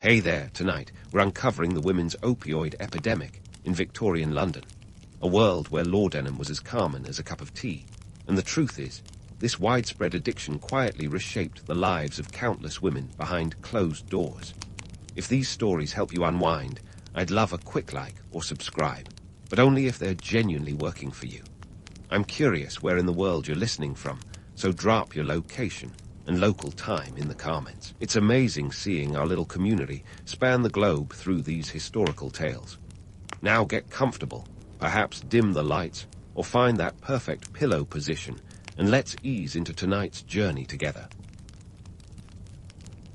Hey there, tonight we're uncovering the women's opioid epidemic in Victorian London, a world where laudanum was as common as a cup of tea. And the truth is, this widespread addiction quietly reshaped the lives of countless women behind closed doors. If these stories help you unwind, I'd love a quick like or subscribe, but only if they're genuinely working for you. I'm curious where in the world you're listening from, so drop your location and local time in the comments. It's amazing seeing our little community span the globe through these historical tales. Now get comfortable, perhaps dim the lights, or find that perfect pillow position, and let's ease into tonight's journey together.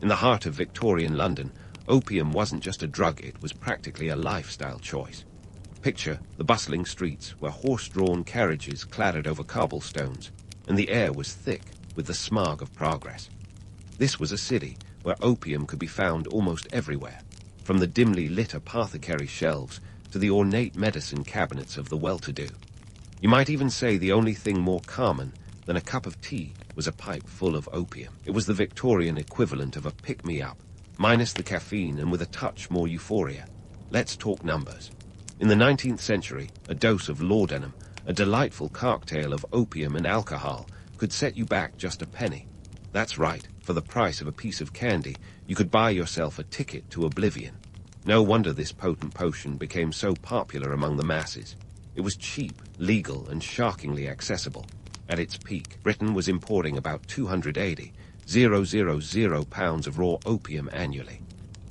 In the heart of Victorian London, opium wasn't just a drug, it was practically a lifestyle choice. Picture the bustling streets where horse-drawn carriages clattered over cobblestones, and the air was thick with the smog of progress. This was a city where opium could be found almost everywhere, from the dimly lit apothecary shelves to the ornate medicine cabinets of the well-to-do. You might even say the only thing more common than a cup of tea was a pipe full of opium. It was the Victorian equivalent of a pick-me-up, minus the caffeine and with a touch more euphoria. Let's talk numbers. In the 19th century, a dose of laudanum, a delightful cocktail of opium and alcohol, could set you back just a penny. That's right, for the price of a piece of candy, you could buy yourself a ticket to oblivion. No wonder this potent potion became so popular among the masses. It was cheap, legal, and shockingly accessible. At its peak, Britain was importing about 280,000 pounds of raw opium annually.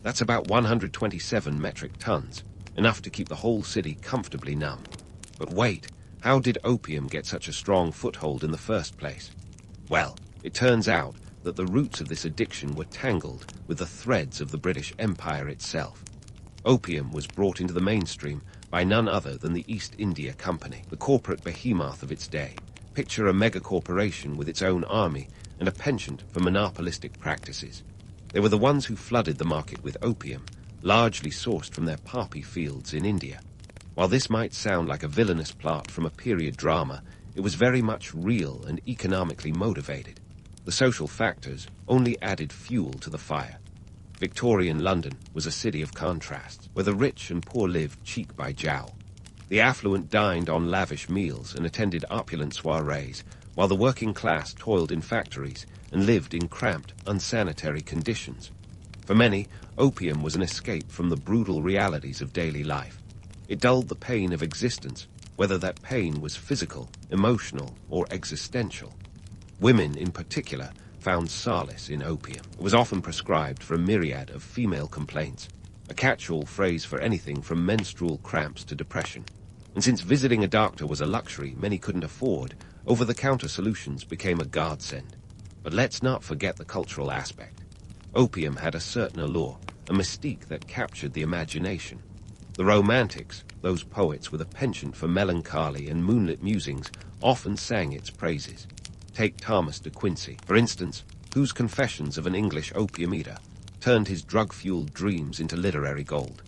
That's about 127 metric tons, enough to keep the whole city comfortably numb. But wait, how did opium get such a strong foothold in the first place? Well, it turns out that the roots of this addiction were tangled with the threads of the British Empire itself. Opium was brought into the mainstream by none other than the East India Company, the corporate behemoth of its day. Picture a mega-corporation with its own army and a penchant for monopolistic practices. They were the ones who flooded the market with opium, largely sourced from their poppy fields in India. While this might sound like a villainous plot from a period drama, it was very much real and economically motivated. The social factors only added fuel to the fire. Victorian London was a city of contrasts, where the rich and poor lived cheek by jowl. The affluent dined on lavish meals and attended opulent soirees, while the working class toiled in factories and lived in cramped, unsanitary conditions. For many, opium was an escape from the brutal realities of daily life. It dulled the pain of existence, whether that pain was physical, emotional, or existential. Women, in particular, found solace in opium. It was often prescribed for a myriad of female complaints, a catch-all phrase for anything from menstrual cramps to depression. And since visiting a doctor was a luxury many couldn't afford, over-the-counter solutions became a godsend. But let's not forget the cultural aspect. Opium had a certain allure, a mystique that captured the imagination. The Romantics, those poets with a penchant for melancholy and moonlit musings, often sang its praises. Take Thomas de Quincey, for instance, whose Confessions of an English Opium Eater turned his drug-fueled dreams into literary gold.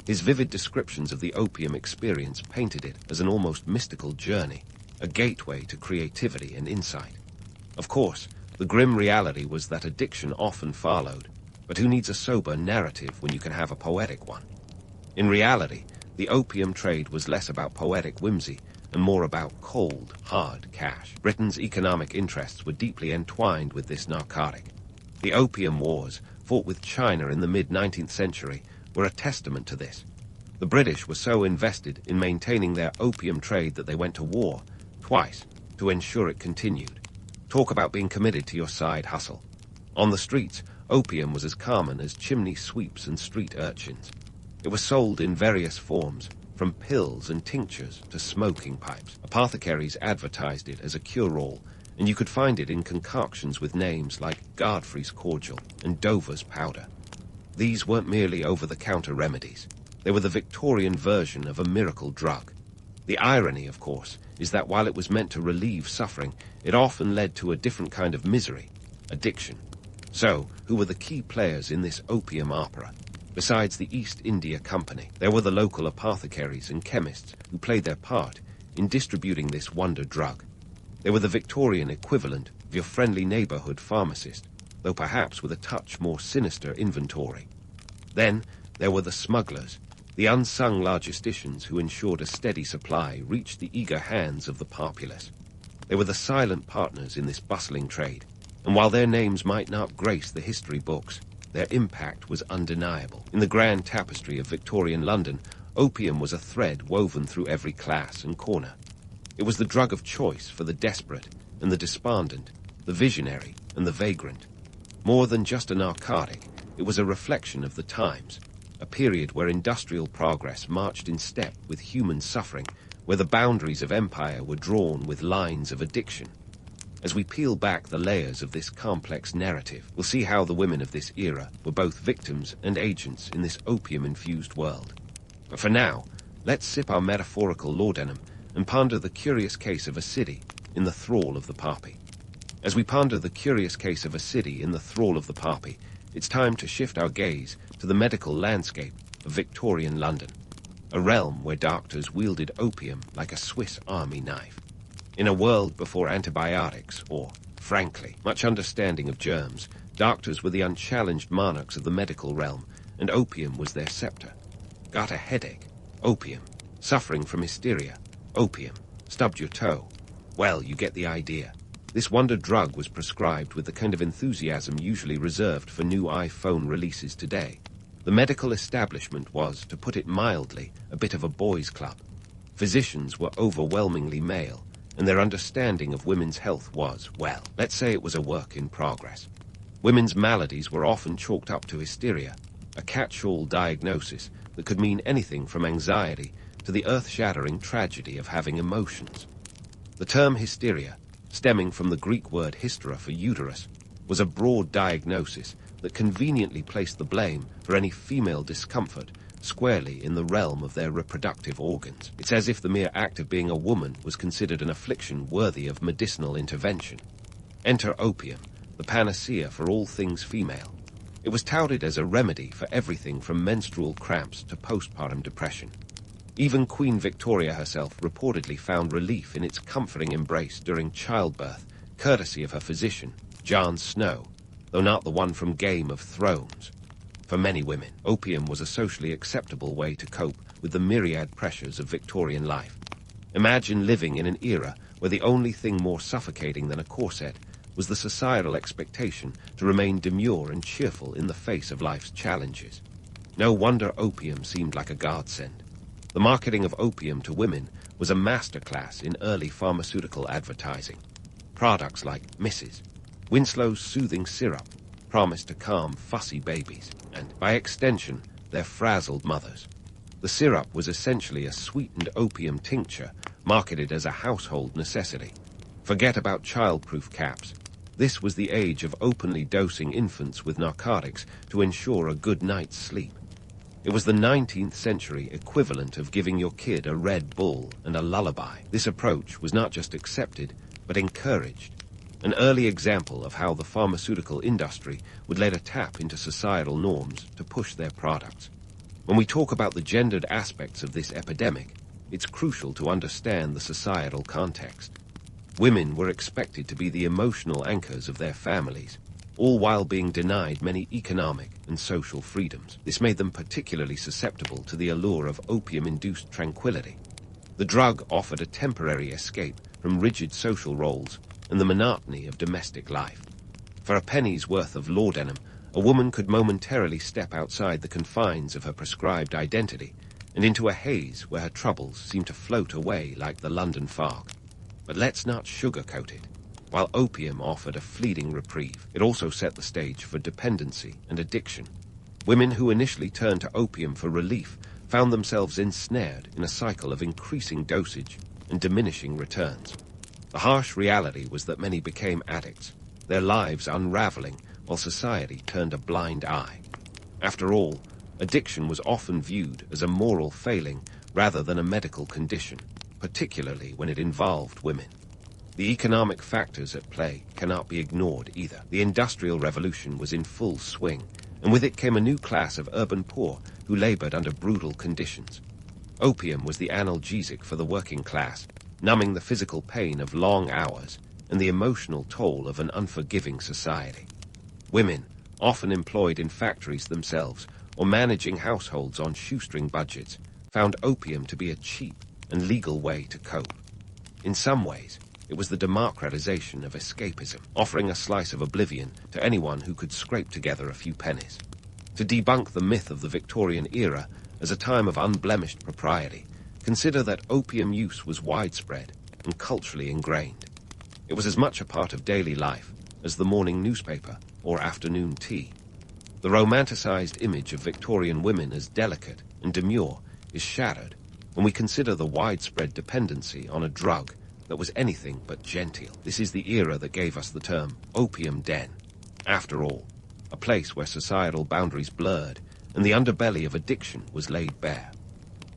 His vivid descriptions of the opium experience painted it as an almost mystical journey, a gateway to creativity and insight. Of course, the grim reality was that addiction often followed, but who needs a sober narrative when you can have a poetic one? In reality, the opium trade was less about poetic whimsy and more about cold, hard cash. Britain's economic interests were deeply entwined with this narcotic. The Opium Wars, fought with China in the mid-19th century, were a testament to this. The British were so invested in maintaining their opium trade that they went to war, twice, to ensure it continued. Talk about being committed to your side hustle. On the streets, opium was as common as chimney sweeps and street urchins. It was sold in various forms, from pills and tinctures to smoking pipes. Apothecaries advertised it as a cure-all, and you could find it in concoctions with names like Godfrey's Cordial and Dover's Powder. These weren't merely over-the-counter remedies. They were the Victorian version of a miracle drug. The irony, of course, is that while it was meant to relieve suffering, it often led to a different kind of misery, addiction. So, who were the key players in this opium opera? Besides the East India Company, there were the local apothecaries and chemists who played their part in distributing this wonder drug. They were the Victorian equivalent of your friendly neighborhood pharmacist, though perhaps with a touch more sinister inventory. Then there were the smugglers, the unsung logisticians who ensured a steady supply reached the eager hands of the populace. They were the silent partners in this bustling trade, and while their names might not grace the history books, their impact was undeniable. In the grand tapestry of Victorian London, opium was a thread woven through every class and corner. It was the drug of choice for the desperate and the despondent, the visionary and the vagrant. More than just a narcotic, it was a reflection of the times, a period where industrial progress marched in step with human suffering, where the boundaries of empire were drawn with lines of addiction. As we peel back the layers of this complex narrative, we'll see how the women of this era were both victims and agents in this opium-infused world. But for now, let's sip our metaphorical laudanum and ponder the curious case of a city in the thrall of the poppy. As we ponder the curious case of a city in the thrall of the poppy, it's time to shift our gaze to the medical landscape of Victorian London, a realm where doctors wielded opium like a Swiss army knife. In a world before antibiotics or, frankly, much understanding of germs, doctors were the unchallenged monarchs of the medical realm, and opium was their scepter. Got a headache? Opium. Suffering from hysteria? Opium. Stubbed your toe? Well, you get the idea. This wonder drug was prescribed with the kind of enthusiasm usually reserved for new iPhone releases today. The medical establishment was, to put it mildly, a bit of a boys' club. Physicians were overwhelmingly male, and their understanding of women's health was, well, let's say it was a work in progress. Women's maladies were often chalked up to hysteria, a catch-all diagnosis that could mean anything from anxiety to the earth-shattering tragedy of having emotions. The term hysteria, stemming from the Greek word hystera for uterus, was a broad diagnosis that conveniently placed the blame for any female discomfort squarely in the realm of their reproductive organs. It's as if the mere act of being a woman was considered an affliction worthy of medicinal intervention. Enter opium, the panacea for all things female. It was touted as a remedy for everything from menstrual cramps to postpartum depression. Even Queen Victoria herself reportedly found relief in its comforting embrace during childbirth, courtesy of her physician, Jon Snow, though not the one from Game of Thrones. For many women, opium was a socially acceptable way to cope with the myriad pressures of Victorian life. Imagine living in an era where the only thing more suffocating than a corset was the societal expectation to remain demure and cheerful in the face of life's challenges. No wonder opium seemed like a godsend. The marketing of opium to women was a masterclass in early pharmaceutical advertising. Products like Mrs. Winslow's soothing syrup promised to calm fussy babies, and, by extension, their frazzled mothers. The syrup was essentially a sweetened opium tincture marketed as a household necessity. Forget about child-proof caps. This was the age of openly dosing infants with narcotics to ensure a good night's sleep. It was the 19th century equivalent of giving your kid a Red Bull and a lullaby. This approach was not just accepted, but encouraged. An early example of how the pharmaceutical industry would later tap into societal norms to push their products. When we talk about the gendered aspects of this epidemic, it's crucial to understand the societal context. Women were expected to be the emotional anchors of their families, all while being denied many economic and social freedoms. This made them particularly susceptible to the allure of opium-induced tranquility. The drug offered a temporary escape from rigid social roles and the monotony of domestic life. For a penny's worth of laudanum, a woman could momentarily step outside the confines of her prescribed identity and into a haze where her troubles seemed to float away like the London fog. But let's not sugarcoat it. While opium offered a fleeting reprieve, it also set the stage for dependency and addiction. Women who initially turned to opium for relief found themselves ensnared in a cycle of increasing dosage and diminishing returns. The harsh reality was that many became addicts, their lives unraveling while society turned a blind eye. After all, addiction was often viewed as a moral failing rather than a medical condition, particularly when it involved women. The economic factors at play cannot be ignored either. The Industrial Revolution was in full swing, and with it came a new class of urban poor who labored under brutal conditions. Opium was the analgesic for the working class, numbing the physical pain of long hours and the emotional toll of an unforgiving society. Women, often employed in factories themselves, or managing households on shoestring budgets, found opium to be a cheap and legal way to cope. In some ways, it was the democratization of escapism, offering a slice of oblivion to anyone who could scrape together a few pennies. To debunk the myth of the Victorian era as a time of unblemished propriety, consider that opium use was widespread and culturally ingrained. It was as much a part of daily life as the morning newspaper or afternoon tea. The romanticized image of Victorian women as delicate and demure is shattered when we consider the widespread dependency on a drug that was anything but genteel. This is the era that gave us the term opium den. After all, a place where societal boundaries blurred and the underbelly of addiction was laid bare.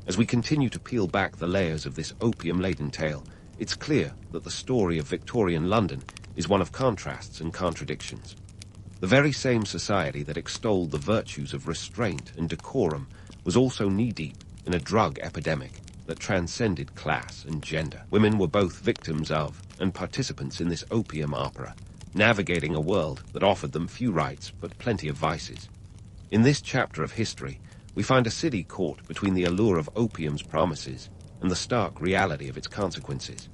As we continue to peel back the layers of this opium-laden tale, it's clear that the story of Victorian London is one of contrasts and contradictions. The very same society that extolled the virtues of restraint and decorum was also knee-deep in a drug epidemic that transcended class and gender. Women were both victims of and participants in this opium opera, navigating a world that offered them few rights but plenty of vices. In this chapter of history, we find a city caught between the allure of opium's promises and the stark reality of its consequences.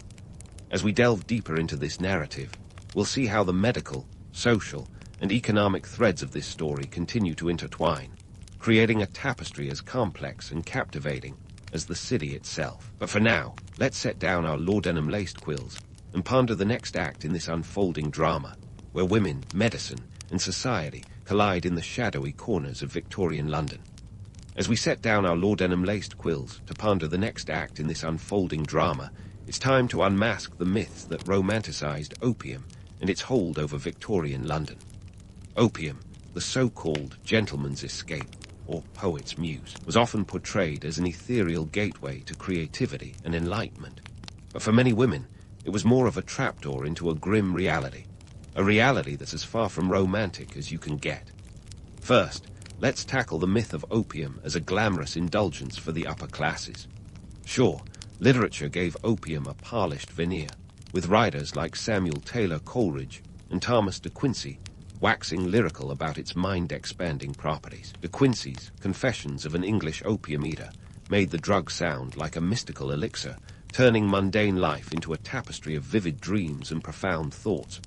As we delve deeper into this narrative, we'll see how the medical, social, and economic threads of this story continue to intertwine, creating a tapestry as complex and captivating as the city itself. But for now, let's set down our laudanum-laced quills and ponder the next act in this unfolding drama, where women, medicine, and society collide in the shadowy corners of Victorian London. As we set down our laudanum-laced quills to ponder the next act in this unfolding drama, it's time to unmask the myths that romanticized opium and its hold over Victorian London. Opium, the so-called gentleman's escape, or poet's muse, was often portrayed as an ethereal gateway to creativity and enlightenment. But for many women, it was more of a trapdoor into a grim reality, a reality that's as far from romantic as you can get. First, let's tackle the myth of opium as a glamorous indulgence for the upper classes. Sure, literature gave opium a polished veneer, with writers like Samuel Taylor Coleridge and Thomas de Quincey waxing lyrical about its mind-expanding properties. De Quincey's Confessions of an English Opium Eater made the drug sound like a mystical elixir, turning mundane life into a tapestry of vivid dreams and profound thoughts.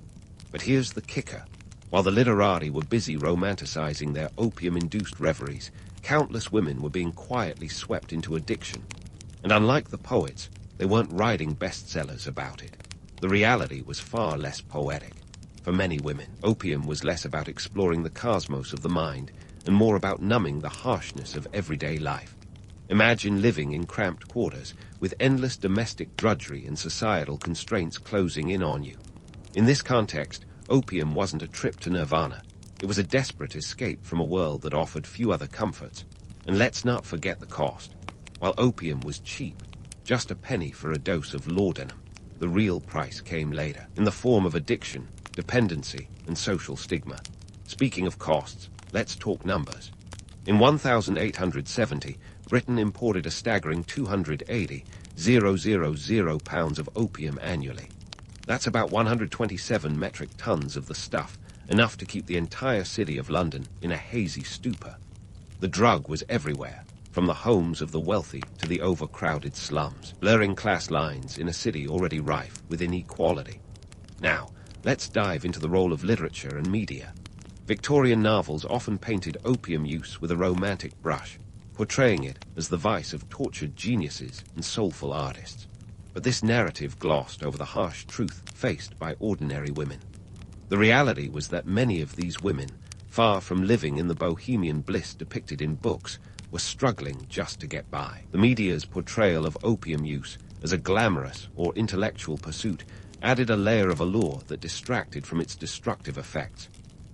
But here's the kicker. While the literati were busy romanticizing their opium-induced reveries, countless women were being quietly swept into addiction. And unlike the poets, they weren't writing bestsellers about it. The reality was far less poetic. For many women, opium was less about exploring the cosmos of the mind and more about numbing the harshness of everyday life. Imagine living in cramped quarters with endless domestic drudgery and societal constraints closing in on you. In this context, opium wasn't a trip to nirvana. It was a desperate escape from a world that offered few other comforts. And let's not forget the cost. While opium was cheap, just a penny for a dose of laudanum, the real price came later, in the form of addiction, dependency, and social stigma. Speaking of costs, let's talk numbers. In 1870, Britain imported a staggering 280,000 pounds of opium annually. That's about 127 metric tons of the stuff, enough to keep the entire city of London in a hazy stupor. The drug was everywhere, from the homes of the wealthy to the overcrowded slums, blurring class lines in a city already rife with inequality. Now, let's dive into the role of literature and media. Victorian novels often painted opium use with a romantic brush, portraying it as the vice of tortured geniuses and soulful artists. But this narrative glossed over the harsh truth faced by ordinary women. The reality was that many of these women, far from living in the bohemian bliss depicted in books, were struggling just to get by. The media's portrayal of opium use as a glamorous or intellectual pursuit added a layer of allure that distracted from its destructive effects.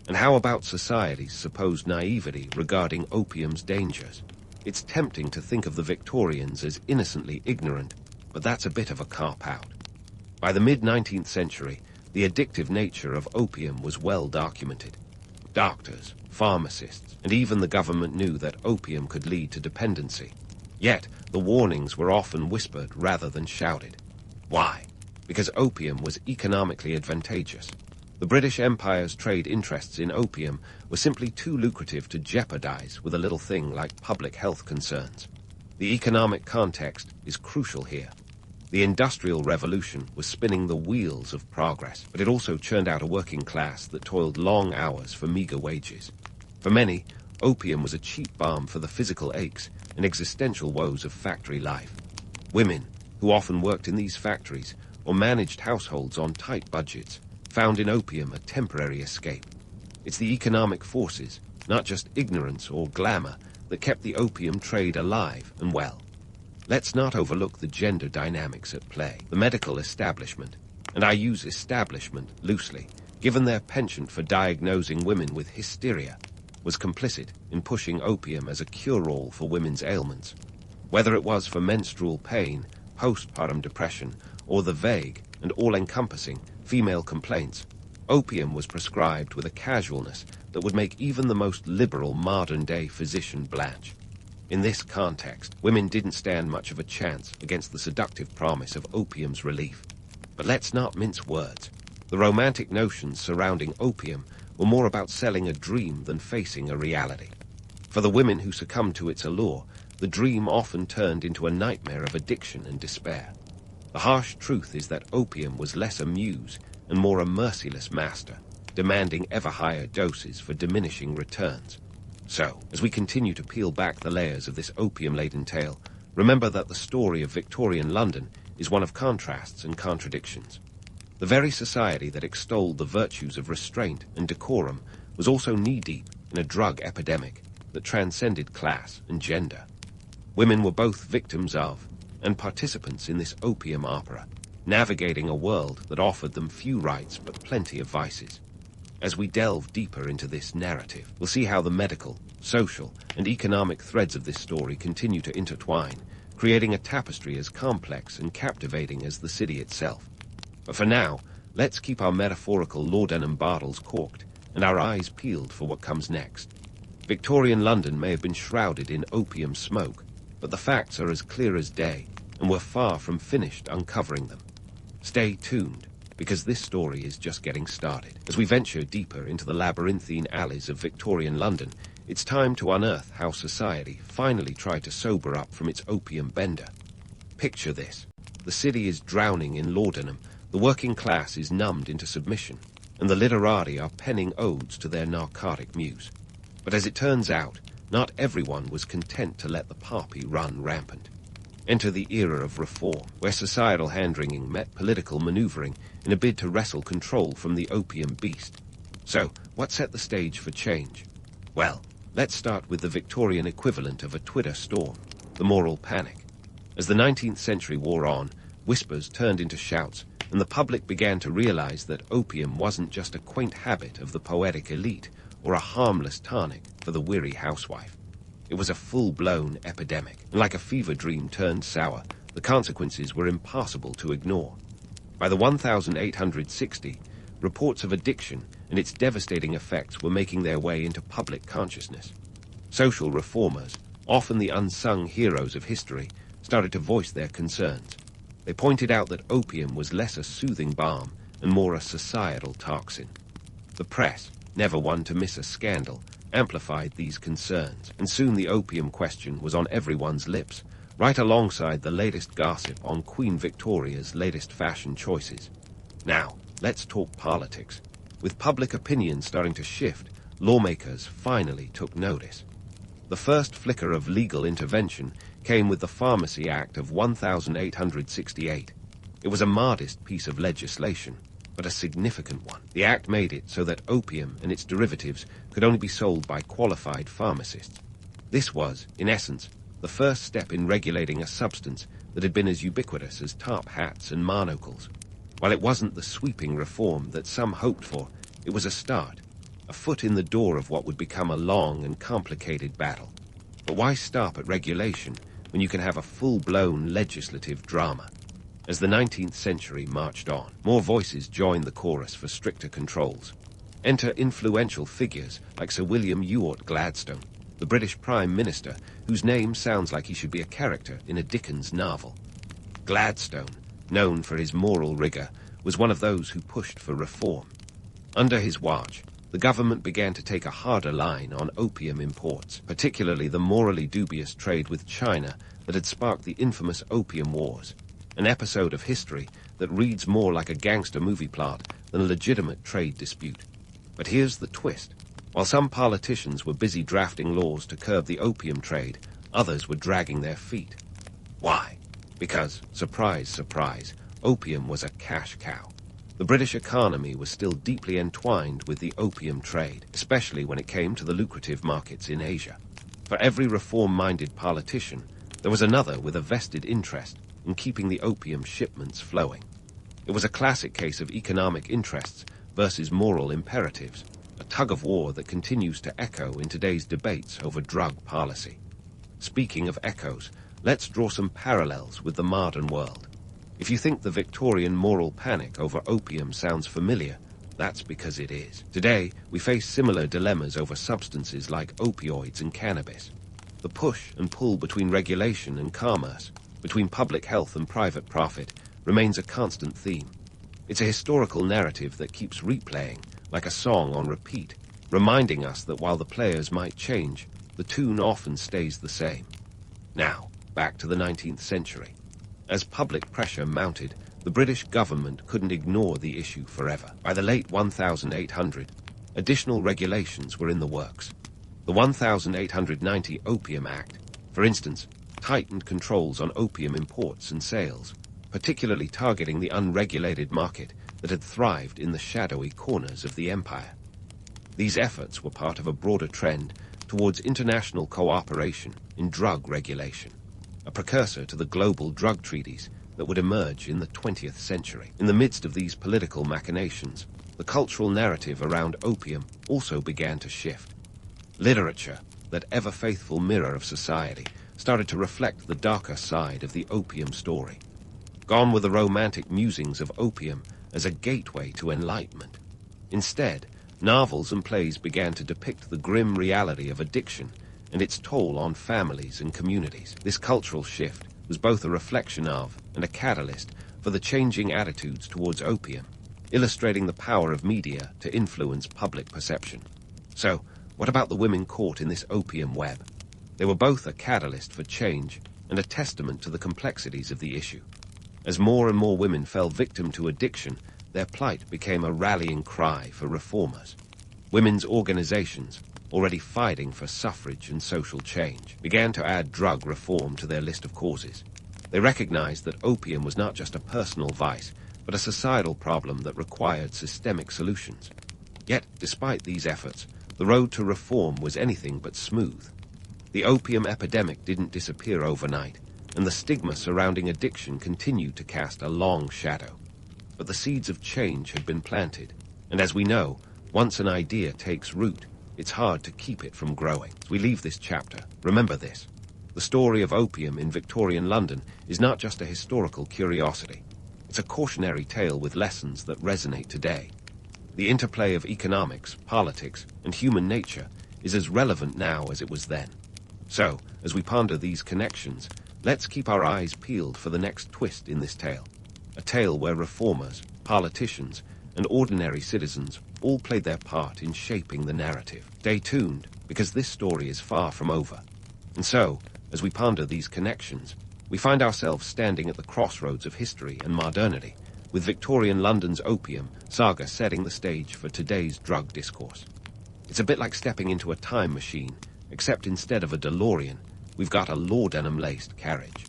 And how about society's supposed naivety regarding opium's dangers? It's tempting to think of the Victorians as innocently ignorant, but that's a bit of a cop-out. By the mid-19th century, the addictive nature of opium was well documented. Doctors, pharmacists, and even the government knew that opium could lead to dependency. Yet, the warnings were often whispered rather than shouted. Why? Because opium was economically advantageous. The British Empire's trade interests in opium were simply too lucrative to jeopardize with a little thing like public health concerns. The economic context is crucial here. The Industrial Revolution was spinning the wheels of progress, but it also churned out a working class that toiled long hours for meager wages. For many, opium was a cheap balm for the physical aches and existential woes of factory life. Women, who often worked in these factories or managed households on tight budgets, found in opium a temporary escape. It's the economic forces, not just ignorance or glamour, that kept the opium trade alive and well. Let's not overlook the gender dynamics at play. The medical establishment, and I use establishment loosely, given their penchant for diagnosing women with hysteria, was complicit in pushing opium as a cure-all for women's ailments. Whether it was for menstrual pain, postpartum depression, or the vague and all-encompassing female complaints, opium was prescribed with a casualness that would make even the most liberal modern-day physician blanch. In this context, women didn't stand much of a chance against the seductive promise of opium's relief. But let's not mince words. The romantic notions surrounding opium were more about selling a dream than facing a reality. For the women who succumbed to its allure, the dream often turned into a nightmare of addiction and despair. The harsh truth is that opium was less a muse and more a merciless master, demanding ever higher doses for diminishing returns. So, as we continue to peel back the layers of this opium-laden tale, remember that the story of Victorian London is one of contrasts and contradictions. The very society that extolled the virtues of restraint and decorum was also knee-deep in a drug epidemic that transcended class and gender. Women were both victims of and participants in this opium opera, navigating a world that offered them few rights but plenty of vices. As we delve deeper into this narrative, we'll see how the medical, social, and economic threads of this story continue to intertwine, creating a tapestry as complex and captivating as the city itself. But for now, let's keep our metaphorical laudanum bottles corked and our eyes peeled for what comes next. Victorian London may have been shrouded in opium smoke, but the facts are as clear as day, and we're far from finished uncovering them. Stay tuned, because this story is just getting started. As we venture deeper into the labyrinthine alleys of Victorian London, it's time to unearth how society finally tried to sober up from its opium bender. Picture this. The city is drowning in laudanum, the working class is numbed into submission, and the literati are penning odes to their narcotic muse. But as it turns out, not everyone was content to let the poppy run rampant. Enter the era of reform, where societal hand-wringing met political maneuvering in a bid to wrestle control from the opium beast. So, what set the stage for change? Well, let's start with the Victorian equivalent of a Twitter storm, the moral panic. As the 19th century wore on, whispers turned into shouts, and the public began to realize that opium wasn't just a quaint habit of the poetic elite or a harmless tonic for the weary housewife. It was a full-blown epidemic, and like a fever dream turned sour, the consequences were impossible to ignore. By the 1860, reports of addiction and its devastating effects were making their way into public consciousness. Social reformers, often the unsung heroes of history, started to voice their concerns. They pointed out that opium was less a soothing balm and more a societal toxin. The press, never one to miss a scandal, amplified these concerns, and soon the opium question was on everyone's lips, right alongside the latest gossip on Queen Victoria's latest fashion choices. Now, let's talk politics. With public opinion starting to shift, lawmakers finally took notice. The first flicker of legal intervention came with the Pharmacy Act of 1868. It was a modest piece of legislation, but a significant one. The act made it so that opium and its derivatives could only be sold by qualified pharmacists. This was, in essence, the first step in regulating a substance that had been as ubiquitous as top hats and monocles. While it wasn't the sweeping reform that some hoped for, it was a start, a foot in the door of what would become a long and complicated battle. But why stop at regulation when you can have a full-blown legislative drama? As the 19th century marched on, more voices joined the chorus for stricter controls. Enter influential figures like Sir William Ewart Gladstone, the British Prime Minister, whose name sounds like he should be a character in a Dickens novel. Gladstone, known for his moral rigor, was one of those who pushed for reform. Under his watch, the government began to take a harder line on opium imports, particularly the morally dubious trade with China that had sparked the infamous Opium Wars, an episode of history that reads more like a gangster movie plot than a legitimate trade dispute. But here's the twist. While some politicians were busy drafting laws to curb the opium trade, others were dragging their feet. Why? Because, surprise, surprise, opium was a cash cow. The British economy was still deeply entwined with the opium trade, especially when it came to the lucrative markets in Asia. For every reform-minded politician, there was another with a vested interest in keeping the opium shipments flowing. It was a classic case of economic interests versus moral imperatives, a tug-of-war that continues to echo in today's debates over drug policy. Speaking of echoes, let's draw some parallels with the modern world. If you think the Victorian moral panic over opium sounds familiar, that's because it is. Today, we face similar dilemmas over substances like opioids and cannabis. The push and pull between regulation and commerce, between public health and private profit, remains a constant theme. It's a historical narrative that keeps replaying, like a song on repeat, reminding us that while the players might change, the tune often stays the same. Now, back to the 19th century. As public pressure mounted, the British government couldn't ignore the issue forever. By the late 1800, additional regulations were in the works. The 1890 Opium Act, for instance, tightened controls on opium imports and sales, particularly targeting the unregulated market that had thrived in the shadowy corners of the empire. These efforts were part of a broader trend towards international cooperation in drug regulation, a precursor to the global drug treaties that would emerge in the 20th century. In the midst of these political machinations, the cultural narrative around opium also began to shift. Literature, that ever-faithful mirror of society, started to reflect the darker side of the opium story. Gone were the romantic musings of opium as a gateway to enlightenment. Instead, novels and plays began to depict the grim reality of addiction and its toll on families and communities. This cultural shift was both a reflection of and a catalyst for the changing attitudes towards opium, illustrating the power of media to influence public perception. So, what about the women caught in this opium web? They were both a catalyst for change and a testament to the complexities of the issue. As more and more women fell victim to addiction, their plight became a rallying cry for reformers. Women's organizations, already fighting for suffrage and social change, began to add drug reform to their list of causes. They recognized that opium was not just a personal vice, but a societal problem that required systemic solutions. Yet, despite these efforts, the road to reform was anything but smooth. The opium epidemic didn't disappear overnight, and the stigma surrounding addiction continued to cast a long shadow. But the seeds of change had been planted, and as we know, once an idea takes root, it's hard to keep it from growing. As we leave this chapter, remember this. The story of opium in Victorian London is not just a historical curiosity. It's a cautionary tale with lessons that resonate today. The interplay of economics, politics, and human nature is as relevant now as it was then. So, as we ponder these connections, let's keep our eyes peeled for the next twist in this tale. A tale where reformers, politicians, and ordinary citizens all played their part in shaping the narrative. Stay tuned, because this story is far from over. And so, as we ponder these connections, we find ourselves standing at the crossroads of history and modernity, with Victorian London's opium saga setting the stage for today's drug discourse. It's a bit like stepping into a time machine, except instead of a DeLorean, we've got a laudanum-laced carriage.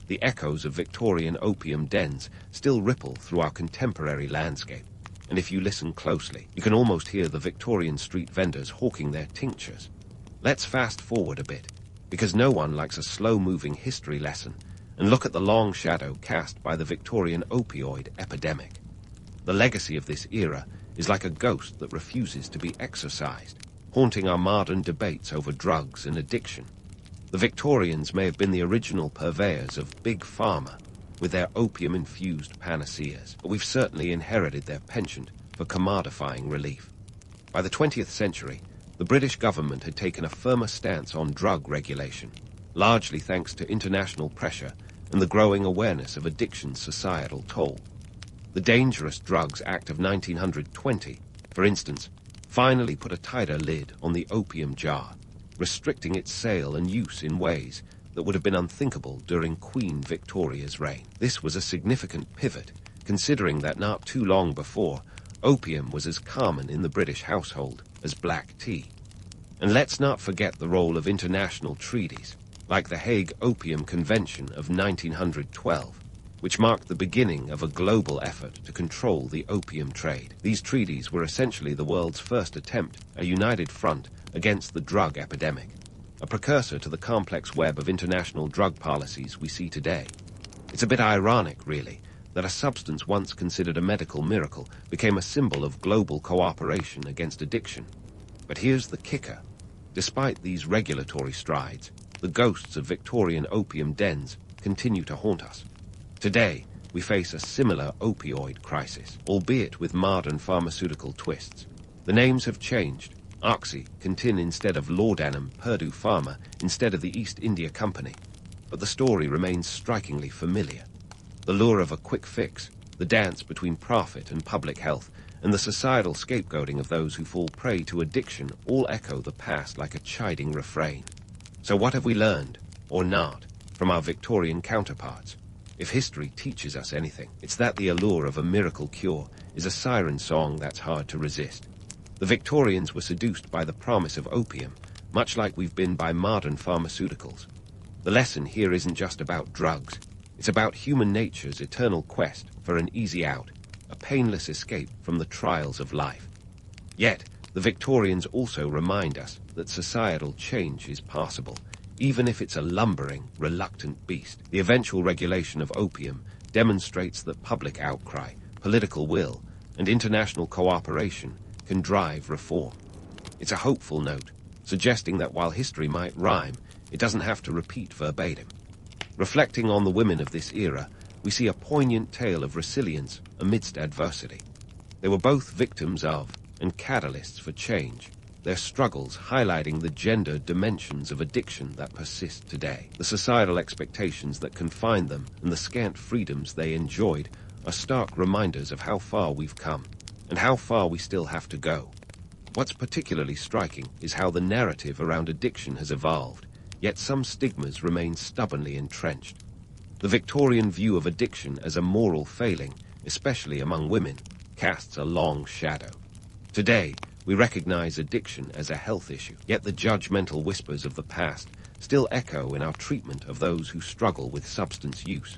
The echoes of Victorian opium dens still ripple through our contemporary landscape. And if you listen closely, you can almost hear the Victorian street vendors hawking their tinctures. Let's fast forward a bit, because no one likes a slow-moving history lesson, and look at the long shadow cast by the Victorian opioid epidemic. The legacy of this era is like a ghost that refuses to be exorcised, haunting our modern debates over drugs and addiction. The Victorians may have been the original purveyors of Big Pharma, with their opium-infused panaceas, but we've certainly inherited their penchant for commodifying relief. By the 20th century, the British government had taken a firmer stance on drug regulation, largely thanks to international pressure and the growing awareness of addiction's societal toll. The Dangerous Drugs Act of 1920 For instance, finally put a tighter lid on the opium jar, restricting its sale and use in ways that would have been unthinkable during Queen Victoria's reign. This was a significant pivot, considering that not too long before, opium was as common in the British household as black tea. And let's not forget the role of international treaties, like the Hague Opium Convention of 1912, which marked the beginning of a global effort to control the opium trade. These treaties were essentially the world's first attempt at a united front against the drug epidemic, a precursor to the complex web of international drug policies we see today. It's a bit ironic, really, that a substance once considered a medical miracle became a symbol of global cooperation against addiction. But here's the kicker. Despite these regulatory strides, the ghosts of Victorian opium dens continue to haunt us. Today, we face a similar opioid crisis, albeit with modern pharmaceutical twists. The names have changed. Oxy, Contin instead of Laudanum, Purdue Pharma instead of the East India Company. But the story remains strikingly familiar. The lure of a quick fix, the dance between profit and public health, and the societal scapegoating of those who fall prey to addiction all echo the past like a chiding refrain. So what have we learned, or not, from our Victorian counterparts? If history teaches us anything, it's that the allure of a miracle cure is a siren song that's hard to resist. The Victorians were seduced by the promise of opium, much like we've been by modern pharmaceuticals. The lesson here isn't just about drugs. It's about human nature's eternal quest for an easy out, a painless escape from the trials of life. Yet, the Victorians also remind us that societal change is possible, even if it's a lumbering, reluctant beast. The eventual regulation of opium demonstrates that public outcry, political will, and international cooperation can drive reform. It's a hopeful note, suggesting that while history might rhyme, it doesn't have to repeat verbatim. Reflecting on the women of this era, we see a poignant tale of resilience amidst adversity. They were both victims of and catalysts for change, their struggles highlighting the gender dimensions of addiction that persist today. The societal expectations that confined them and the scant freedoms they enjoyed are stark reminders of how far we've come and how far we still have to go. What's particularly striking is how the narrative around addiction has evolved, yet some stigmas remain stubbornly entrenched. The Victorian view of addiction as a moral failing, especially among women, casts a long shadow. Today, we recognize addiction as a health issue, yet the judgmental whispers of the past still echo in our treatment of those who struggle with substance use.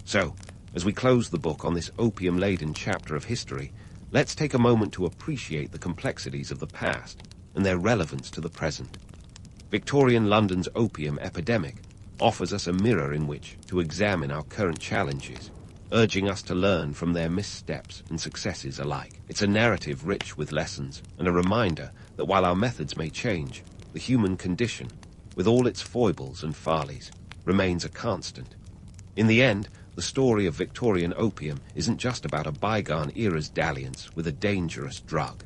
So, as we close the book on this opium-laden chapter of history, let's take a moment to appreciate the complexities of the past and their relevance to the present. Victorian London's opium epidemic offers us a mirror in which to examine our current challenges, urging us to learn from their missteps and successes alike. It's a narrative rich with lessons and a reminder that while our methods may change, the human condition, with all its foibles and follies, remains a constant. In the end, the story of Victorian opium isn't just about a bygone era's dalliance with a dangerous drug.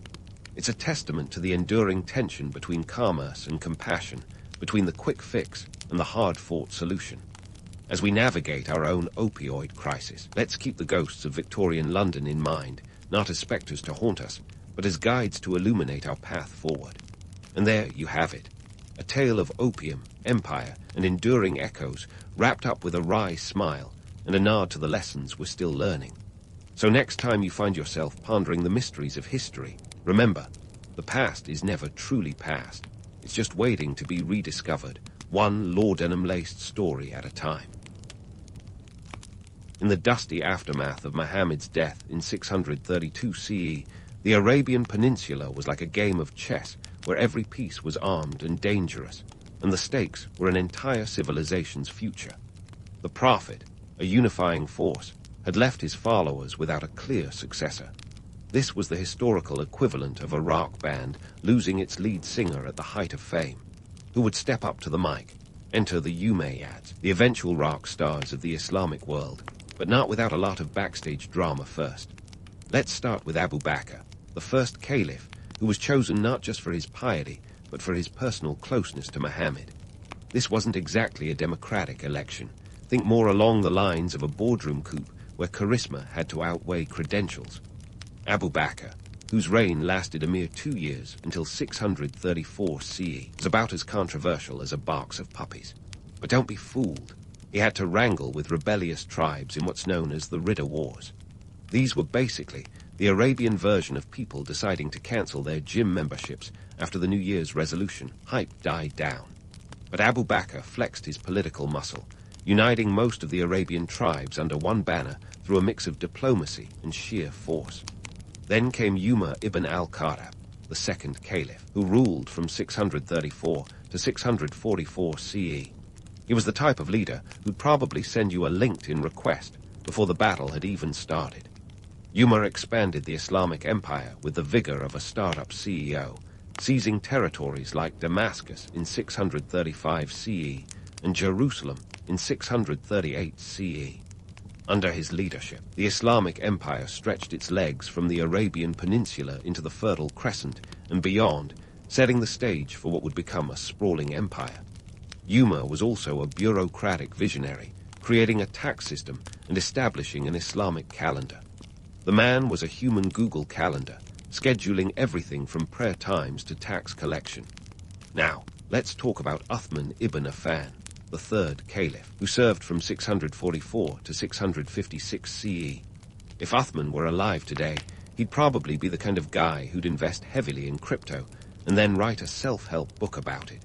It's a testament to the enduring tension between commerce and compassion, between the quick fix and the hard-fought solution. As we navigate our own opioid crisis, let's keep the ghosts of Victorian London in mind, not as spectres to haunt us, but as guides to illuminate our path forward. And there you have it, a tale of opium, empire, and enduring echoes, wrapped up with a wry smile and a nod to the lessons we're still learning. So next time you find yourself pondering the mysteries of history, remember, the past is never truly past. It's just waiting to be rediscovered, one laudanum-laced story at a time. In the dusty aftermath of Muhammad's death in 632 CE, the Arabian Peninsula was like a game of chess where every piece was armed and dangerous, and the stakes were an entire civilization's future. The Prophet, a unifying force, had left his followers without a clear successor. This was the historical equivalent of a rock band losing its lead singer at the height of fame. Who would step up to the mic? Enter the Umayyads, the eventual rock stars of the Islamic world, but not without a lot of backstage drama first. Let's start with Abu Bakr, the first caliph, who was chosen not just for his piety, but for his personal closeness to Muhammad. This wasn't exactly a democratic election. Think more along the lines of a boardroom coup where charisma had to outweigh credentials. Abu Bakr, whose reign lasted a mere 2 years until 634 CE, was about as controversial as a box of puppies. But don't be fooled. He had to wrangle with rebellious tribes in what's known as the Ridda Wars. These were basically the Arabian version of people deciding to cancel their gym memberships after the New Year's resolution hype died down. But Abu Bakr flexed his political muscle, uniting most of the Arabian tribes under one banner through a mix of diplomacy and sheer force. Then came Umar ibn al-Khattab, the second caliph, who ruled from 634 to 644 CE. He was the type of leader who'd probably send you a LinkedIn request before the battle had even started. Umar expanded the Islamic Empire with the vigor of a startup CEO, seizing territories like Damascus in 635 CE and Jerusalem in 638 CE. Under his leadership, the Islamic Empire stretched its legs from the Arabian Peninsula into the Fertile Crescent and beyond, setting the stage for what would become a sprawling empire. Umar was also a bureaucratic visionary, creating a tax system and establishing an Islamic calendar. The man was a human Google Calendar, scheduling everything from prayer times to tax collection. Now, let's talk about Uthman ibn Affan, the third caliph, who served from 644 to 656 CE. If Uthman were alive today, he'd probably be the kind of guy who'd invest heavily in crypto and then write a self-help book about it.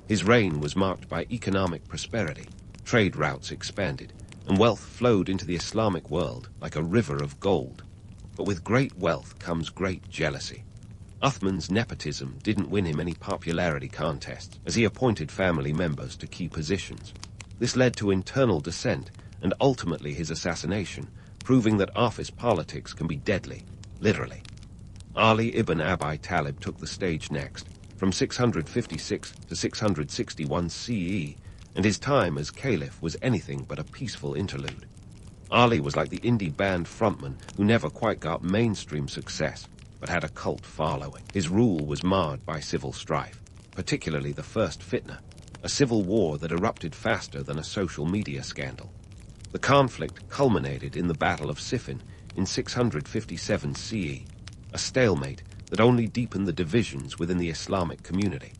His reign was marked by economic prosperity, trade routes expanded, and wealth flowed into the Islamic world like a river of gold. But with great wealth comes great jealousy. Uthman's nepotism didn't win him any popularity contests, as he appointed family members to key positions. This led to internal dissent and ultimately his assassination, proving that office politics can be deadly, literally. Ali ibn Abi Talib took the stage next, from 656 to 661 CE, and his time as caliph was anything but a peaceful interlude. Ali was like the indie band frontman who never quite got mainstream success, but had a cult following. His rule was marred by civil strife, particularly the First Fitna, a civil war that erupted faster than a social media scandal. The conflict culminated in the Battle of Siffin in 657 CE, a stalemate that only deepened the divisions within the Islamic community.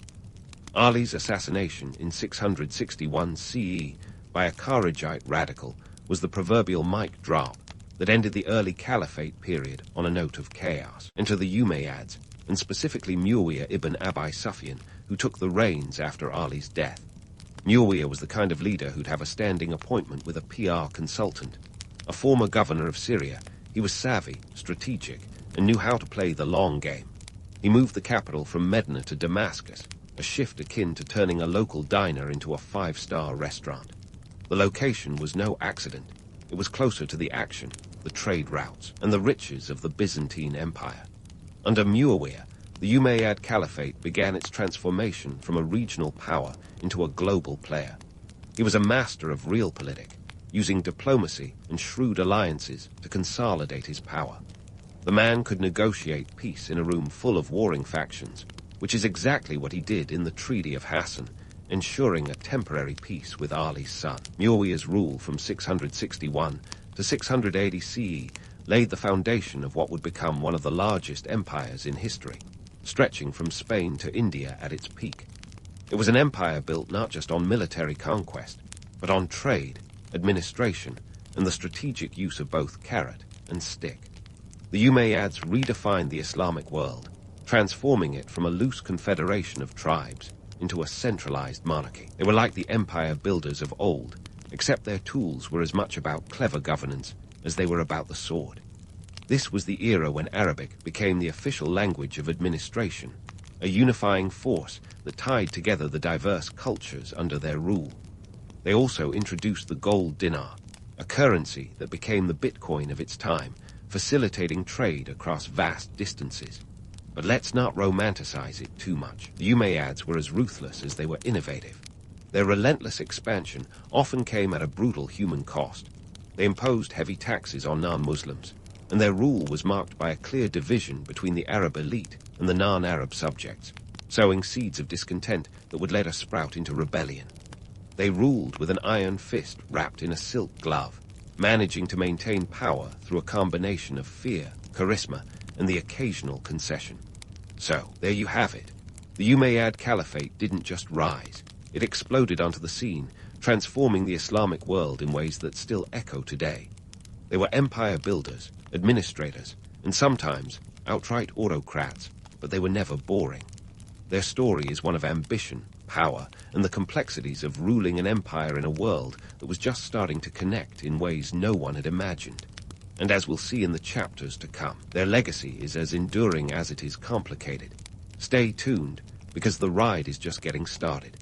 Ali's assassination in 661 CE by a Kharijite radical was the proverbial mic drop that ended the early Caliphate period on a note of chaos. Enter the Umayyads, and specifically Muawiyah ibn Abi Sufyan, who took the reins after Ali's death. Muawiyah was the kind of leader who'd have a standing appointment with a PR consultant. A former governor of Syria, he was savvy, strategic, and knew how to play the long game. He moved the capital from Medina to Damascus, a shift akin to turning a local diner into a 5-star restaurant. The location was no accident. It was closer to the action, the trade routes, and the riches of the Byzantine Empire. Under Muawiyah, the Umayyad Caliphate began its transformation from a regional power into a global player. He was a master of realpolitik, using diplomacy and shrewd alliances to consolidate his power. The man could negotiate peace in a room full of warring factions, which is exactly what he did in the Treaty of Hassan, ensuring a temporary peace with Ali's son. Muawiyah's rule from 661 to 680 CE laid the foundation of what would become one of the largest empires in history, stretching from Spain to India at its peak. It was an empire built not just on military conquest, but on trade, administration, and the strategic use of both carrot and stick. The Umayyads redefined the Islamic world, transforming it from a loose confederation of tribes into a centralized monarchy. They were like the empire builders of old, except their tools were as much about clever governance as they were about the sword. This was the era when Arabic became the official language of administration, a unifying force that tied together the diverse cultures under their rule. They also introduced the gold dinar, a currency that became the Bitcoin of its time, facilitating trade across vast distances. But let's not romanticize it too much. The Umayyads were as ruthless as they were innovative. Their relentless expansion often came at a brutal human cost. They imposed heavy taxes on non-Muslims, and their rule was marked by a clear division between the Arab elite and the non-Arab subjects, sowing seeds of discontent that would later sprout into rebellion. They ruled with an iron fist wrapped in a silk glove, managing to maintain power through a combination of fear, charisma, and the occasional concession. So, there you have it. The Umayyad Caliphate didn't just rise. It exploded onto the scene, transforming the Islamic world in ways that still echo today. They were empire builders, administrators, and sometimes outright autocrats, but they were never boring. Their story is one of ambition, power, and the complexities of ruling an empire in a world that was just starting to connect in ways no one had imagined. And as we'll see in the chapters to come, their legacy is as enduring as it is complicated. Stay tuned, because the ride is just getting started.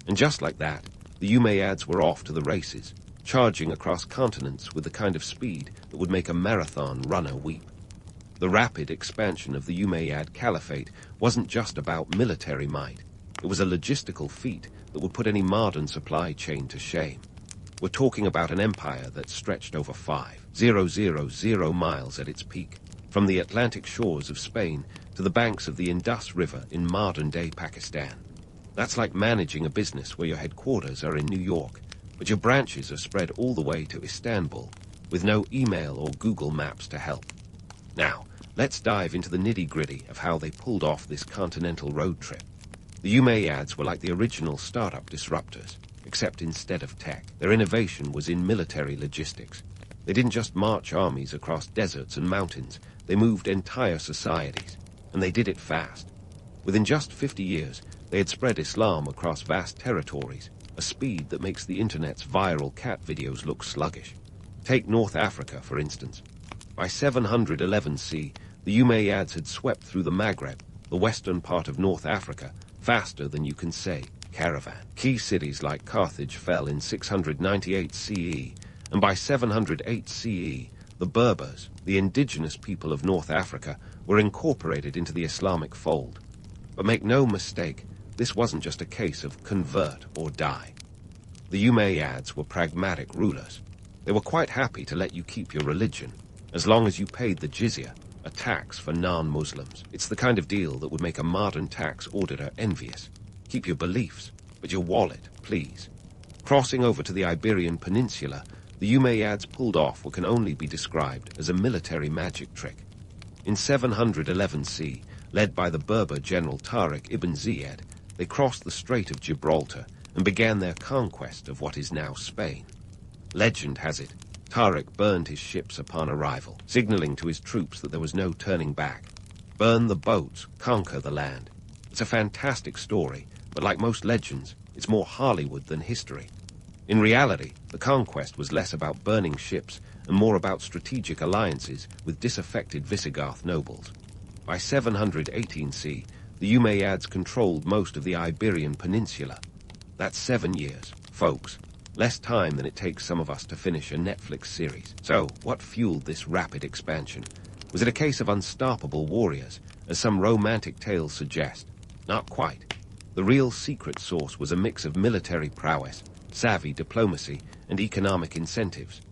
And just like that, the Umayyads were off to the races, charging across continents with the kind of speed that would make a marathon runner weep. The rapid expansion of the Umayyad Caliphate wasn't just about military might. It was a logistical feat that would put any modern supply chain to shame. We're talking about an empire that stretched over 5,000 miles at its peak, from the Atlantic shores of Spain to the banks of the Indus River in modern-day Pakistan. That's like managing a business where your headquarters are in New York, but your branches are spread all the way to Istanbul, with no email or Google Maps to help. Now, let's dive into the nitty-gritty of how they pulled off this continental road trip. The Umayyads were like the original startup disruptors, except instead of tech, their innovation was in military logistics. They didn't just march armies across deserts and mountains, they moved entire societies, and they did it fast. Within just 50 years, they had spread Islam across vast territories, a speed that makes the internet's viral cat videos look sluggish. Take North Africa, for instance. By 711 CE, the Umayyads had swept through the Maghreb, the western part of North Africa, faster than you can say caravan. Key cities like Carthage fell in 698 CE, and by 708 CE, the Berbers, the indigenous people of North Africa, were incorporated into the Islamic fold. But make no mistake, this wasn't just a case of convert or die. The Umayyads were pragmatic rulers. They were quite happy to let you keep your religion, as long as you paid the jizya, a tax for non-Muslims. It's the kind of deal that would make a modern tax auditor envious. Keep your beliefs, but your wallet, please. Crossing over to the Iberian Peninsula, the Umayyads pulled off what can only be described as a military magic trick. In 711 CE, led by the Berber general Tariq ibn Ziyad, they crossed the Strait of Gibraltar and began their conquest of what is now Spain. Legend has it, Tariq burned his ships upon arrival, signaling to his troops that there was no turning back. Burn the boats, conquer the land. It's a fantastic story, but like most legends, it's more Hollywood than history. In reality, the conquest was less about burning ships and more about strategic alliances with disaffected Visigoth nobles. By 718 CE, the Umayyads controlled most of the Iberian Peninsula. That's 7 years, folks. Less time than it takes some of us to finish a Netflix series. So, what fueled this rapid expansion? Was it a case of unstoppable warriors, as some romantic tales suggest? Not quite. The real secret sauce was a mix of military prowess, savvy diplomacy, and economic incentives.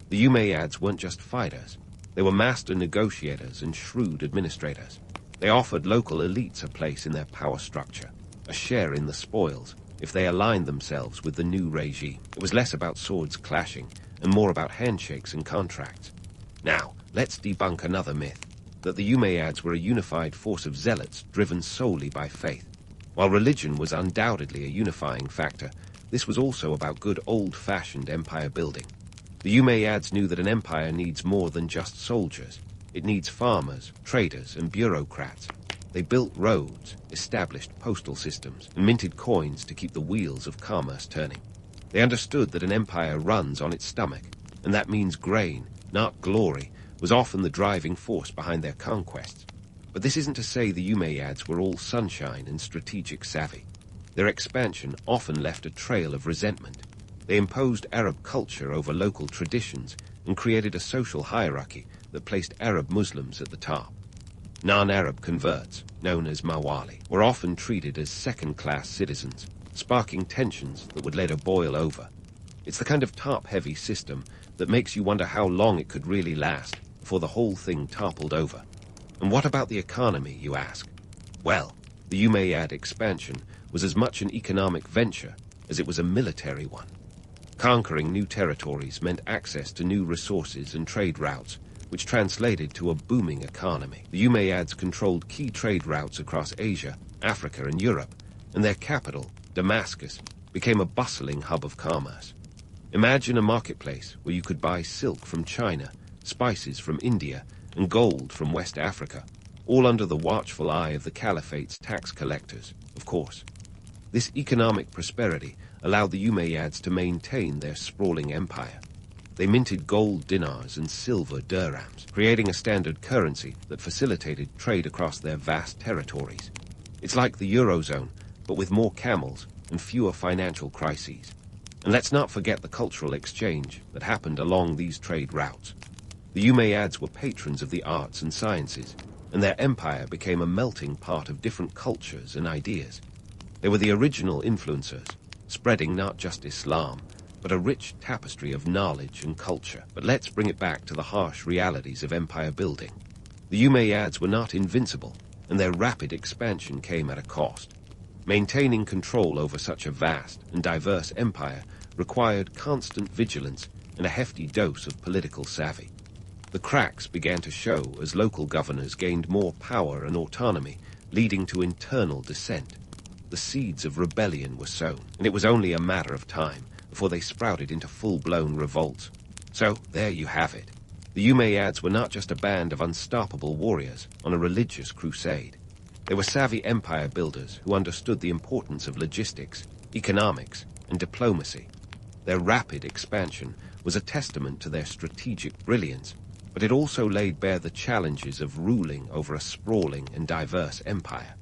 The Umayyads weren't just fighters. They were master negotiators and shrewd administrators. They offered local elites a place in their power structure, a share in the spoils, if they aligned themselves with the new regime. It was less about swords clashing and more about handshakes and contracts. Now, let's debunk another myth, that the Umayyads were a unified force of zealots driven solely by faith. While religion was undoubtedly a unifying factor, this was also about good old-fashioned empire building. The Umayyads knew that an empire needs more than just soldiers. It needs farmers, traders, and bureaucrats. They built roads, established postal systems, and minted coins to keep the wheels of commerce turning. They understood that an empire runs on its stomach, and that means grain, not glory, was often the driving force behind their conquests. But this isn't to say the Umayyads were all sunshine and strategic savvy. Their expansion often left a trail of resentment. They imposed Arab culture over local traditions and created a social hierarchy that placed Arab Muslims at the top. Non-Arab converts, known as Mawali, were often treated as second-class citizens, sparking tensions that would later boil over. It's the kind of top-heavy system that makes you wonder how long it could really last before the whole thing toppled over. And what about the economy, you ask? Well, the Umayyad expansion was as much an economic venture as it was a military one. Conquering new territories meant access to new resources and trade routes, which translated to a booming economy. The Umayyads controlled key trade routes across Asia, Africa, and Europe, and their capital, Damascus, became a bustling hub of commerce. Imagine a marketplace where you could buy silk from China, spices from India, and gold from West Africa, all under the watchful eye of the Caliphate's tax collectors, of course. This economic prosperity allowed the Umayyads to maintain their sprawling empire. They minted gold dinars and silver dirhams, creating a standard currency that facilitated trade across their vast territories. It's like the Eurozone, but with more camels and fewer financial crises. And let's not forget the cultural exchange that happened along these trade routes. The Umayyads were patrons of the arts and sciences, and their empire became a melting pot of different cultures and ideas. They were the original influencers, spreading not just Islam, but a rich tapestry of knowledge and culture. But let's bring it back to the harsh realities of empire building. The Umayyads were not invincible, and their rapid expansion came at a cost. Maintaining control over such a vast and diverse empire required constant vigilance and a hefty dose of political savvy. The cracks began to show as local governors gained more power and autonomy, leading to internal dissent. The seeds of rebellion were sown, and it was only a matter of time before they sprouted into full-blown revolts. So, there you have it. The Umayyads were not just a band of unstoppable warriors on a religious crusade. They were savvy empire builders who understood the importance of logistics, economics, and diplomacy. Their rapid expansion was a testament to their strategic brilliance, but it also laid bare the challenges of ruling over a sprawling and diverse empire.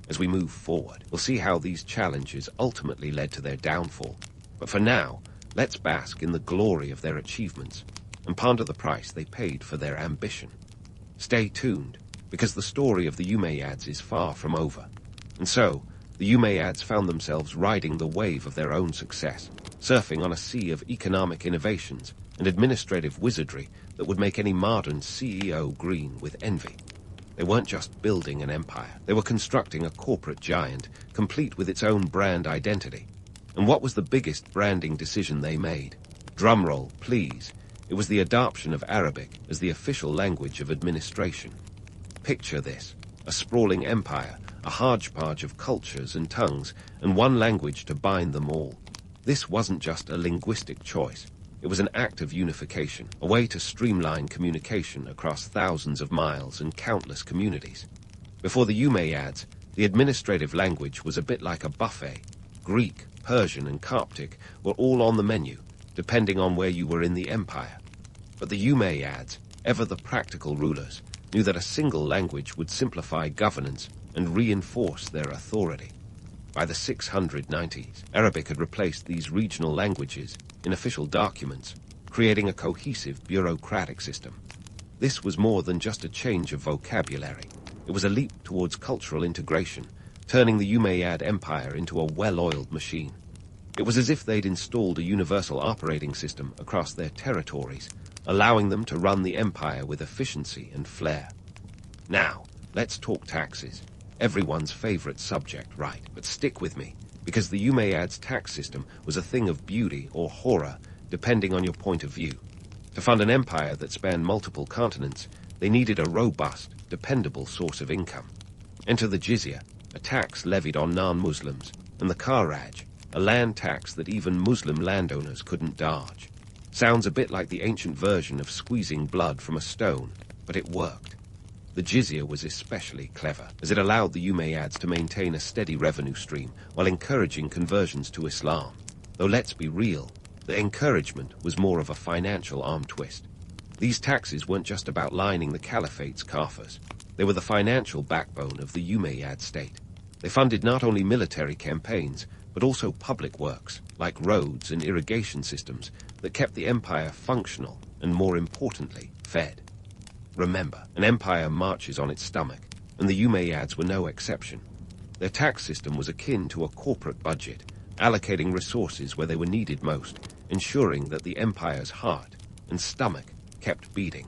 As we move forward, we'll see how these challenges ultimately led to their downfall. But for now, let's bask in the glory of their achievements and ponder the price they paid for their ambition. Stay tuned, because the story of the Umayyads is far from over. And so, the Umayyads found themselves riding the wave of their own success, surfing on a sea of economic innovations and administrative wizardry that would make any modern CEO green with envy. They weren't just building an empire. They were constructing a corporate giant, complete with its own brand identity. And what was the biggest branding decision they made? Drumroll, please. It was the adoption of Arabic as the official language of administration. Picture this: a sprawling empire, a hodgepodge of cultures and tongues, and one language to bind them all. This wasn't just a linguistic choice. It was an act of unification, a way to streamline communication across thousands of miles and countless communities. Before the Umayyads, the administrative language was a bit like a buffet. Greek, Persian, and Coptic were all on the menu, depending on where you were in the empire. But the Umayyads, ever the practical rulers, knew that a single language would simplify governance and reinforce their authority. By the 690s, Arabic had replaced these regional languages in official documents, creating a cohesive bureaucratic system. This was more than just a change of vocabulary. It was a leap towards cultural integration, turning the Umayyad Empire into a well-oiled machine. It was as if they'd installed a universal operating system across their territories, allowing them to run the empire with efficiency and flair. Now, let's talk taxes. Everyone's favorite subject, right? But stick with me, because the Umayyad's tax system was a thing of beauty or horror, depending on your point of view. To fund an empire that spanned multiple continents, they needed a robust, dependable source of income. Enter the jizya, a tax levied on non-Muslims, and the kharaj, a land tax that even Muslim landowners couldn't dodge. Sounds a bit like the ancient version of squeezing blood from a stone, but it worked. The jizya was especially clever, as it allowed the Umayyads to maintain a steady revenue stream while encouraging conversions to Islam. Though let's be real, the encouragement was more of a financial arm twist. These taxes weren't just about lining the Caliphate's coffers. They were the financial backbone of the Umayyad state. They funded not only military campaigns, but also public works, like roads and irrigation systems, that kept the empire functional and, more importantly, fed. Remember, an empire marches on its stomach, and the Umayyads were no exception. Their tax system was akin to a corporate budget, allocating resources where they were needed most, ensuring that the empire's heart and stomach kept beating.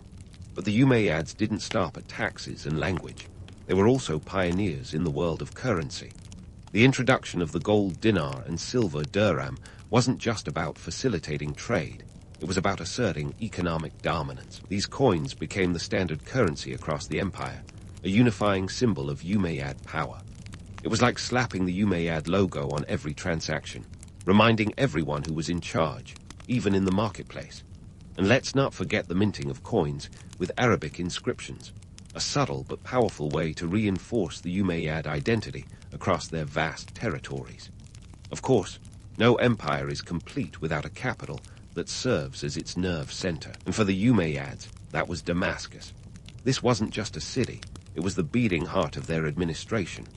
But the Umayyads didn't stop at taxes and language. They were also pioneers in the world of currency. The introduction of the gold dinar and silver dirham wasn't just about facilitating trade. It was about asserting economic dominance. These coins became the standard currency across the empire, a unifying symbol of Umayyad power. It was like slapping the Umayyad logo on every transaction, reminding everyone who was in charge, even in the marketplace. And let's not forget the minting of coins with Arabic inscriptions, a subtle but powerful way to reinforce the Umayyad identity across their vast territories. Of course, no empire is complete without a capital that serves as its nerve center. And for the Umayyads, that was Damascus. This wasn't just a city, it was the beating heart of their administration.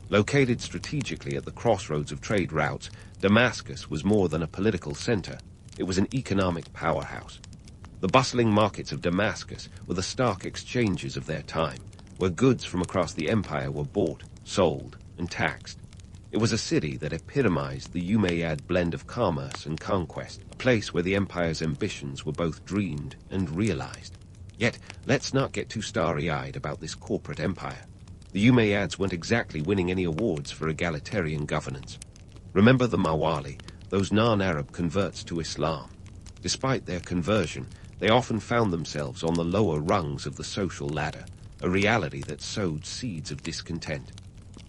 Located strategically at the crossroads of trade routes, Damascus was more than a political center. It was an economic powerhouse. The bustling markets of Damascus were the stark exchanges of their time, where goods from across the empire were bought, sold, and taxed. It was a city that epitomized the Umayyad blend of commerce and conquest, a place where the empire's ambitions were both dreamed and realized. Yet, let's not get too starry-eyed about this corporate empire. The Umayyads weren't exactly winning any awards for egalitarian governance. Remember the Mawali, those non-Arab converts to Islam. Despite their conversion, they often found themselves on the lower rungs of the social ladder, a reality that sowed seeds of discontent.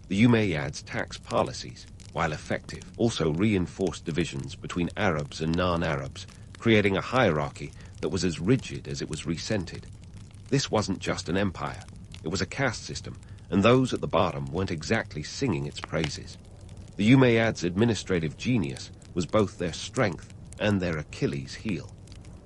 The Umayyads' tax policies, while effective, also reinforced divisions between Arabs and non-Arabs, creating a hierarchy that was as rigid as it was resented. This wasn't just an empire, it was a caste system, and those at the bottom weren't exactly singing its praises. The Umayyads' administrative genius was both their strength and their Achilles heel.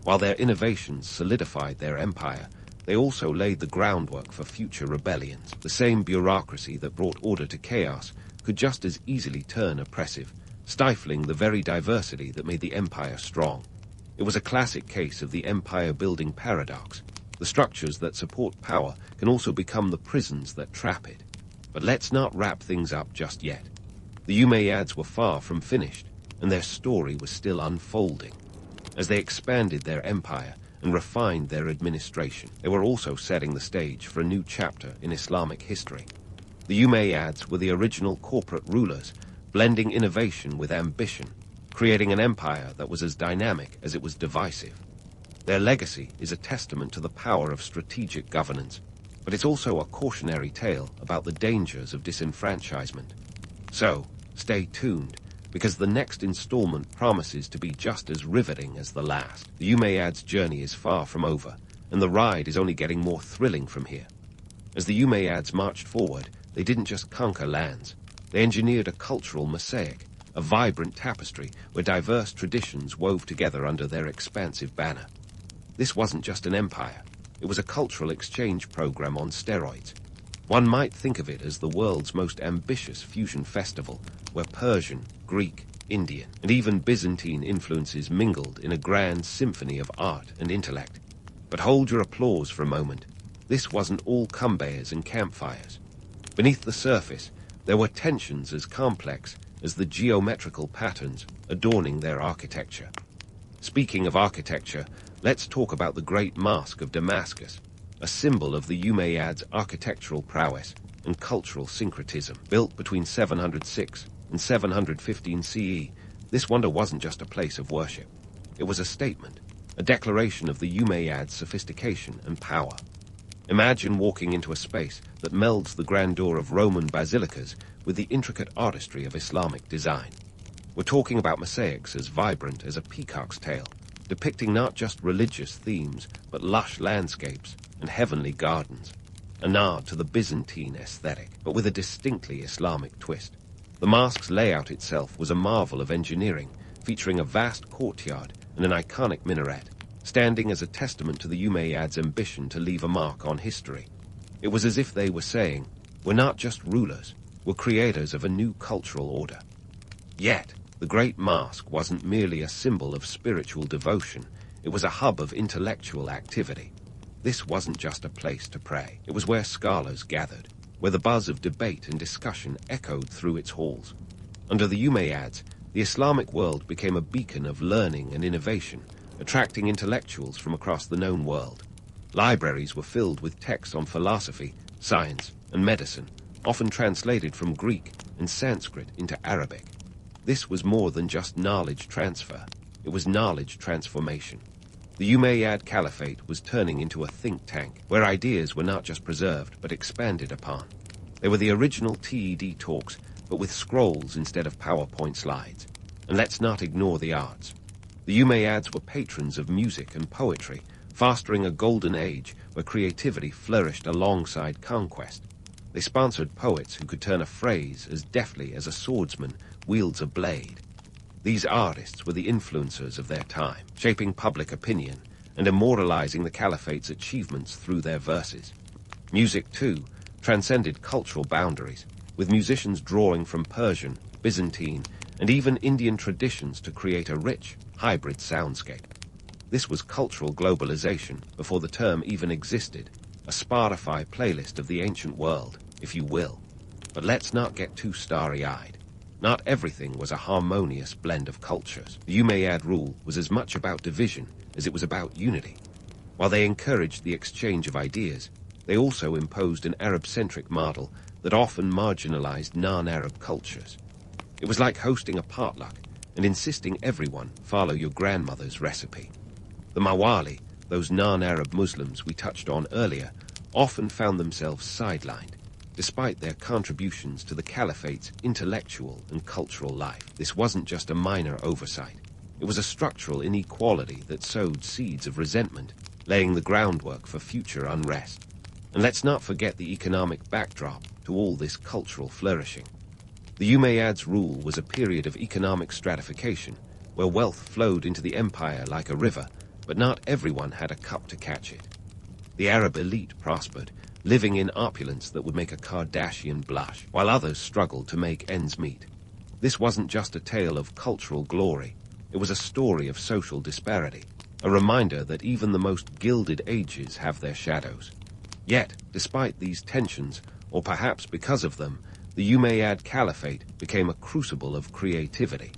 While their innovations solidified their empire, they also laid the groundwork for future rebellions. The same bureaucracy that brought order to chaos could just as easily turn oppressive, stifling the very diversity that made the empire strong. It was a classic case of the empire-building paradox. The structures that support power can also become the prisons that trap it. But let's not wrap things up just yet. The Umayyads were far from finished, and their story was still unfolding. As they expanded their empire and refined their administration, they were also setting the stage for a new chapter in Islamic history. The Umayyads were the original corporate rulers, blending innovation with ambition, creating an empire that was as dynamic as it was divisive. Their legacy is a testament to the power of strategic governance, but it's also a cautionary tale about the dangers of disenfranchisement. So, stay tuned, because the next installment promises to be just as riveting as the last. The Umayyads' journey is far from over, and the ride is only getting more thrilling from here. As the Umayyads marched forward, they didn't just conquer lands. They engineered a cultural mosaic, a vibrant tapestry where diverse traditions wove together under their expansive banner. This wasn't just an empire. It was a cultural exchange program on steroids. One might think of it as the world's most ambitious fusion festival, where Persian, Greek, Indian, and even Byzantine influences mingled in a grand symphony of art and intellect. But hold your applause for a moment. This wasn't all cumbayas and campfires. Beneath the surface, there were tensions as complex as the geometrical patterns adorning their architecture. Speaking of architecture, let's talk about the Great Mosque of Damascus, a symbol of the Umayyads' architectural prowess and cultural syncretism. Built between 706 and 715 CE, this wonder wasn't just a place of worship. It was a statement, a declaration of the Umayyads' sophistication and power. Imagine walking into a space that melds the grandeur of Roman basilicas with the intricate artistry of Islamic design. We're talking about mosaics as vibrant as a peacock's tail, depicting not just religious themes, but lush landscapes and heavenly gardens. A nod to the Byzantine aesthetic, but with a distinctly Islamic twist. The mosque's layout itself was a marvel of engineering, featuring a vast courtyard and an iconic minaret, standing as a testament to the Umayyads' ambition to leave a mark on history. It was as if they were saying, we're not just rulers, we're creators of a new cultural order. Yet, the Great Mosque wasn't merely a symbol of spiritual devotion, it was a hub of intellectual activity. This wasn't just a place to pray, it was where scholars gathered, where the buzz of debate and discussion echoed through its halls. Under the Umayyads, the Islamic world became a beacon of learning and innovation, attracting intellectuals from across the known world. Libraries were filled with texts on philosophy, science, and medicine, often translated from Greek and Sanskrit into Arabic. This was more than just knowledge transfer, it was knowledge transformation. The Umayyad Caliphate was turning into a think tank, where ideas were not just preserved, but expanded upon. They were the original TED talks, but with scrolls instead of PowerPoint slides. And let's not ignore the arts. The Umayyads were patrons of music and poetry, fostering a golden age where creativity flourished alongside conquest. They sponsored poets who could turn a phrase as deftly as a swordsman wields a blade. These artists were the influencers of their time, shaping public opinion and immortalizing the Caliphate's achievements through their verses. Music, too, transcended cultural boundaries, with musicians drawing from Persian, Byzantine, and even Indian traditions to create a rich, hybrid soundscape. This was cultural globalization before the term even existed, a Spotify playlist of the ancient world, if you will. But let's not get too starry-eyed. Not everything was a harmonious blend of cultures. The Umayyad rule was as much about division as it was about unity. While they encouraged the exchange of ideas, they also imposed an Arab-centric model that often marginalized non-Arab cultures. It was like hosting a potluck and insisting everyone follow your grandmother's recipe. The Mawali, those non-Arab Muslims we touched on earlier, often found themselves sidelined, despite their contributions to the Caliphate's intellectual and cultural life. This wasn't just a minor oversight. It was a structural inequality that sowed seeds of resentment, laying the groundwork for future unrest. And let's not forget the economic backdrop to all this cultural flourishing. The Umayyads' rule was a period of economic stratification, where wealth flowed into the empire like a river, but not everyone had a cup to catch it. The Arab elite prospered, living in opulence that would make a Kardashian blush, while others struggled to make ends meet. This wasn't just a tale of cultural glory, it was a story of social disparity, a reminder that even the most gilded ages have their shadows. Yet, despite these tensions, or perhaps because of them, the Umayyad Caliphate became a crucible of creativity.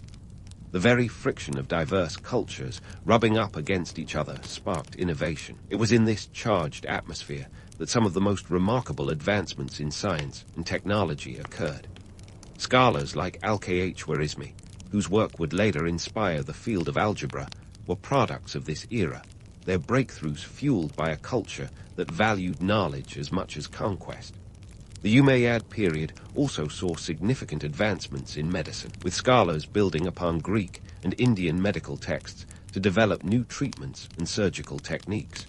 The very friction of diverse cultures rubbing up against each other sparked innovation. It was in this charged atmosphere that some of the most remarkable advancements in science and technology occurred. Scholars like Al-Khwarizmi, whose work would later inspire the field of algebra, were products of this era, their breakthroughs fueled by a culture that valued knowledge as much as conquest. The Umayyad period also saw significant advancements in medicine, with scholars building upon Greek and Indian medical texts to develop new treatments and surgical techniques.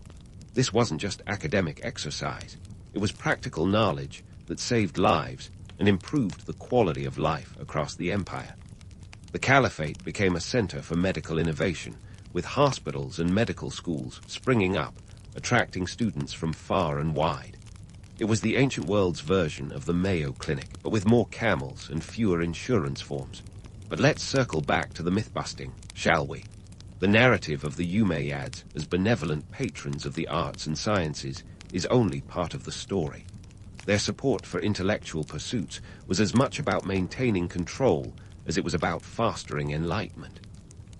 This wasn't just academic exercise, it was practical knowledge that saved lives and improved the quality of life across the empire. The Caliphate became a center for medical innovation, with hospitals and medical schools springing up, attracting students from far and wide. It was the ancient world's version of the Mayo Clinic, but with more camels and fewer insurance forms. But let's circle back to the myth-busting, shall we? The narrative of the Umayyads as benevolent patrons of the arts and sciences is only part of the story. Their support for intellectual pursuits was as much about maintaining control as it was about fostering enlightenment.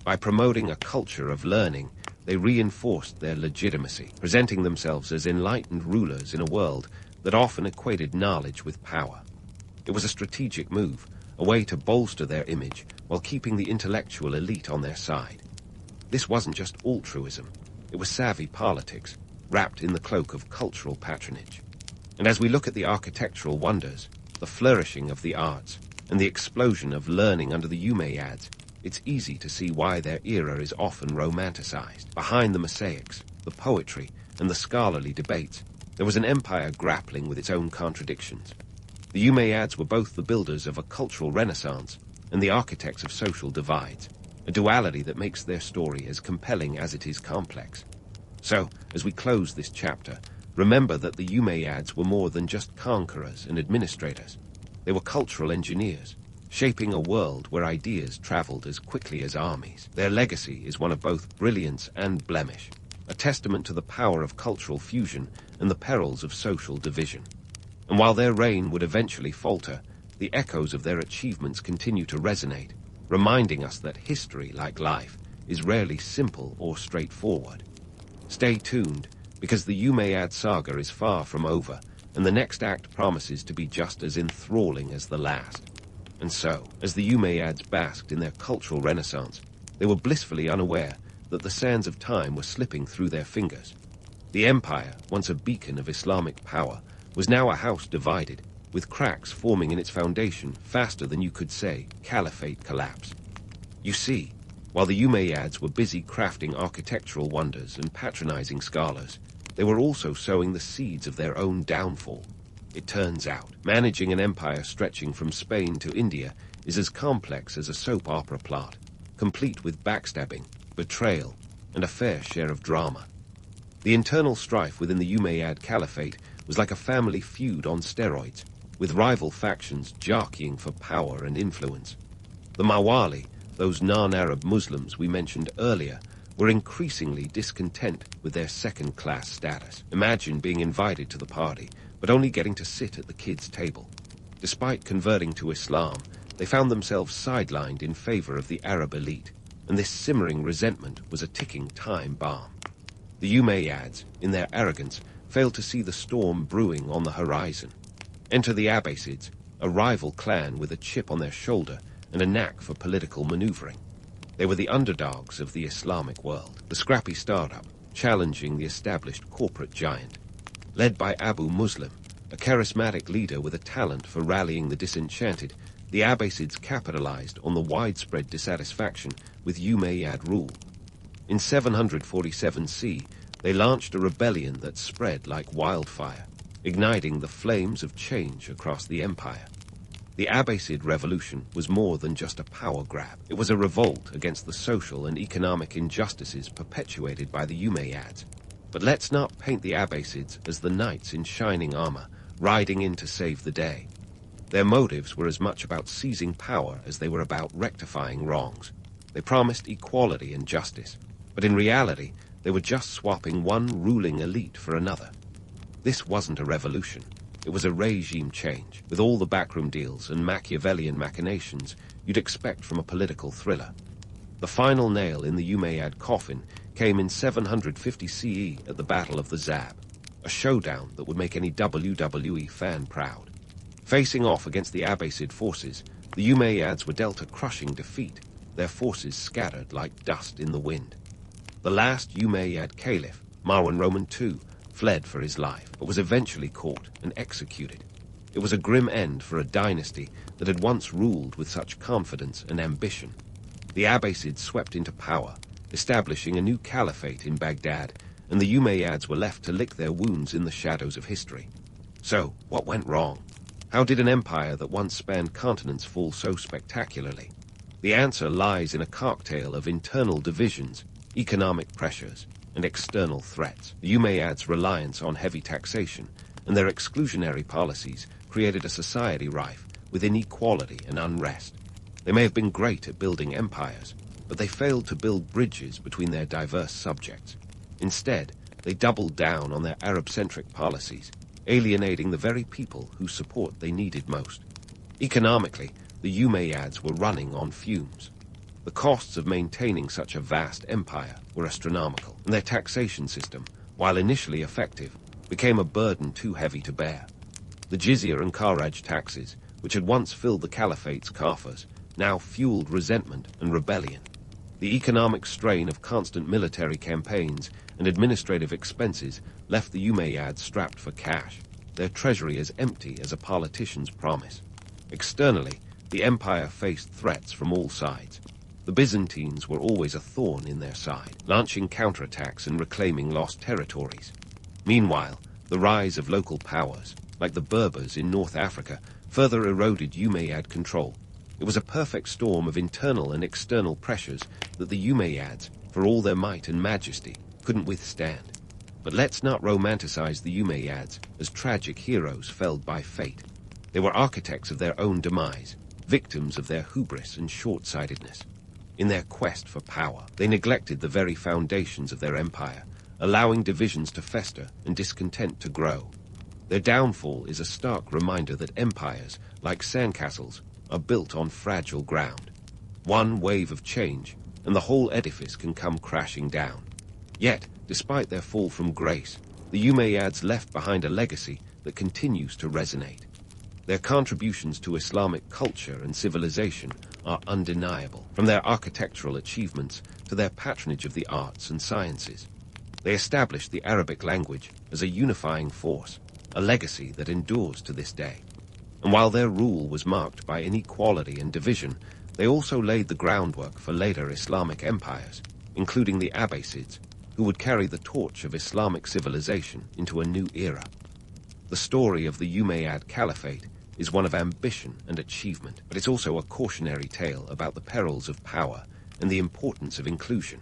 By promoting a culture of learning, they reinforced their legitimacy, presenting themselves as enlightened rulers in a world that often equated knowledge with power. It was a strategic move, a way to bolster their image while keeping the intellectual elite on their side. This wasn't just altruism, it was savvy politics, wrapped in the cloak of cultural patronage. And as we look at the architectural wonders, the flourishing of the arts, and the explosion of learning under the Umayyads, it's easy to see why their era is often romanticized. Behind the mosaics, the poetry, and the scholarly debates, there was an empire grappling with its own contradictions. The Umayyads were both the builders of a cultural renaissance and the architects of social divides, a duality that makes their story as compelling as it is complex. So, as we close this chapter, remember that the Umayyads were more than just conquerors and administrators. They were cultural engineers, shaping a world where ideas traveled as quickly as armies. Their legacy is one of both brilliance and blemish, a testament to the power of cultural fusion and the perils of social division. And while their reign would eventually falter, the echoes of their achievements continue to resonate, reminding us that history, like life, is rarely simple or straightforward. Stay tuned, because the Umayyad saga is far from over, and the next act promises to be just as enthralling as the last. And so, as the Umayyads basked in their cultural renaissance, they were blissfully unaware that the sands of time were slipping through their fingers. The empire, once a beacon of Islamic power, was now a house divided, with cracks forming in its foundation faster than you could say Caliphate collapse. You see, while the Umayyads were busy crafting architectural wonders and patronizing scholars, they were also sowing the seeds of their own downfall. It turns out, managing an empire stretching from Spain to India is as complex as a soap opera plot, complete with backstabbing, betrayal, and a fair share of drama. The internal strife within the Umayyad Caliphate was like a family feud on steroids, with rival factions jockeying for power and influence. The Mawali, those non-Arab Muslims we mentioned earlier, were increasingly discontent with their second-class status. Imagine being invited to the party, but only getting to sit at the kids' table. Despite converting to Islam, they found themselves sidelined in favor of the Arab elite, and this simmering resentment was a ticking time bomb. The Umayyads, in their arrogance, failed to see the storm brewing on the horizon. Enter the Abbasids, a rival clan with a chip on their shoulder and a knack for political maneuvering. They were the underdogs of the Islamic world, the scrappy startup, challenging the established corporate giant. Led by Abu Muslim, a charismatic leader with a talent for rallying the disenchanted, the Abbasids capitalized on the widespread dissatisfaction with Umayyad rule. In 747 CE, they launched a rebellion that spread like wildfire, igniting the flames of change across the empire. The Abbasid revolution was more than just a power grab. It was a revolt against the social and economic injustices perpetuated by the Umayyads. But let's not paint the Abbasids as the knights in shining armor, riding in to save the day. Their motives were as much about seizing power as they were about rectifying wrongs. They promised equality and justice, but in reality, they were just swapping one ruling elite for another. This wasn't a revolution. It was a regime change, with all the backroom deals and Machiavellian machinations you'd expect from a political thriller. The final nail in the Umayyad coffin came in 750 CE at the Battle of the Zab, a showdown that would make any WWE fan proud. Facing off against the Abbasid forces, the Umayyads were dealt a crushing defeat, their forces scattered like dust in the wind. The last Umayyad Caliph, Marwan Roman II, fled for his life, but was eventually caught and executed. It was a grim end for a dynasty that had once ruled with such confidence and ambition. The Abbasids swept into power, establishing a new caliphate in Baghdad, and the Umayyads were left to lick their wounds in the shadows of history. So, what went wrong? How did an empire that once spanned continents fall so spectacularly? The answer lies in a cocktail of internal divisions, economic pressures, and external threats. The Umayyads' reliance on heavy taxation and their exclusionary policies created a society rife with inequality and unrest. They may have been great at building empires, but they failed to build bridges between their diverse subjects. Instead, they doubled down on their Arab-centric policies, alienating the very people whose support they needed most. Economically, the Umayyads were running on fumes. The costs of maintaining such a vast empire were astronomical, and their taxation system, while initially effective, became a burden too heavy to bear. The jizya and kharaj taxes, which had once filled the caliphate's coffers, now fueled resentment and rebellion. The economic strain of constant military campaigns and administrative expenses left the Umayyads strapped for cash, their treasury as empty as a politician's promise. Externally, the empire faced threats from all sides. The Byzantines were always a thorn in their side, launching counterattacks and reclaiming lost territories. Meanwhile, the rise of local powers, like the Berbers in North Africa, further eroded Umayyad control. It was a perfect storm of internal and external pressures that the Umayyads, for all their might and majesty, couldn't withstand. But let's not romanticize the Umayyads as tragic heroes felled by fate. They were architects of their own demise, victims of their hubris and short-sightedness. In their quest for power, they neglected the very foundations of their empire, allowing divisions to fester and discontent to grow. Their downfall is a stark reminder that empires, like sandcastles, are built on fragile ground. One wave of change, and the whole edifice can come crashing down. Yet, despite their fall from grace, the Umayyads left behind a legacy that continues to resonate. Their contributions to Islamic culture and civilization are undeniable, from their architectural achievements to their patronage of the arts and sciences. They established the Arabic language as a unifying force, a legacy that endures to this day. And while their rule was marked by inequality and division, they also laid the groundwork for later Islamic empires, including the Abbasids, who would carry the torch of Islamic civilization into a new era. The story of the Umayyad Caliphate is one of ambition and achievement, but it's also a cautionary tale about the perils of power and the importance of inclusion.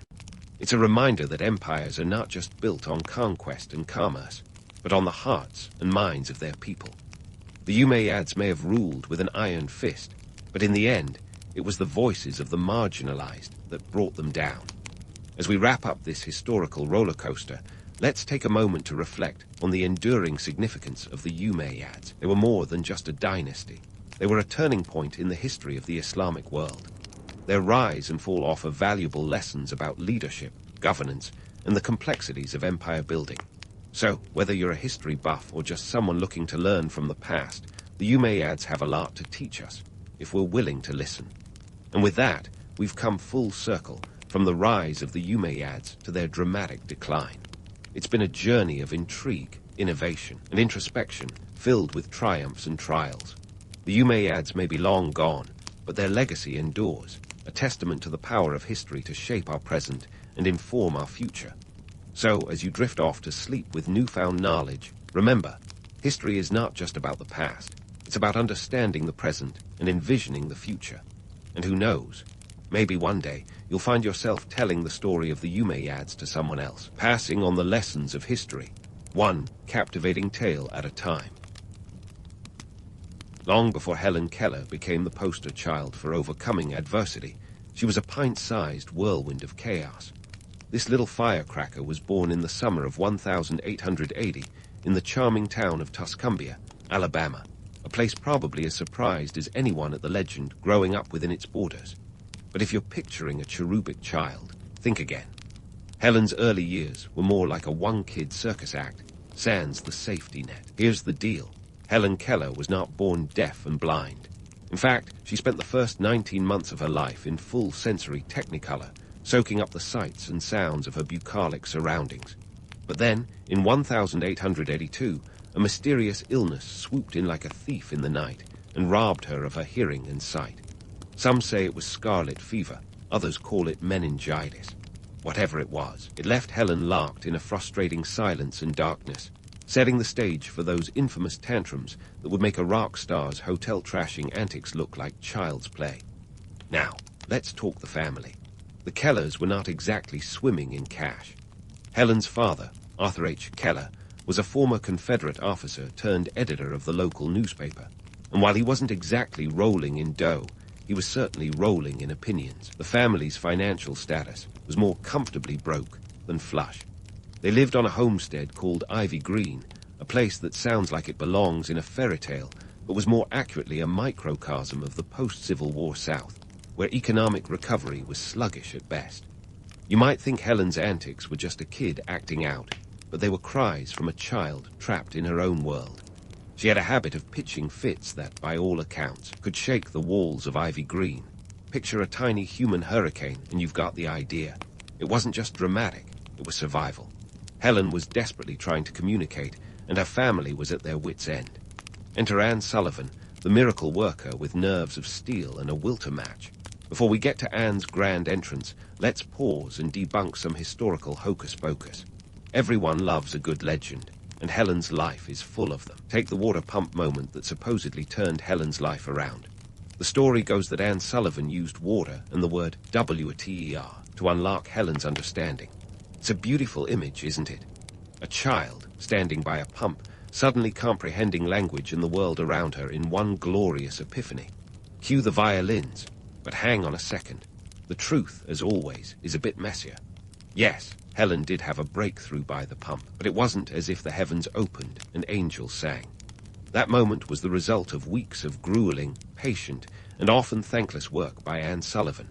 It's a reminder that empires are not just built on conquest and commerce, but on the hearts and minds of their people. The Umayyads may have ruled with an iron fist, but in the end, it was the voices of the marginalized that brought them down. As we wrap up this historical roller coaster, let's take a moment to reflect on the enduring significance of the Umayyads. They were more than just a dynasty. They were a turning point in the history of the Islamic world. Their rise and fall offer valuable lessons about leadership, governance, and the complexities of empire building. So, whether you're a history buff or just someone looking to learn from the past, the Umayyads have a lot to teach us, if we're willing to listen. And with that, we've come full circle, from the rise of the Umayyads to their dramatic decline. It's been a journey of intrigue, innovation, and introspection, filled with triumphs and trials. The Umayyads may be long gone, but their legacy endures, a testament to the power of history to shape our present and inform our future. So, as you drift off to sleep with newfound knowledge, remember, history is not just about the past. It's about understanding the present and envisioning the future. And who knows, maybe one day you'll find yourself telling the story of the Umayyads to someone else, passing on the lessons of history, one captivating tale at a time. Long before Helen Keller became the poster child for overcoming adversity, she was a pint-sized whirlwind of chaos. This little firecracker was born in the summer of 1880 in the charming town of Tuscumbia, Alabama, a place probably as surprised as anyone at the legend growing up within its borders. But if you're picturing a cherubic child, think again. Helen's early years were more like a one-kid circus act, sans the safety net. Here's the deal. Helen Keller was not born deaf and blind. In fact, she spent the first 19 months of her life in full sensory technicolor, soaking up the sights and sounds of her bucolic surroundings. But then, in 1882, a mysterious illness swooped in like a thief in the night and robbed her of her hearing and sight. Some say it was scarlet fever, others call it meningitis. Whatever it was, it left Helen locked in a frustrating silence and darkness, setting the stage for those infamous tantrums that would make a rock star's hotel-trashing antics look like child's play. Now, let's talk the family. The Kellers were not exactly swimming in cash. Helen's father, Arthur H. Keller, was a former Confederate officer turned editor of the local newspaper. And while he wasn't exactly rolling in dough, he was certainly rolling in opinions. The family's financial status was more comfortably broke than flush. They lived on a homestead called Ivy Green, a place that sounds like it belongs in a fairy tale, but was more accurately a microcosm of the post-Civil War South, where economic recovery was sluggish at best. You might think Helen's antics were just a kid acting out, but they were cries from a child trapped in her own world. She had a habit of pitching fits that, by all accounts, could shake the walls of Ivy Green. Picture a tiny human hurricane and you've got the idea. It wasn't just dramatic, it was survival. Helen was desperately trying to communicate, and her family was at their wits' end. Enter Anne Sullivan, the miracle worker with nerves of steel and a will to match. Before we get to Anne's grand entrance, let's pause and debunk some historical hocus-pocus. Everyone loves a good legend, and Helen's life is full of them. Take the water pump moment that supposedly turned Helen's life around. The story goes that Anne Sullivan used water and the word WTER to unlock Helen's understanding. It's a beautiful image, isn't it? A child, standing by a pump, suddenly comprehending language and the world around her in one glorious epiphany. Cue the violins, but hang on a second. The truth, as always, is a bit messier. Yes, Helen did have a breakthrough by the pump, but it wasn't as if the heavens opened and angels sang. That moment was the result of weeks of grueling, patient, and often thankless work by Anne Sullivan.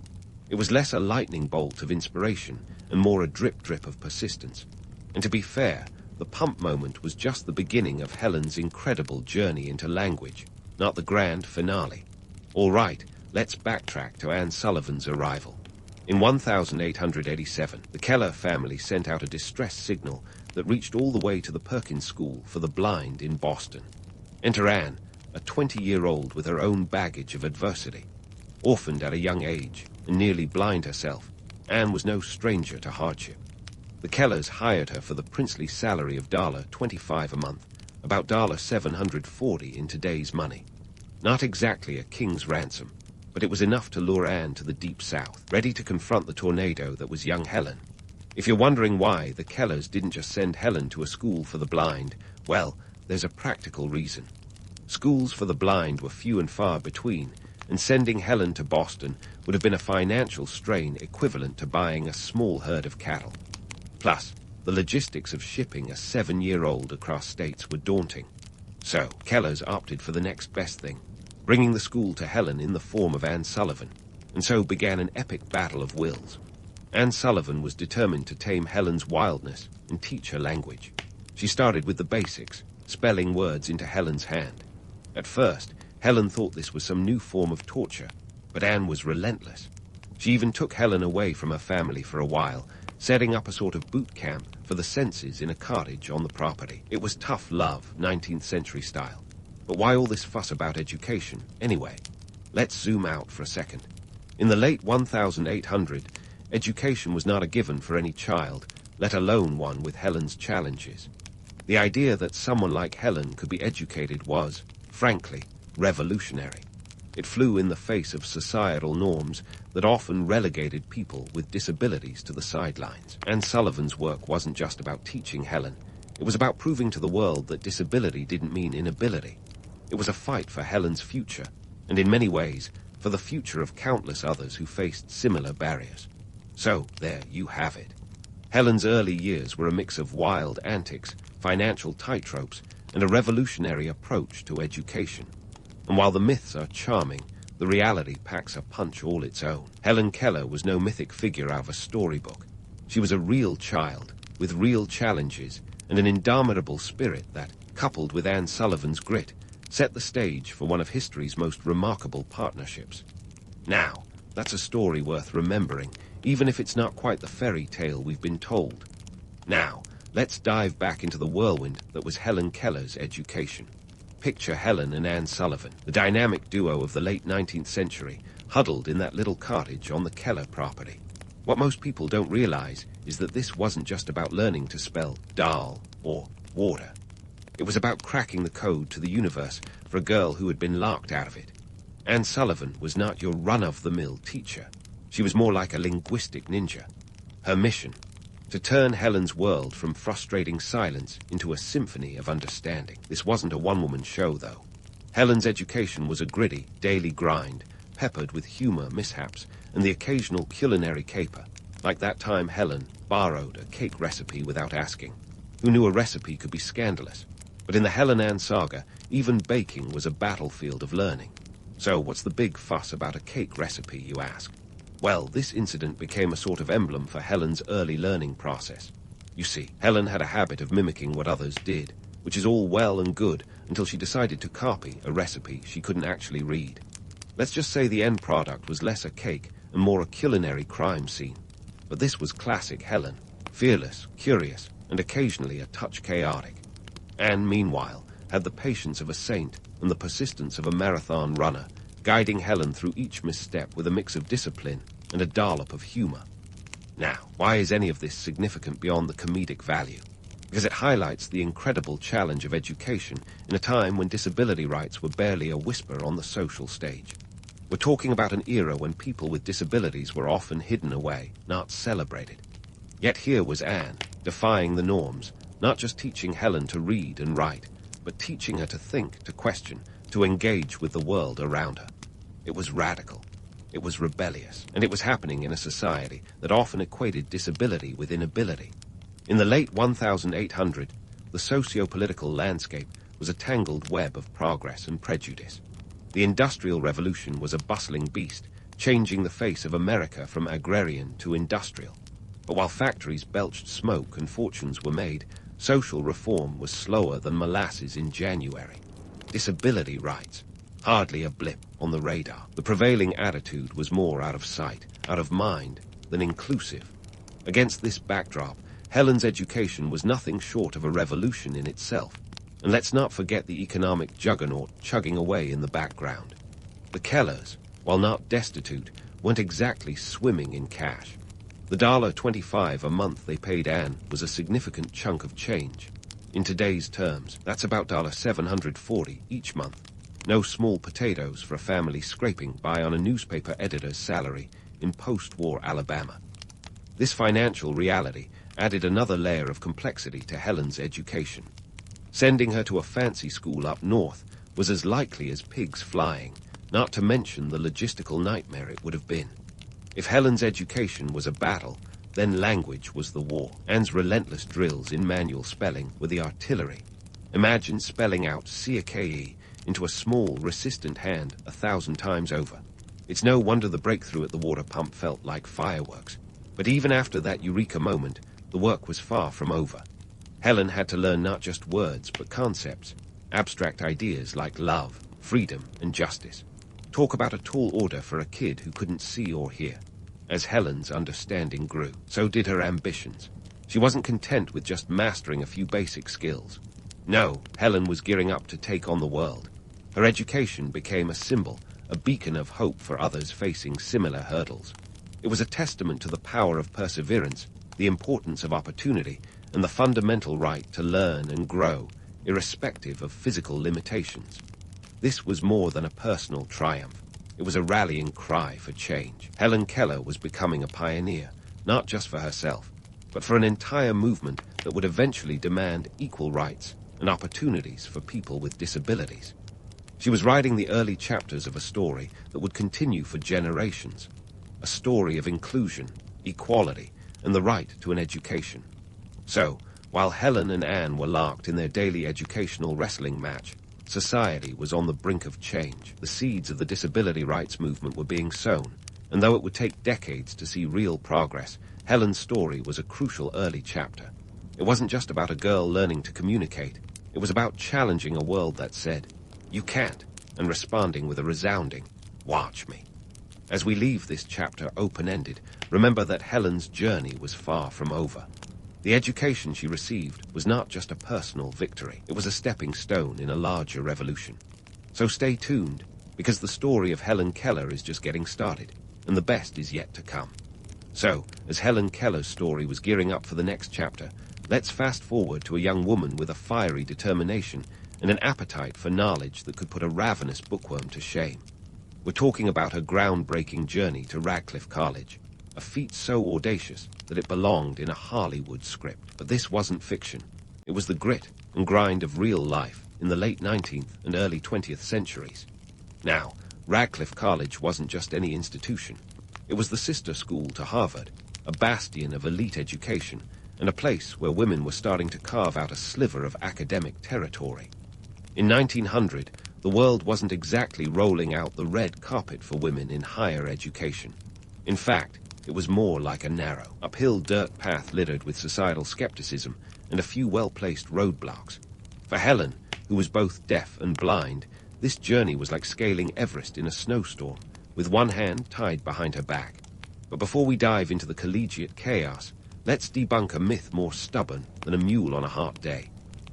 It was less a lightning bolt of inspiration and more a drip-drip of persistence. And to be fair, the pump moment was just the beginning of Helen's incredible journey into language, not the grand finale. All right, let's backtrack to Anne Sullivan's arrival. In 1887, the Keller family sent out a distress signal that reached all the way to the Perkins School for the Blind in Boston. Enter Anne, a 20-year-old with her own baggage of adversity. Orphaned at a young age and nearly blind herself, Anne was no stranger to hardship. The Kellers hired her for the princely salary of $25 a month, about $740 in today's money. Not exactly a king's ransom, but it was enough to lure Anne to the deep south, ready to confront the tornado that was young Helen. If you're wondering why the Kellers didn't just send Helen to a school for the blind, well, there's a practical reason. Schools for the blind were few and far between, and sending Helen to Boston would have been a financial strain equivalent to buying a small herd of cattle. Plus, the logistics of shipping a 7-year-old across states were daunting. So, Kellers opted for the next best thing, bringing the school to Helen in the form of Anne Sullivan, and so began an epic battle of wills. Anne Sullivan was determined to tame Helen's wildness and teach her language. She started with the basics, spelling words into Helen's hand. At first, Helen thought this was some new form of torture, but Anne was relentless. She even took Helen away from her family for a while, setting up a sort of boot camp for the senses in a cottage on the property. It was tough love, 19th century style. But why all this fuss about education, anyway? Let's zoom out for a second. In the late 1800s, education was not a given for any child, let alone one with Helen's challenges. The idea that someone like Helen could be educated was, frankly, revolutionary. It flew in the face of societal norms that often relegated people with disabilities to the sidelines. Anne Sullivan's work wasn't just about teaching Helen. It was about proving to the world that disability didn't mean inability. It was a fight for Helen's future, and in many ways, for the future of countless others who faced similar barriers. So, there you have it. Helen's early years were a mix of wild antics, financial tightropes, and a revolutionary approach to education. And while the myths are charming, the reality packs a punch all its own. Helen Keller was no mythic figure out of a storybook. She was a real child, with real challenges, and an indomitable spirit that, coupled with Anne Sullivan's grit, set the stage for one of history's most remarkable partnerships. Now, that's a story worth remembering, even if it's not quite the fairy tale we've been told. Now, let's dive back into the whirlwind that was Helen Keller's education. Picture Helen and Anne Sullivan, the dynamic duo of the late 19th century, huddled in that little cottage on the Keller property. What most people don't realize is that this wasn't just about learning to spell doll or water. It was about cracking the code to the universe for a girl who had been locked out of it. Anne Sullivan was not your run-of-the-mill teacher. She was more like a linguistic ninja. Her mission: to turn Helen's world from frustrating silence into a symphony of understanding. This wasn't a one-woman show, though. Helen's education was a gritty, daily grind, peppered with humor, mishaps, and the occasional culinary caper, like that time Helen borrowed a cake recipe without asking. Who knew a recipe could be scandalous? But in the Helen-Anne saga, even baking was a battlefield of learning. So what's the big fuss about a cake recipe, you ask? Well, this incident became a sort of emblem for Helen's early learning process. You see, Helen had a habit of mimicking what others did, which is all well and good until she decided to copy a recipe she couldn't actually read. Let's just say the end product was less a cake and more a culinary crime scene. But this was classic Helen, fearless, curious, and occasionally a touch chaotic. Anne, meanwhile, had the patience of a saint and the persistence of a marathon runner, guiding Helen through each misstep with a mix of discipline and a dollop of humor. Now, why is any of this significant beyond the comedic value? Because it highlights the incredible challenge of education in a time when disability rights were barely a whisper on the social stage. We're talking about an era when people with disabilities were often hidden away, not celebrated. Yet here was Anne, defying the norms, not just teaching Helen to read and write, but teaching her to think, to question, to engage with the world around her. It was radical. It was rebellious, and it was happening in a society that often equated disability with inability. In the late 1800s, the socio-political landscape was a tangled web of progress and prejudice. The Industrial Revolution was a bustling beast, changing the face of America from agrarian to industrial. But while factories belched smoke and fortunes were made, social reform was slower than molasses in January. Disability rights, hardly a blip on the radar. The prevailing attitude was more out of sight, out of mind, than inclusive. Against this backdrop, Helen's education was nothing short of a revolution in itself. And let's not forget the economic juggernaut chugging away in the background. The Kellers, while not destitute, weren't exactly swimming in cash. The $1.25 a month they paid Anne was a significant chunk of change. In today's terms, that's about $740 each month. No small potatoes for a family scraping by on a newspaper editor's salary in post-war Alabama. This financial reality added another layer of complexity to Helen's education. Sending her to a fancy school up north was as likely as pigs flying, not to mention the logistical nightmare it would have been. If Helen's education was a battle, then language was the war. Anne's relentless drills in manual spelling were the artillery. Imagine spelling out C-A-K-E into a small, resistant hand 1,000 times over. It's no wonder the breakthrough at the water pump felt like fireworks. But even after that eureka moment, the work was far from over. Helen had to learn not just words, but concepts, abstract ideas like love, freedom, and justice. Talk about a tall order for a kid who couldn't see or hear. As Helen's understanding grew, so did her ambitions. She wasn't content with just mastering a few basic skills. No, Helen was gearing up to take on the world. Her education became a symbol, a beacon of hope for others facing similar hurdles. It was a testament to the power of perseverance, the importance of opportunity, and the fundamental right to learn and grow, irrespective of physical limitations. This was more than a personal triumph. It was a rallying cry for change. Helen Keller was becoming a pioneer, not just for herself, but for an entire movement that would eventually demand equal rights and opportunities for people with disabilities. She was writing the early chapters of a story that would continue for generations, a story of inclusion, equality, and the right to an education. So, while Helen and Anne were locked in their daily educational wrestling match, society was on the brink of change. The seeds of the disability rights movement were being sown, and though it would take decades to see real progress, Helen's story was a crucial early chapter. It wasn't just about a girl learning to communicate. It was about challenging a world that said, "You can't," and responding with a resounding, "Watch me." As we leave this chapter open-ended, remember that Helen's journey was far from over. The education she received was not just a personal victory. It was a stepping stone in a larger revolution. So stay tuned, because the story of Helen Keller is just getting started, and the best is yet to come. So, as Helen Keller's story was gearing up for the next chapter, let's fast forward to a young woman with a fiery determination and an appetite for knowledge that could put a ravenous bookworm to shame. We're talking about her groundbreaking journey to Radcliffe College, a feat so audacious that it belonged in a Hollywood script. But this wasn't fiction. It was the grit and grind of real life in the late 19th and early 20th centuries. Now, Radcliffe College wasn't just any institution. It was the sister school to Harvard, a bastion of elite education, and a place where women were starting to carve out a sliver of academic territory. In 1900, the world wasn't exactly rolling out the red carpet for women in higher education. In fact, it was more like a narrow, uphill dirt path littered with societal skepticism and a few well-placed roadblocks. For Helen, who was both deaf and blind, this journey was like scaling Everest in a snowstorm, with one hand tied behind her back. But before we dive into the collegiate chaos, let's debunk a myth more stubborn than a mule on a hot day.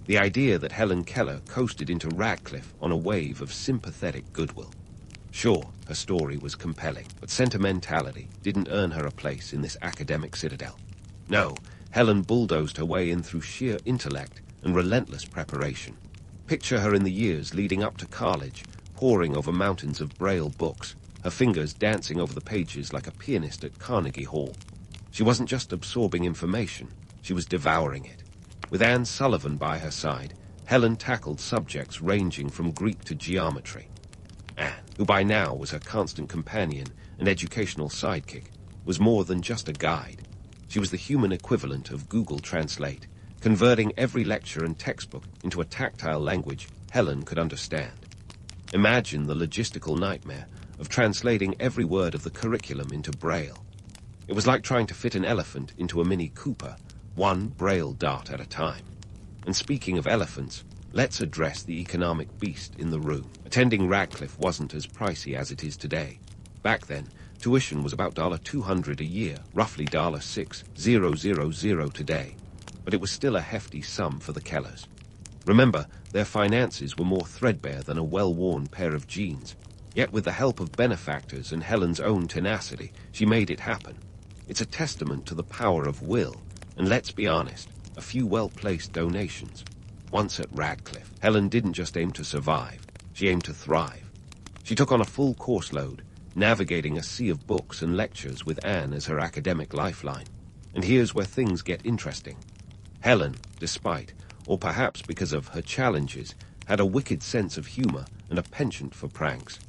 The idea that Helen Keller coasted into Radcliffe on a wave of sympathetic goodwill. Sure, her story was compelling, but sentimentality didn't earn her a place in this academic citadel. No, Helen bulldozed her way in through sheer intellect and relentless preparation. Picture her in the years leading up to college, poring over mountains of Braille books, her fingers dancing over the pages like a pianist at Carnegie Hall. She wasn't just absorbing information, she was devouring it. With Anne Sullivan by her side, Helen tackled subjects ranging from Greek to geometry. Anne, who by now was her constant companion and educational sidekick, was more than just a guide. She was the human equivalent of Google Translate, converting every lecture and textbook into a tactile language Helen could understand. Imagine the logistical nightmare of translating every word of the curriculum into Braille. It was like trying to fit an elephant into a Mini Cooper, one Braille dot at a time. And speaking of elephants, let's address the economic beast in the room. Attending Radcliffe wasn't as pricey as it is today. Back then, Tuition was about $200 a year, roughly $6,000 today, but it was still a hefty sum for the Kellers. Remember, their finances were more threadbare than a well-worn pair of jeans. Yet with the help of benefactors and Helen's own tenacity, she made it happen. It's a testament to the power of will, and let's be honest, a few well-placed donations. Once at Radcliffe, Helen didn't just aim to survive, she aimed to thrive. She took on a full course load, navigating a sea of books and lectures with Anne as her academic lifeline. And here's where things get interesting. Helen, despite, or perhaps because of her challenges, had a wicked sense of humor and a penchant for pranks.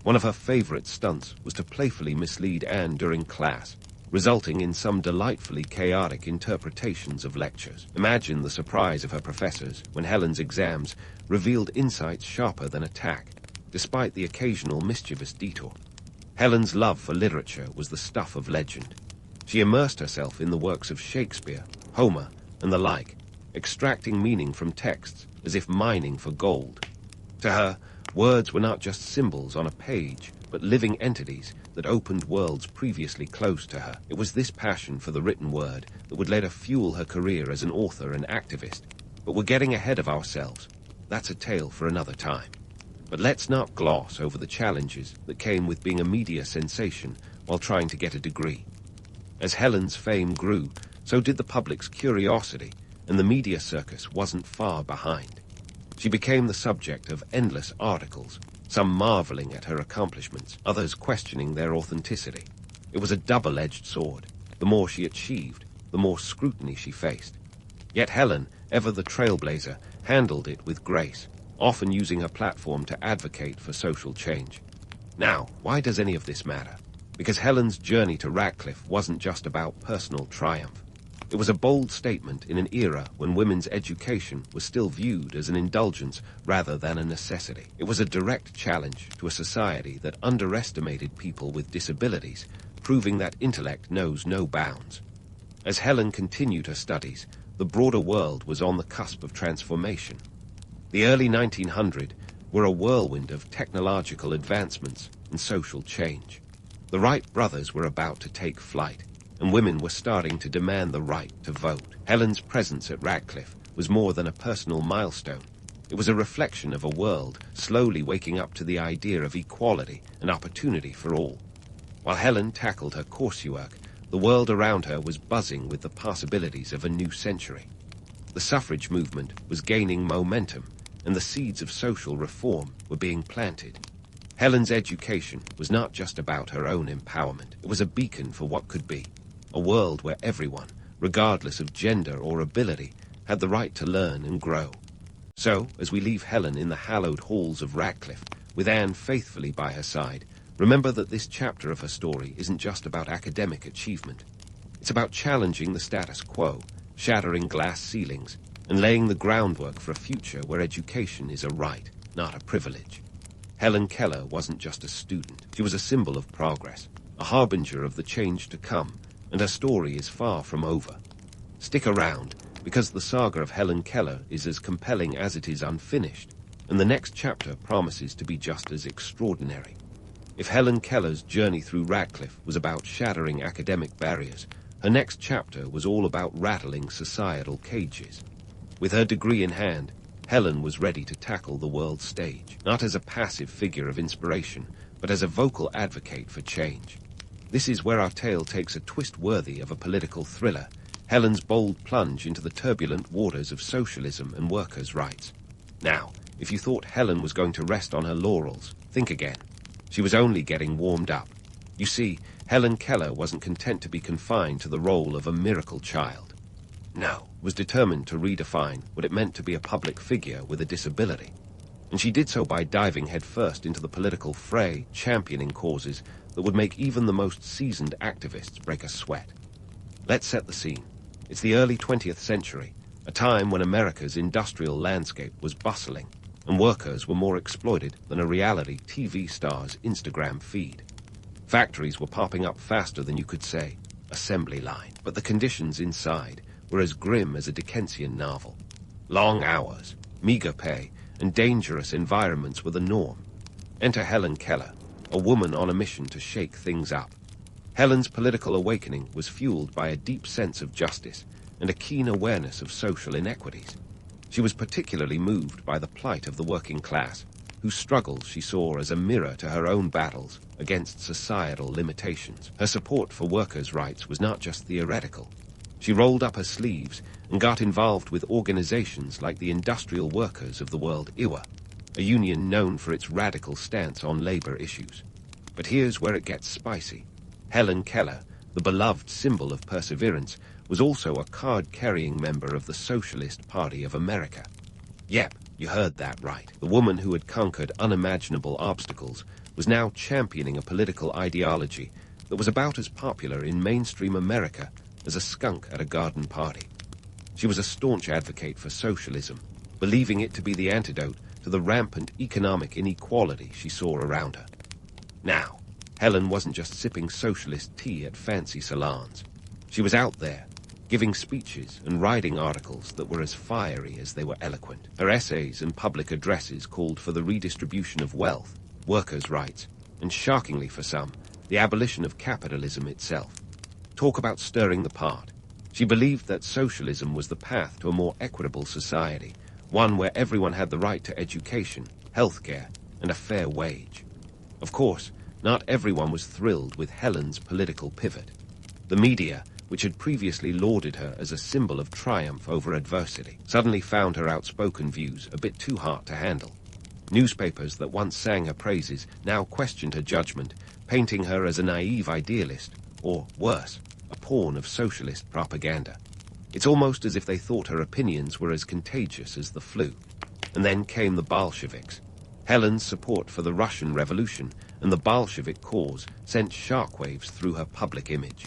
One of her favorite stunts was to playfully mislead Anne during class, resulting in some delightfully chaotic interpretations of lectures. Imagine the surprise of her professors when Helen's exams revealed insights sharper than attack, despite the occasional mischievous detour. Helen's love for literature was the stuff of legend. She immersed herself in the works of Shakespeare, Homer, and the like, extracting meaning from texts as if mining for gold. To her, words were not just symbols on a page, but living entities that opened worlds previously closed to her. It was this passion for the written word that would later fuel her career as an author and activist. But we're getting ahead of ourselves. That's a tale for another time. But let's not gloss over the challenges that came with being a media sensation while trying to get a degree. As Helen's fame grew, so did the public's curiosity, and the media circus wasn't far behind. She became the subject of endless articles, some marveling at her accomplishments, others questioning their authenticity. It was a double-edged sword. The more she achieved, the more scrutiny she faced. Yet Helen, ever the trailblazer, handled it with grace, often using her platform to advocate for social change. Now, why does any of this matter? Because Helen's journey to Radcliffe wasn't just about personal triumph. It was a bold statement in an era when women's education was still viewed as an indulgence rather than a necessity. It was a direct challenge to a society that underestimated people with disabilities, proving that intellect knows no bounds. As Helen continued her studies, the broader world was on the cusp of transformation. The early 1900s were a whirlwind of technological advancements and social change. The Wright brothers were about to take flight, and women were starting to demand the right to vote. Helen's presence at Radcliffe was more than a personal milestone. It was a reflection of a world slowly waking up to the idea of equality and opportunity for all. While Helen tackled her coursework, the world around her was buzzing with the possibilities of a new century. The suffrage movement was gaining momentum, and the seeds of social reform were being planted. Helen's education was not just about her own empowerment. It was a beacon for what could be. A world where everyone, regardless of gender or ability, had the right to learn and grow. So, as we leave Helen in the hallowed halls of Radcliffe, with Anne faithfully by her side, remember that this chapter of her story isn't just about academic achievement. It's about challenging the status quo, shattering glass ceilings, and laying the groundwork for a future where education is a right, not a privilege. Helen Keller wasn't just a student. She was a symbol of progress, a harbinger of the change to come, and her story is far from over. Stick around, because the saga of Helen Keller is as compelling as it is unfinished, and the next chapter promises to be just as extraordinary. If Helen Keller's journey through Radcliffe was about shattering academic barriers, her next chapter was all about rattling societal cages. With her degree in hand, Helen was ready to tackle the world stage, not as a passive figure of inspiration, but as a vocal advocate for change. This is where our tale takes a twist worthy of a political thriller, Helen's bold plunge into the turbulent waters of socialism and workers' rights. Now, if you thought Helen was going to rest on her laurels, think again. She was only getting warmed up. You see, Helen Keller wasn't content to be confined to the role of a miracle child. No, was determined to redefine what it meant to be a public figure with a disability. And she did so by diving headfirst into the political fray, championing causes that would make even the most seasoned activists break a sweat. Let's set the scene. It's the early 20th century, a time when America's industrial landscape was bustling, and workers were more exploited than a reality TV star's Instagram feed. Factories were popping up faster than you could say, assembly line, but the conditions inside were as grim as a Dickensian novel. Long hours, meager pay, and dangerous environments were the norm. Enter Helen Keller, a woman on a mission to shake things up. Helen's political awakening was fueled by a deep sense of justice and a keen awareness of social inequities. She was particularly moved by the plight of the working class, whose struggles she saw as a mirror to her own battles against societal limitations. Her support for workers' rights was not just theoretical. She rolled up her sleeves and got involved with organizations like the Industrial Workers of the World, IWA, a union known for its radical stance on labor issues. But here's where it gets spicy. Helen Keller, the beloved symbol of perseverance, was also a card-carrying member of the Socialist Party of America. Yep, you heard that right. The woman who had conquered unimaginable obstacles was now championing a political ideology that was about as popular in mainstream America as a skunk at a garden party. She was a staunch advocate for socialism, believing it to be the antidote to the rampant economic inequality she saw around her. Now, Helen wasn't just sipping socialist tea at fancy salons. She was out there, giving speeches and writing articles that were as fiery as they were eloquent. Her essays and public addresses called for the redistribution of wealth, workers' rights, and shockingly for some, the abolition of capitalism itself. Talk about stirring the pot. She believed that socialism was the path to a more equitable society, one where everyone had the right to education, healthcare, and a fair wage. Of course, not everyone was thrilled with Helen's political pivot. The media, which had previously lauded her as a symbol of triumph over adversity, suddenly found her outspoken views a bit too hard to handle. Newspapers that once sang her praises now questioned her judgment, painting her as a naive idealist, or worse, a pawn of socialist propaganda. It's almost as if they thought her opinions were as contagious as the flu. And then came the Bolsheviks. Helen's support for the Russian Revolution and the Bolshevik cause sent shockwaves through her public image.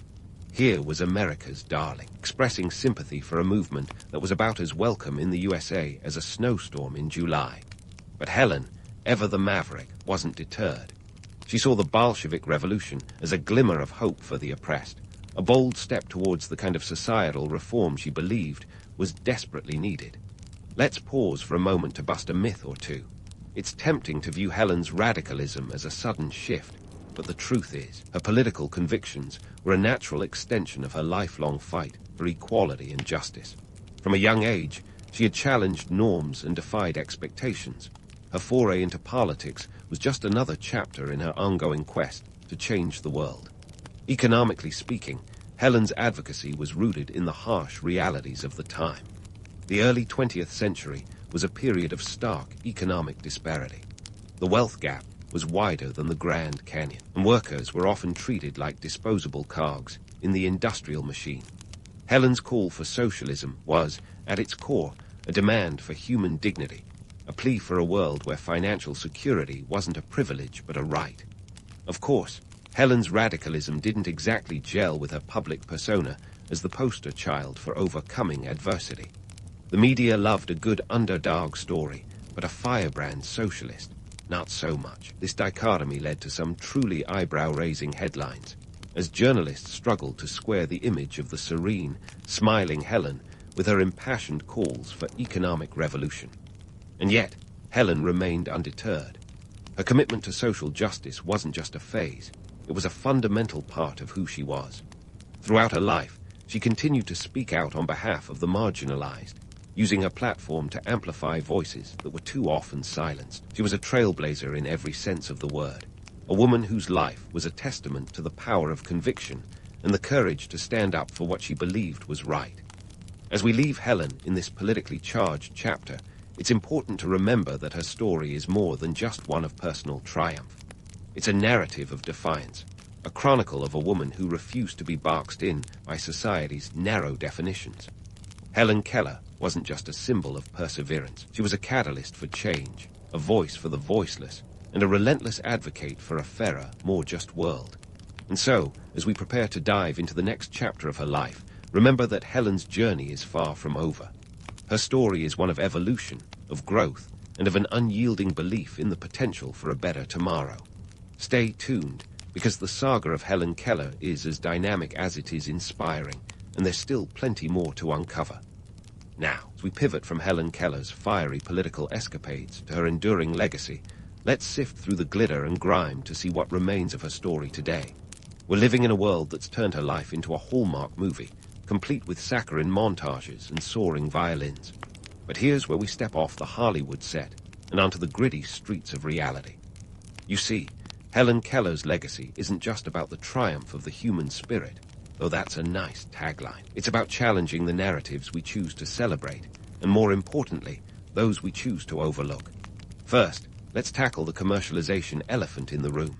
Here was America's darling, expressing sympathy for a movement that was about as welcome in the USA as a snowstorm in July. But Helen, ever the maverick, wasn't deterred. She saw the Bolshevik Revolution as a glimmer of hope for the oppressed, a bold step towards the kind of societal reform she believed was desperately needed. Let's pause for a moment to bust a myth or two. It's tempting to view Helen's radicalism as a sudden shift, but the truth is, her political convictions were a natural extension of her lifelong fight for equality and justice. From a young age, she had challenged norms and defied expectations. Her foray into politics was just another chapter in her ongoing quest to change the world. Economically speaking, Helen's advocacy was rooted in the harsh realities of the time. The early 20th century was a period of stark economic disparity. The wealth gap was wider than the Grand Canyon, and workers were often treated like disposable cogs in the industrial machine. Helen's call for socialism was, at its core, a demand for human dignity, a plea for a world where financial security wasn't a privilege but a right. Of course, Helen's radicalism didn't exactly gel with her public persona as the poster child for overcoming adversity. The media loved a good underdog story, but a firebrand socialist, not so much. This dichotomy led to some truly eyebrow-raising headlines, as journalists struggled to square the image of the serene, smiling Helen with her impassioned calls for economic revolution. And yet, Helen remained undeterred. Her commitment to social justice wasn't just a phase, it was a fundamental part of who she was. Throughout her life, she continued to speak out on behalf of the marginalized, using her platform to amplify voices that were too often silenced. She was a trailblazer in every sense of the word, a woman whose life was a testament to the power of conviction and the courage to stand up for what she believed was right. As we leave Helen in this politically charged chapter, it's important to remember that her story is more than just one of personal triumph. It's a narrative of defiance, a chronicle of a woman who refused to be boxed in by society's narrow definitions. Helen Keller wasn't just a symbol of perseverance. She was a catalyst for change, a voice for the voiceless, and a relentless advocate for a fairer, more just world. And so, as we prepare to dive into the next chapter of her life, remember that Helen's journey is far from over. Her story is one of evolution, of growth, and of an unyielding belief in the potential for a better tomorrow. Stay tuned, because the saga of Helen Keller is as dynamic as it is inspiring, and there's still plenty more to uncover. Now, as we pivot from Helen Keller's fiery political escapades to her enduring legacy, Let's sift through the glitter and grime to see what remains of her story today. We're living in a world that's turned her life into a Hallmark movie, complete with saccharine montages and soaring violins. But here's where we step off the Hollywood set and onto the gritty streets of reality. You see, Helen Keller's legacy isn't just about the triumph of the human spirit, though that's a nice tagline. It's about challenging the narratives we choose to celebrate, and more importantly, those we choose to overlook. First, let's tackle the commercialization elephant in the room.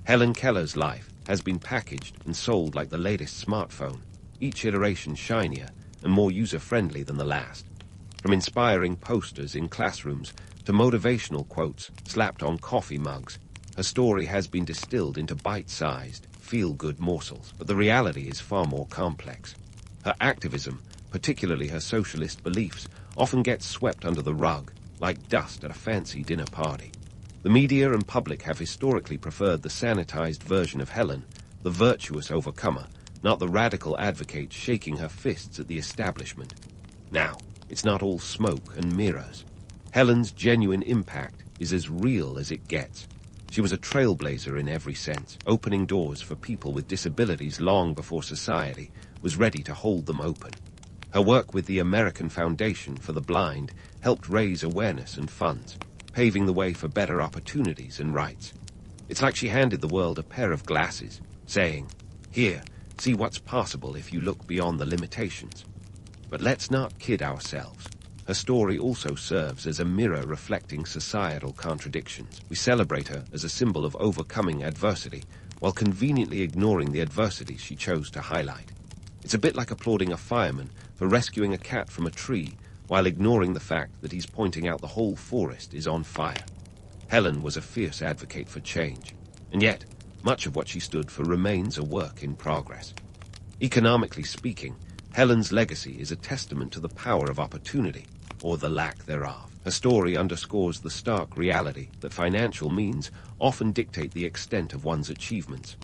Helen Keller's life has been packaged and sold like the latest smartphone, each iteration shinier and more user-friendly than the last. From inspiring posters in classrooms to motivational quotes slapped on coffee mugs, her story has been distilled into bite-sized, feel-good morsels. But the reality is far more complex. Her activism, particularly her socialist beliefs, often gets swept under the rug, like dust at a fancy dinner party. The media and public have historically preferred the sanitized version of Helen, the virtuous overcomer, not the radical advocate shaking her fists at the establishment. Now, it's not all smoke and mirrors. Helen's genuine impact is as real as it gets. She was a trailblazer in every sense, opening doors for people with disabilities long before society was ready to hold them open. Her work with the American Foundation for the Blind helped raise awareness and funds, paving the way for better opportunities and rights. It's like she handed the world a pair of glasses, saying, "Here, see what's possible if you look beyond the limitations." But let's not kid ourselves. Her story also serves as a mirror reflecting societal contradictions. We celebrate her as a symbol of overcoming adversity, while conveniently ignoring the adversities she chose to highlight. It's a bit like applauding a fireman for rescuing a cat from a tree, while ignoring the fact that he's pointing out the whole forest is on fire. Helen was a fierce advocate for change, and yet, much of what she stood for remains a work in progress. Economically speaking, Helen's legacy is a testament to the power of opportunity, or the lack thereof. Her story underscores the stark reality that financial means often dictate the extent of one's achievements.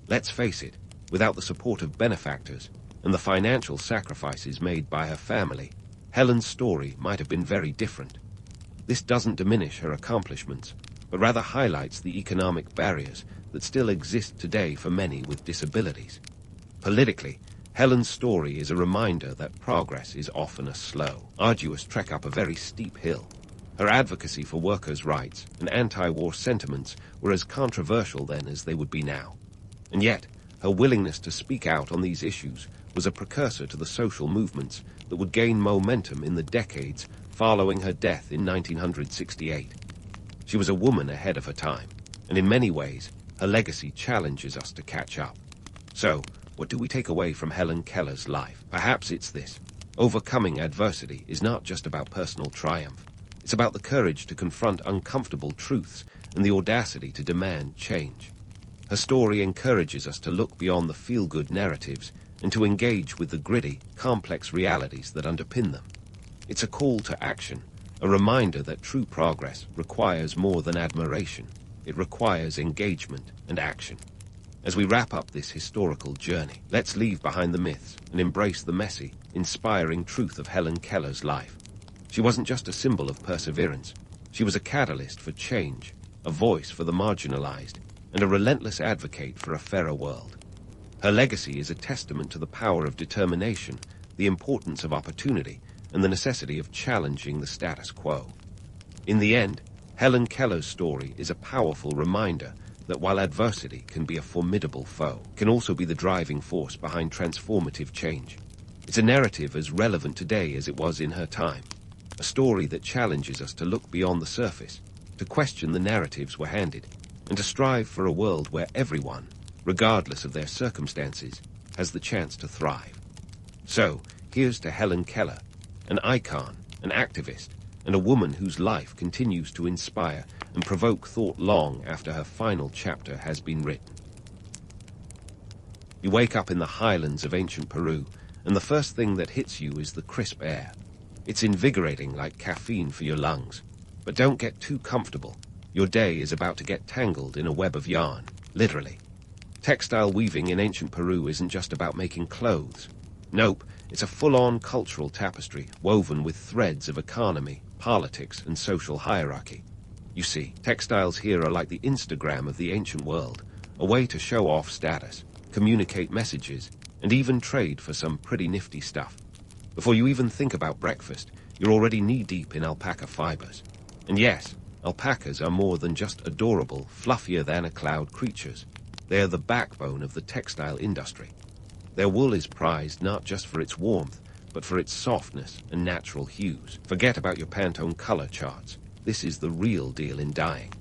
Let's face it, without the support of benefactors and the financial sacrifices made by her family, Helen's story might have been very different. This doesn't diminish her accomplishments, but rather highlights the economic barriers that still exist today for many with disabilities. Politically, Helen's story is a reminder that progress is often a slow, arduous trek up a very steep hill. Her advocacy for workers' rights and anti-war sentiments were as controversial then as they would be now. And yet, her willingness to speak out on these issues was a precursor to the social movements that would gain momentum in the decades following her death in 1968. She was a woman ahead of her time, and in many ways, her legacy challenges us to catch up. So, what do we take away from Helen Keller's life? Perhaps it's this: overcoming adversity is not just about personal triumph. It's about the courage to confront uncomfortable truths and the audacity to demand change. Her story encourages us to look beyond the feel-good narratives and to engage with the gritty, complex realities that underpin them. It's a call to action, a reminder that true progress requires more than admiration. It requires engagement and action. As we wrap up this historical journey, let's leave behind the myths and embrace the messy, inspiring truth of Helen Keller's life. She wasn't just a symbol of perseverance. She was a catalyst for change, a voice for the marginalized, and a relentless advocate for a fairer world. Her legacy is a testament to the power of determination, the importance of opportunity, and the necessity of challenging the status quo. In the end, Helen Keller's story is a powerful reminder that while adversity can be a formidable foe, it can also be the driving force behind transformative change. It's a narrative as relevant today as it was in her time, a story that challenges us to look beyond the surface, to question the narratives we're handed, and to strive for a world where everyone, regardless of their circumstances, has the chance to thrive. So, here's to Helen Keller, an icon, an activist, and a woman whose life continues to inspire and provoke thought long after her final chapter has been written. You wake up in the highlands of ancient Peru, and the first thing that hits you is the crisp air. It's invigorating like caffeine for your lungs. But don't get too comfortable. Your day is about to get tangled in a web of yarn, literally. Textile weaving in ancient Peru isn't just about making clothes. Nope, it's a full-on cultural tapestry woven with threads of economy, politics, and social hierarchy. You see, textiles here are like the Instagram of the ancient world, a way to show off status, communicate messages, and even trade for some pretty nifty stuff. Before you even think about breakfast, you're already knee-deep in alpaca fibers. And yes, alpacas are more than just adorable, fluffier-than-a-cloud creatures. They are the backbone of the textile industry. Their wool is prized not just for its warmth, but for its softness and natural hues. Forget about your Pantone color charts. This is the real deal in dyeing.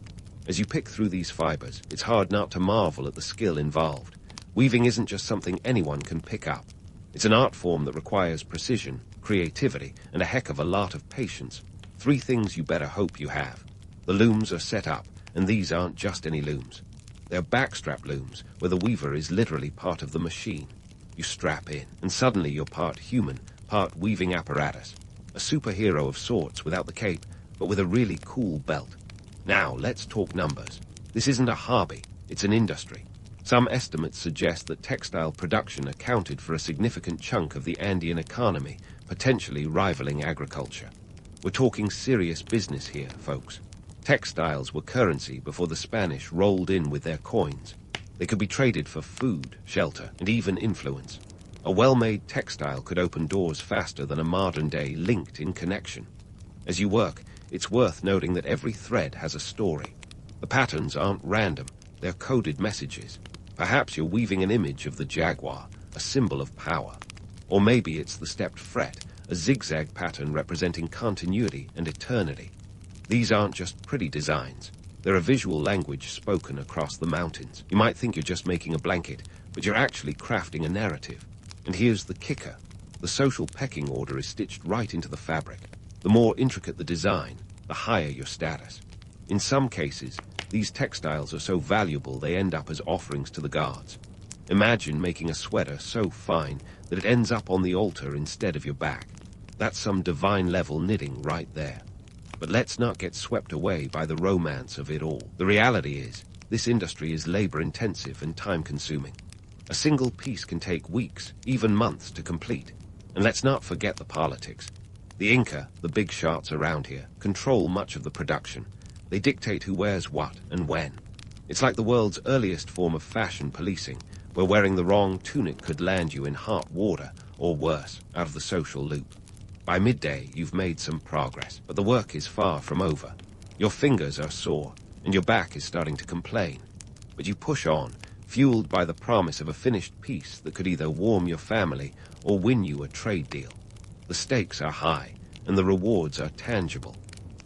As you pick through these fibers, it's hard not to marvel at the skill involved. Weaving isn't just something anyone can pick up. It's an art form that requires precision, creativity, and a heck of a lot of patience. 3 things you better hope you have. The looms are set up, and these aren't just any looms. They're backstrap looms, where the weaver is literally part of the machine. You strap in, and suddenly you're part human, part weaving apparatus. A superhero of sorts without the cape, but with a really cool belt. Now, let's talk numbers. This isn't a hobby, it's an industry. Some estimates suggest that textile production accounted for a significant chunk of the Andean economy, potentially rivaling agriculture. We're talking serious business here, folks. Textiles were currency before the Spanish rolled in with their coins. They could be traded for food, shelter, and even influence. A well-made textile could open doors faster than a modern-day linked-in connection. As you work, it's worth noting that every thread has a story. The patterns aren't random, they're coded messages. Perhaps you're weaving an image of the jaguar, a symbol of power. Or maybe it's the stepped fret, a zigzag pattern representing continuity and eternity. These aren't just pretty designs. They're a visual language spoken across the mountains. You might think you're just making a blanket, but you're actually crafting a narrative. And here's the kicker. The social pecking order is stitched right into the fabric. The more intricate the design, the higher your status. In some cases, these textiles are so valuable they end up as offerings to the gods. Imagine making a sweater so fine that it ends up on the altar instead of your back. That's some divine-level knitting right there. But let's not get swept away by the romance of it all. The reality is, this industry is labor-intensive and time-consuming. A single piece can take weeks, even months to complete. And let's not forget the politics. The Inca, the big shots around here, control much of the production. They dictate who wears what and when. It's like the world's earliest form of fashion policing, where wearing the wrong tunic could land you in hot water, or worse, out of the social loop. By midday, you've made some progress, but the work is far from over. Your fingers are sore, and your back is starting to complain. But you push on, fueled by the promise of a finished piece that could either warm your family or win you a trade deal. The stakes are high, and the rewards are tangible.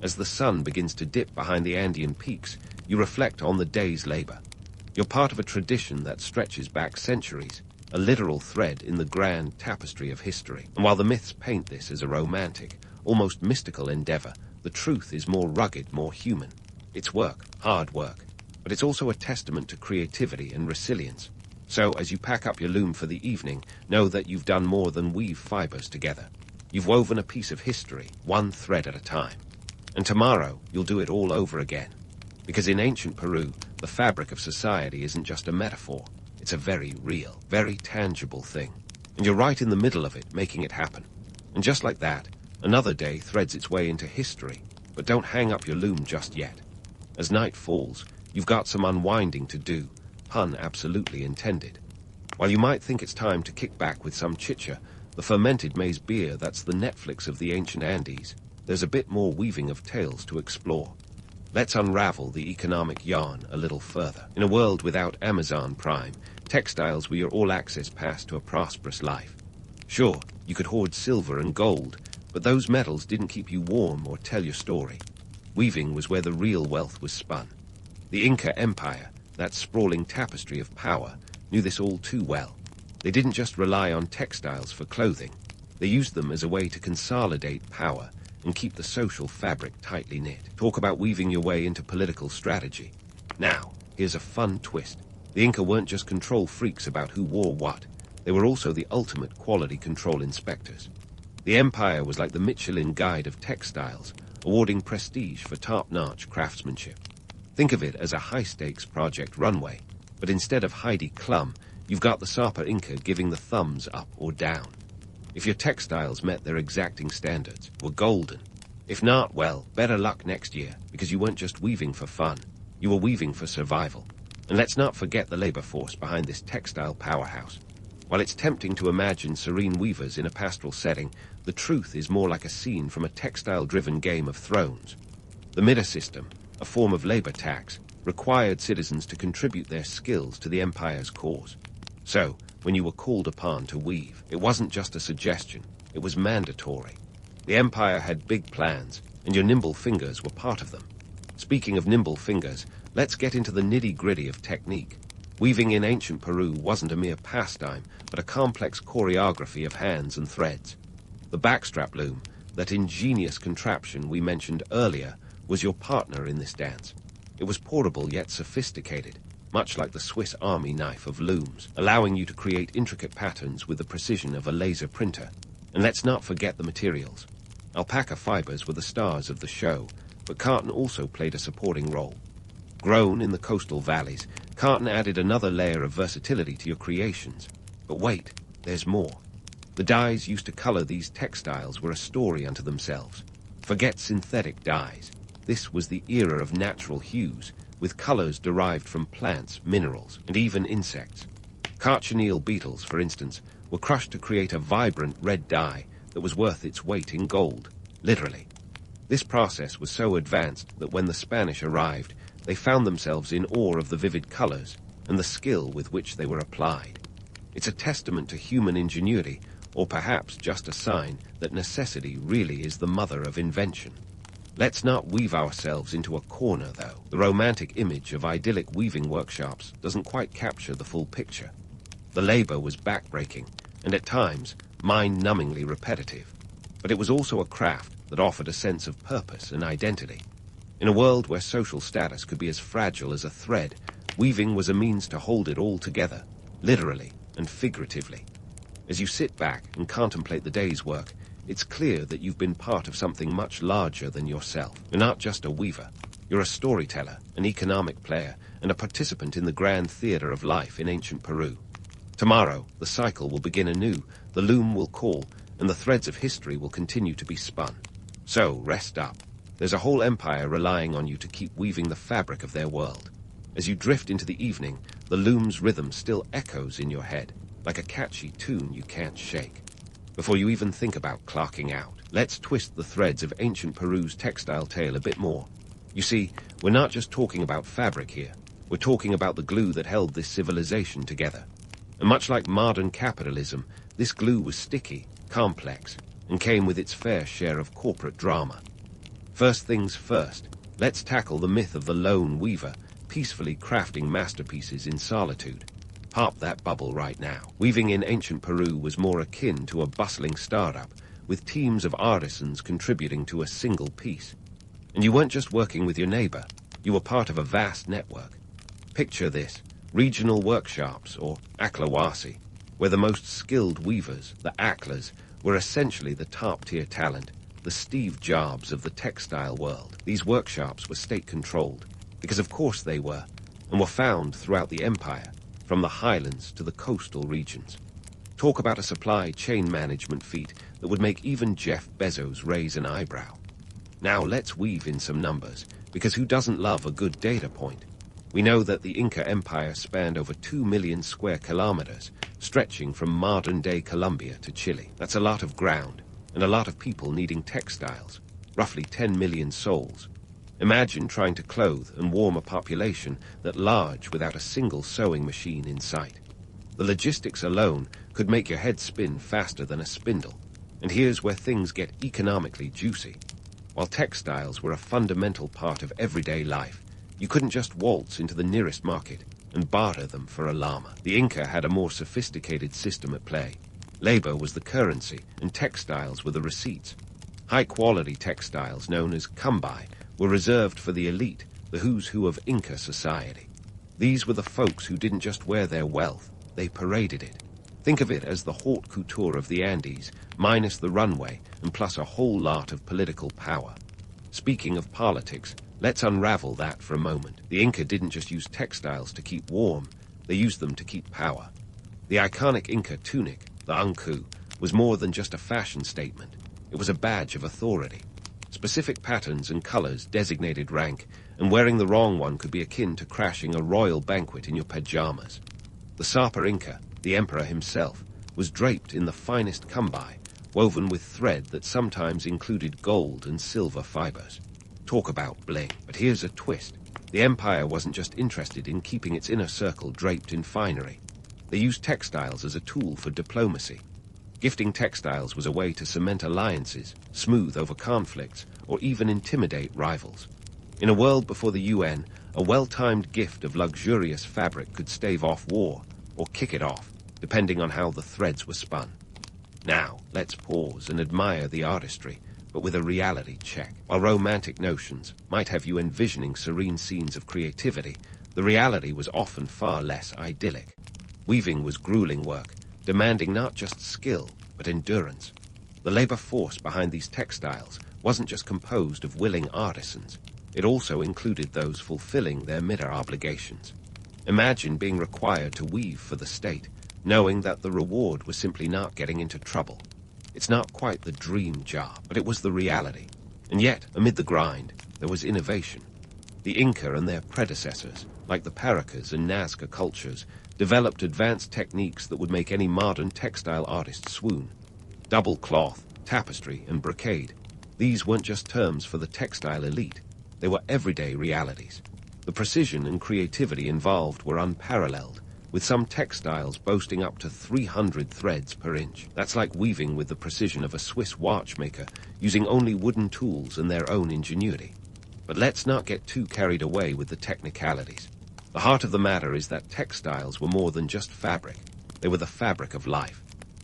As the sun begins to dip behind the Andean peaks, you reflect on the day's labor. You're part of a tradition that stretches back centuries, a literal thread in the grand tapestry of history. And while the myths paint this as a romantic, almost mystical endeavor, the truth is more rugged, more human. It's work, hard work, but it's also a testament to creativity and resilience. So as you pack up your loom for the evening, know that you've done more than weave fibers together. You've woven a piece of history, one thread at a time. And tomorrow, you'll do it all over again. Because in ancient Peru, the fabric of society isn't just a metaphor. It's a very real, very tangible thing. And you're right in the middle of it, making it happen. And just like that, another day threads its way into history. But don't hang up your loom just yet. As night falls, you've got some unwinding to do, pun absolutely intended. While you might think it's time to kick back with some chicha, the fermented maize beer that's the Netflix of the ancient Andes, there's a bit more weaving of tales to explore. Let's unravel the economic yarn a little further. In a world without Amazon Prime, textiles were your all-access pass to a prosperous life. Sure, you could hoard silver and gold, but those metals didn't keep you warm or tell your story. Weaving was where the real wealth was spun. The Inca Empire, that sprawling tapestry of power, knew this all too well. They didn't just rely on textiles for clothing. They used them as a way to consolidate power and keep the social fabric tightly knit. Talk about weaving your way into political strategy. Now, here's a fun twist. The Inca weren't just control freaks about who wore what. They were also the ultimate quality control inspectors. The empire was like the Michelin Guide of textiles, awarding prestige for top-notch craftsmanship. Think of it as a high-stakes Project Runway, but instead of Heidi Klum, you've got the Sapa Inca giving the thumbs up or down. If your textiles met their exacting standards, were golden, If not, well, better luck next year, because you weren't just weaving for fun. You were weaving for survival. And let's not forget the labor force behind this textile powerhouse. While it's tempting to imagine serene weavers in a pastoral setting, the truth is more like a scene from a textile-driven Game of Thrones. The Midda system, a form of labor tax, required citizens to contribute their skills to the empire's cause. So, when you were called upon to weave, it wasn't just a suggestion, it was mandatory. The empire had big plans, and your nimble fingers were part of them. Speaking of nimble fingers, let's get into the nitty-gritty of technique. Weaving in ancient Peru wasn't a mere pastime, but a complex choreography of hands and threads. The backstrap loom, that ingenious contraption we mentioned earlier, was your partner in this dance. It was portable yet sophisticated, much like the Swiss Army knife of looms, allowing you to create intricate patterns with the precision of a laser printer. And let's not forget the materials. Alpaca fibers were the stars of the show, but cotton also played a supporting role. Grown in the coastal valleys, cotton added another layer of versatility to your creations. But wait, there's more. The dyes used to color these textiles were a story unto themselves. Forget synthetic dyes. This was the era of natural hues, with colors derived from plants, minerals, and even insects. Cochineal beetles, for instance, were crushed to create a vibrant red dye that was worth its weight in gold, literally. This process was so advanced that when the Spanish arrived, they found themselves in awe of the vivid colors and the skill with which they were applied. It's a testament to human ingenuity, or perhaps just a sign that necessity really is the mother of invention. Let's not weave ourselves into a corner, though. The romantic image of idyllic weaving workshops doesn't quite capture the full picture. The labor was backbreaking, and at times, mind-numbingly repetitive. But it was also a craft that offered a sense of purpose and identity. In a world where social status could be as fragile as a thread, weaving was a means to hold it all together, literally and figuratively. As you sit back and contemplate the day's work, it's clear that you've been part of something much larger than yourself. You're not just a weaver. You're a storyteller, an economic player, and a participant in the grand theater of life in ancient Peru. Tomorrow, the cycle will begin anew, the loom will call, and the threads of history will continue to be spun. So, rest up. There's a whole empire relying on you to keep weaving the fabric of their world. As you drift into the evening, the loom's rhythm still echoes in your head, like a catchy tune you can't shake. Before you even think about clocking out, let's twist the threads of ancient Peru's textile tale a bit more. You see, we're not just talking about fabric here. We're talking about the glue that held this civilization together. And much like modern capitalism, this glue was sticky, complex, and came with its fair share of corporate drama. First things first, let's tackle the myth of the lone weaver, peacefully crafting masterpieces in solitude. Pop that bubble right now. Weaving in ancient Peru was more akin to a bustling startup, with teams of artisans contributing to a single piece. And you weren't just working with your neighbor, you were part of a vast network. Picture this, regional workshops, or aklawasi, where the most skilled weavers, the aklers, were essentially the top-tier talent, the Steve Jobs of the textile world. These workshops were state-controlled, because of course they were, and were found throughout the empire, from the highlands to the coastal regions. Talk about a supply chain management feat that would make even Jeff Bezos raise an eyebrow. Now let's weave in some numbers, because who doesn't love a good data point? We know that the Inca Empire spanned over 2 million square kilometers, stretching from modern-day Colombia to Chile. That's a lot of ground, and a lot of people needing textiles, roughly 10 million souls. Imagine trying to clothe and warm a population that large without a single sewing machine in sight. The logistics alone could make your head spin faster than a spindle. And here's where things get economically juicy. While textiles were a fundamental part of everyday life, you couldn't just waltz into the nearest market and barter them for a llama. The Inca had a more sophisticated system at play. Labor was the currency, and textiles were the receipts. High-quality textiles, known as kumbai, were reserved for the elite, the who's who of Inca society. These were the folks who didn't just wear their wealth, they paraded it. Think of it as the haute couture of the Andes, minus the runway, and plus a whole lot of political power. Speaking of politics, let's unravel that for a moment. The Inca didn't just use textiles to keep warm, they used them to keep power. The iconic Inca tunic, the anku, was more than just a fashion statement. It was a badge of authority. Specific patterns and colors designated rank, and wearing the wrong one could be akin to crashing a royal banquet in your pajamas. The Sapa Inca, the emperor himself, was draped in the finest cambai, woven with thread that sometimes included gold and silver fibers. Talk about bling. But here's a twist. The empire wasn't just interested in keeping its inner circle draped in finery. They used textiles as a tool for diplomacy. Gifting textiles was a way to cement alliances, smooth over conflicts, or even intimidate rivals. In a world before the UN, a well-timed gift of luxurious fabric could stave off war, or kick it off, depending on how the threads were spun. Now, let's pause and admire the artistry, but with a reality check. While romantic notions might have you envisioning serene scenes of creativity, the reality was often far less idyllic. Weaving was grueling work, demanding not just skill, but endurance. The labor force behind these textiles wasn't just composed of willing artisans. It also included those fulfilling their mitre obligations. Imagine being required to weave for the state, knowing that the reward was simply not getting into trouble. It's not quite the dream job, but it was the reality. And yet, amid the grind, there was innovation. The Inca and their predecessors, like the Paracas and Nazca cultures, developed advanced techniques that would make any modern textile artist swoon. Double cloth, tapestry, and brocade. These weren't just terms for the textile elite. They were everyday realities. The precision and creativity involved were unparalleled, with some textiles boasting up to 300 threads per inch. That's like weaving with the precision of a Swiss watchmaker, using only wooden tools and their own ingenuity. But let's not get too carried away with the technicalities. The heart of the matter is that textiles were more than just fabric. They were the fabric of life.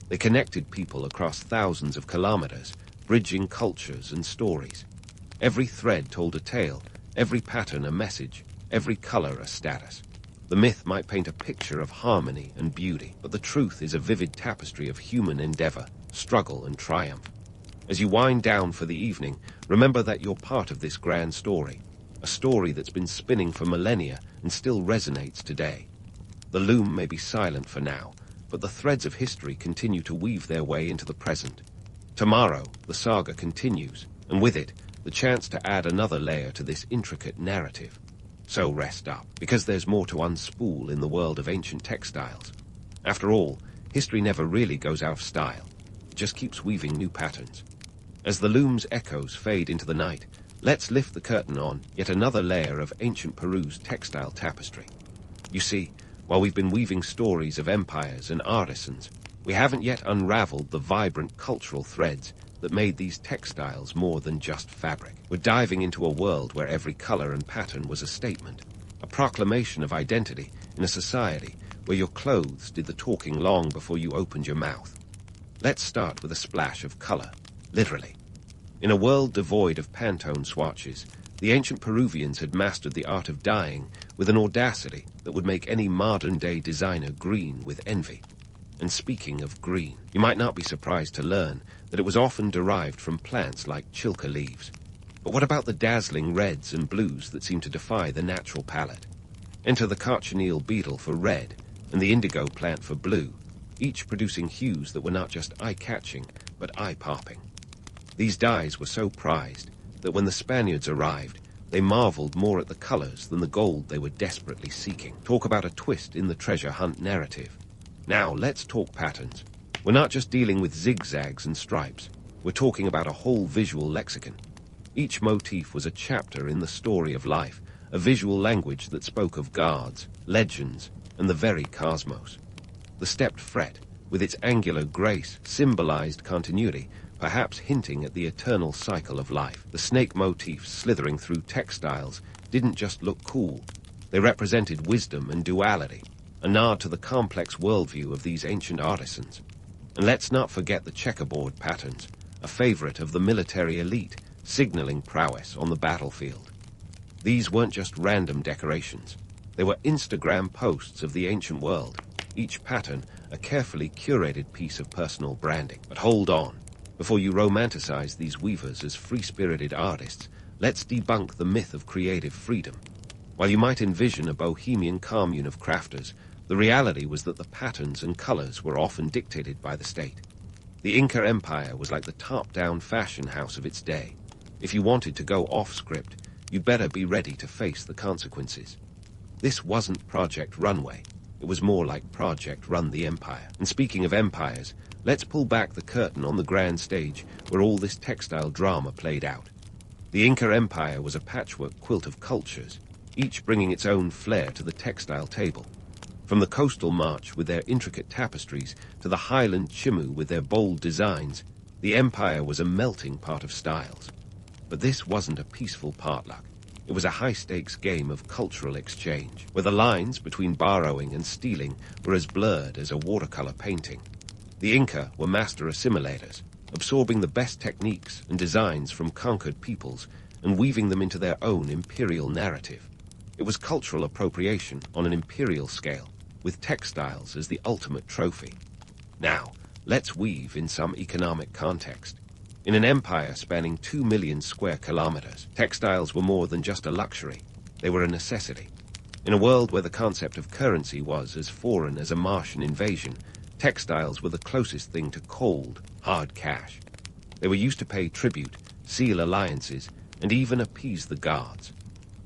They connected people across thousands of kilometers, bridging cultures and stories. Every thread told a tale, every pattern a message, every color a status. The myth might paint a picture of harmony and beauty, but the truth is a vivid tapestry of human endeavor, struggle, and triumph. As you wind down for the evening, remember that you're part of this grand story, a story that's been spinning for millennia and still resonates today. The loom may be silent for now, but the threads of history continue to weave their way into the present. Tomorrow, the saga continues, and with it, the chance to add another layer to this intricate narrative. So rest up, because there's more to unspool in the world of ancient textiles. After all, history never really goes out of style. It just keeps weaving new patterns. As the loom's echoes fade into the night, let's lift the curtain on yet another layer of ancient Peru's textile tapestry. You see, while we've been weaving stories of empires and artisans, we haven't yet unraveled the vibrant cultural threads that made these textiles more than just fabric. We're diving into a world where every color and pattern was a statement, a proclamation of identity in a society where your clothes did the talking long before you opened your mouth. Let's start with a splash of color, literally. In a world devoid of Pantone swatches, the ancient Peruvians had mastered the art of dyeing with an audacity that would make any modern-day designer green with envy. And speaking of green, you might not be surprised to learn that it was often derived from plants like chilca leaves. But what about the dazzling reds and blues that seem to defy the natural palette? Enter the cochineal beetle for red and the indigo plant for blue, each producing hues that were not just eye-catching, but eye-popping. These dyes were so prized that when the Spaniards arrived, they marveled more at the colors than the gold they were desperately seeking. Talk about a twist in the treasure hunt narrative. Now, let's talk patterns. We're not just dealing with zigzags and stripes. We're talking about a whole visual lexicon. Each motif was a chapter in the story of life, a visual language that spoke of gods, legends, and the very cosmos. The stepped fret, with its angular grace, symbolized continuity, perhaps hinting at the eternal cycle of life. The snake motifs slithering through textiles didn't just look cool. They represented wisdom and duality, a nod to the complex worldview of these ancient artisans. And let's not forget the checkerboard patterns, a favorite of the military elite, signaling prowess on the battlefield. These weren't just random decorations. They were Instagram posts of the ancient world, each pattern a carefully curated piece of personal branding. But hold on. Before you romanticize these weavers as free-spirited artists, let's debunk the myth of creative freedom. While you might envision a bohemian commune of crafters, the reality was that the patterns and colors were often dictated by the state. The Inca Empire was like the top-down fashion house of its day. If you wanted to go off script, you'd better be ready to face the consequences. This wasn't Project Runway. It was more like Project Run the Empire. And speaking of empires, let's pull back the curtain on the grand stage where all this textile drama played out. The Inca Empire was a patchwork quilt of cultures, each bringing its own flair to the textile table. From the coastal march with their intricate tapestries to the highland chimu with their bold designs, the empire was a melting pot of styles. But this wasn't a peaceful potluck. It was a high-stakes game of cultural exchange, where the lines between borrowing and stealing were as blurred as a watercolor painting. The Inca were master assimilators, absorbing the best techniques and designs from conquered peoples and weaving them into their own imperial narrative. It was cultural appropriation on an imperial scale, with textiles as the ultimate trophy. Now, let's weave in some economic context. In an empire spanning 2 million square kilometers, textiles were more than just a luxury. They were a necessity. In a world where the concept of currency was as foreign as a Martian invasion, textiles were the closest thing to cold, hard cash. They were used to pay tribute, seal alliances, and even appease the gods.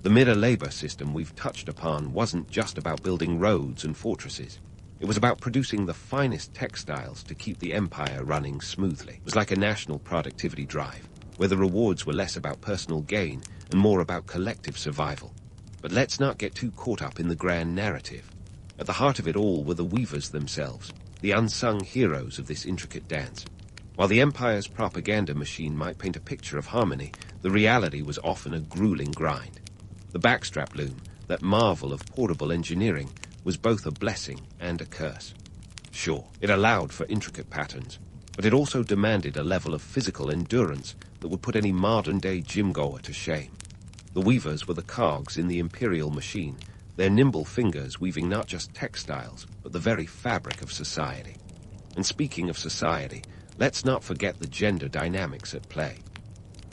The mirror labor system we've touched upon wasn't just about building roads and fortresses. It was about producing the finest textiles to keep the empire running smoothly. It was like a national productivity drive, where the rewards were less about personal gain and more about collective survival. But let's not get too caught up in the grand narrative. At the heart of it all were the weavers themselves, the unsung heroes of this intricate dance. While the empire's propaganda machine might paint a picture of harmony, the reality was often a grueling grind. The backstrap loom, that marvel of portable engineering, was both a blessing and a curse. Sure, it allowed for intricate patterns, but it also demanded a level of physical endurance that would put any modern-day gym-goer to shame. The weavers were the cogs in the imperial machine, their nimble fingers weaving not just textiles, but the very fabric of society. And speaking of society, let's not forget the gender dynamics at play.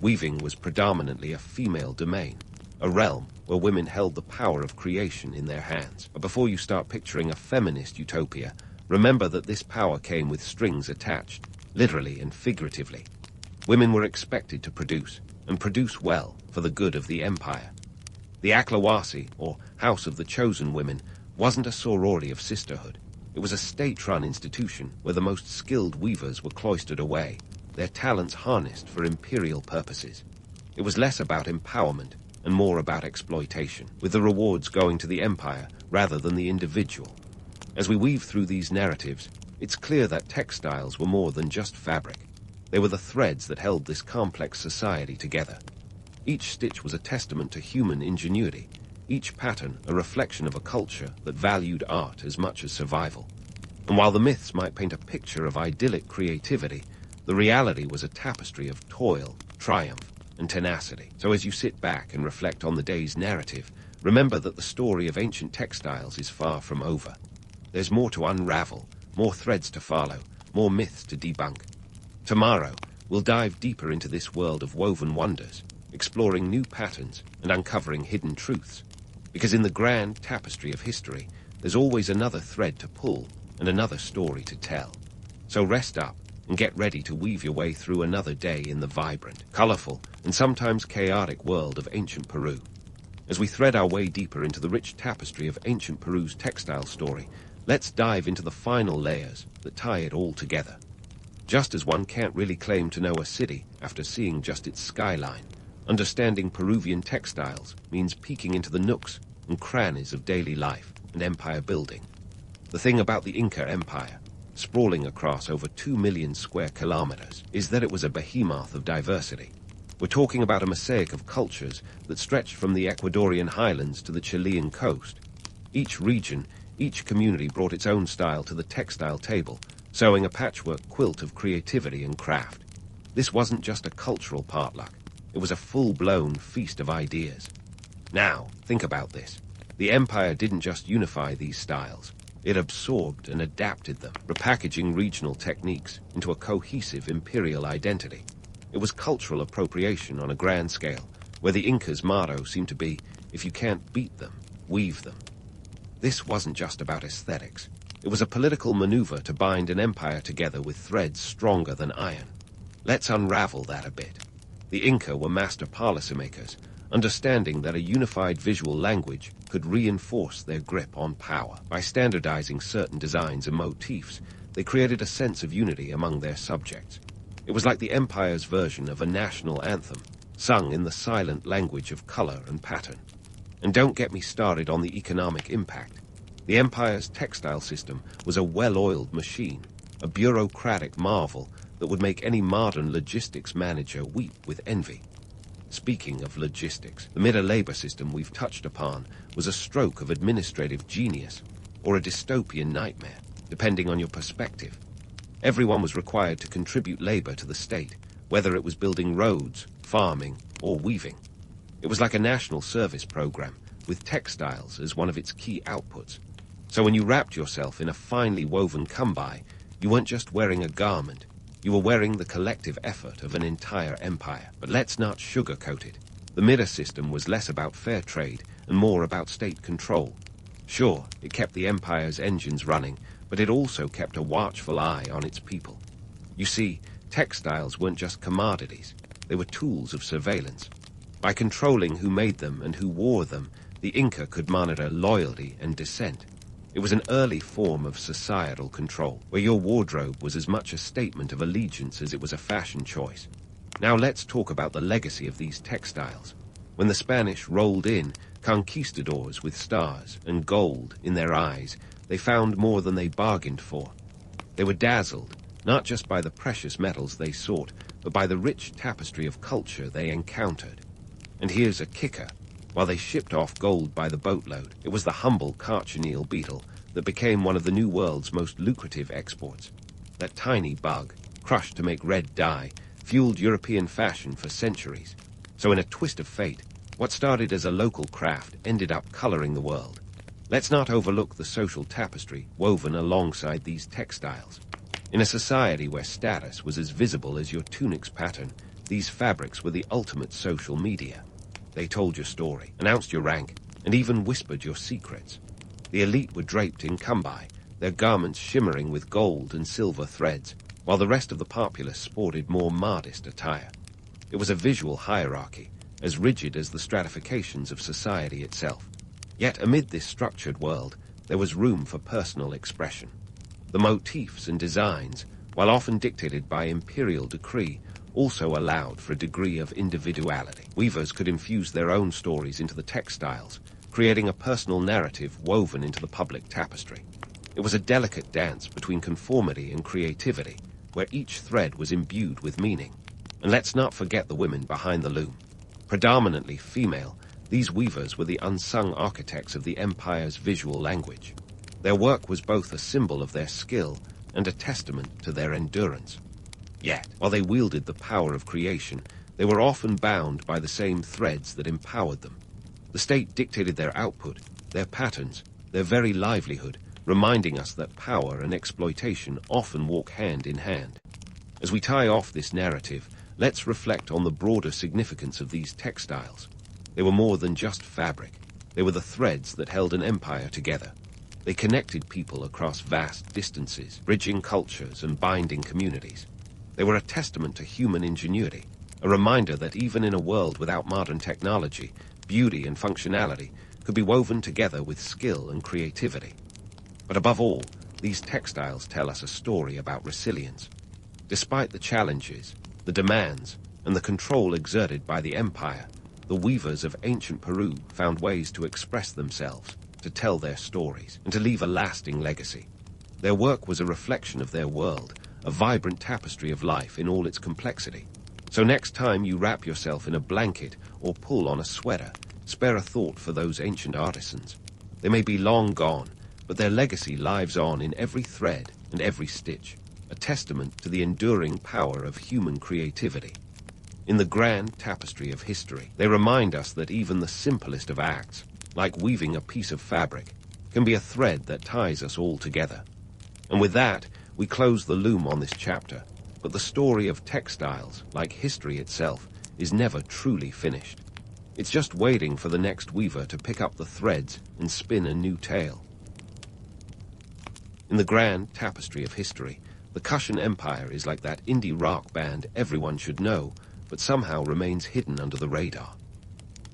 Weaving was predominantly a female domain, a realm where women held the power of creation in their hands. But before you start picturing a feminist utopia, remember that this power came with strings attached, literally and figuratively. Women were expected to produce, and produce well, for the good of the empire. The Aklawasi, or House of the Chosen Women, wasn't a sorority of sisterhood. It was a state-run institution where the most skilled weavers were cloistered away, their talents harnessed for imperial purposes. It was less about empowerment and more about exploitation, with the rewards going to the empire rather than the individual. As we weave through these narratives, it's clear that textiles were more than just fabric. They were the threads that held this complex society together. Each stitch was a testament to human ingenuity, each pattern a reflection of a culture that valued art as much as survival. And while the myths might paint a picture of idyllic creativity, the reality was a tapestry of toil, triumph, and tenacity. So as you sit back and reflect on the day's narrative, remember that the story of ancient textiles is far from over. There's more to unravel, more threads to follow, more myths to debunk. Tomorrow, we'll dive deeper into this world of woven wonders, exploring new patterns and uncovering hidden truths. Because in the grand tapestry of history, there's always another thread to pull and another story to tell. So rest up and get ready to weave your way through another day in the vibrant, colorful, and sometimes chaotic world of ancient Peru. As we thread our way deeper into the rich tapestry of ancient Peru's textile story, let's dive into the final layers that tie it all together. Just as one can't really claim to know a city after seeing just its skyline, understanding Peruvian textiles means peeking into the nooks and crannies of daily life and empire building. The thing about the Inca Empire, sprawling across over 2 million square kilometers, is that it was a behemoth of diversity. We're talking about a mosaic of cultures that stretched from the Ecuadorian highlands to the Chilean coast. Each region, each community brought its own style to the textile table, sewing a patchwork quilt of creativity and craft. This wasn't just a cultural potluck. It was a full-blown feast of ideas. Now, think about this. The empire didn't just unify these styles. It absorbed and adapted them, repackaging regional techniques into a cohesive imperial identity. It was cultural appropriation on a grand scale, where the Incas' motto seemed to be, if you can't beat them, weave them. This wasn't just about aesthetics. It was a political maneuver to bind an empire together with threads stronger than iron. Let's unravel that a bit. The Inca were master policymakers, understanding that a unified visual language could reinforce their grip on power. By standardizing certain designs and motifs, they created a sense of unity among their subjects. It was like the empire's version of a national anthem, sung in the silent language of color and pattern. And don't get me started on the economic impact. The empire's textile system was a well-oiled machine, a bureaucratic marvel that would make any modern logistics manager weep with envy. Speaking of logistics, the Mida labor system we've touched upon was a stroke of administrative genius, or a dystopian nightmare, depending on your perspective. Everyone was required to contribute labor to the state, whether it was building roads, farming, or weaving. It was like a national service program, with textiles as one of its key outputs. So when you wrapped yourself in a finely woven come-by, you weren't just wearing a garment, you were wearing the collective effort of an entire empire. But let's not sugarcoat it. The Mida system was less about fair trade and more about state control. Sure, it kept the empire's engines running, but it also kept a watchful eye on its people. You see, textiles weren't just commodities, they were tools of surveillance. By controlling who made them and who wore them, the Inca could monitor loyalty and dissent. It was an early form of societal control, where your wardrobe was as much a statement of allegiance as it was a fashion choice. Now let's talk about the legacy of these textiles. When the Spanish rolled in, conquistadors with stars and gold in their eyes, they found more than they bargained for. They were dazzled, not just by the precious metals they sought, but by the rich tapestry of culture they encountered. And here's a kicker. While they shipped off gold by the boatload, it was the humble cochineal beetle that became one of the New World's most lucrative exports. That tiny bug, crushed to make red dye, fueled European fashion for centuries. So in a twist of fate, what started as a local craft ended up coloring the world. Let's not overlook the social tapestry woven alongside these textiles. In a society where status was as visible as your tunic's pattern, these fabrics were the ultimate social media. They told your story, announced your rank, and even whispered your secrets. The elite were draped in come-by, their garments shimmering with gold and silver threads, while the rest of the populace sported more modest attire. It was a visual hierarchy, as rigid as the stratifications of society itself. Yet amid this structured world, there was room for personal expression. The motifs and designs, while often dictated by imperial decree, also allowed for a degree of individuality. Weavers could infuse their own stories into the textiles, creating a personal narrative woven into the public tapestry. It was a delicate dance between conformity and creativity, where each thread was imbued with meaning. And let's not forget the women behind the loom. Predominantly female, these weavers were the unsung architects of the empire's visual language. Their work was both a symbol of their skill and a testament to their endurance. Yet, while they wielded the power of creation, they were often bound by the same threads that empowered them. The state dictated their output, their patterns, their very livelihood, reminding us that power and exploitation often walk hand in hand. As we tie off this narrative, let's reflect on the broader significance of these textiles. They were more than just fabric. They were the threads that held an empire together. They connected people across vast distances, bridging cultures and binding communities. They were a testament to human ingenuity, a reminder that even in a world without modern technology, beauty and functionality could be woven together with skill and creativity. But above all, these textiles tell us a story about resilience. Despite the challenges, the demands, and the control exerted by the empire, the weavers of ancient Peru found ways to express themselves, to tell their stories, and to leave a lasting legacy. Their work was a reflection of their world, a vibrant tapestry of life in all its complexity. So next time you wrap yourself in a blanket or pull on a sweater, spare a thought for those ancient artisans. They may be long gone, but their legacy lives on in every thread and every stitch, a testament to the enduring power of human creativity. In the grand tapestry of history, they remind us that even the simplest of acts, like weaving a piece of fabric, can be a thread that ties us all together. And with that, we close the loom on this chapter, but the story of textiles, like history itself, is never truly finished. It's just waiting for the next weaver to pick up the threads and spin a new tale. In the grand tapestry of history, the Kushan Empire is like that indie rock band everyone should know, but somehow remains hidden under the radar.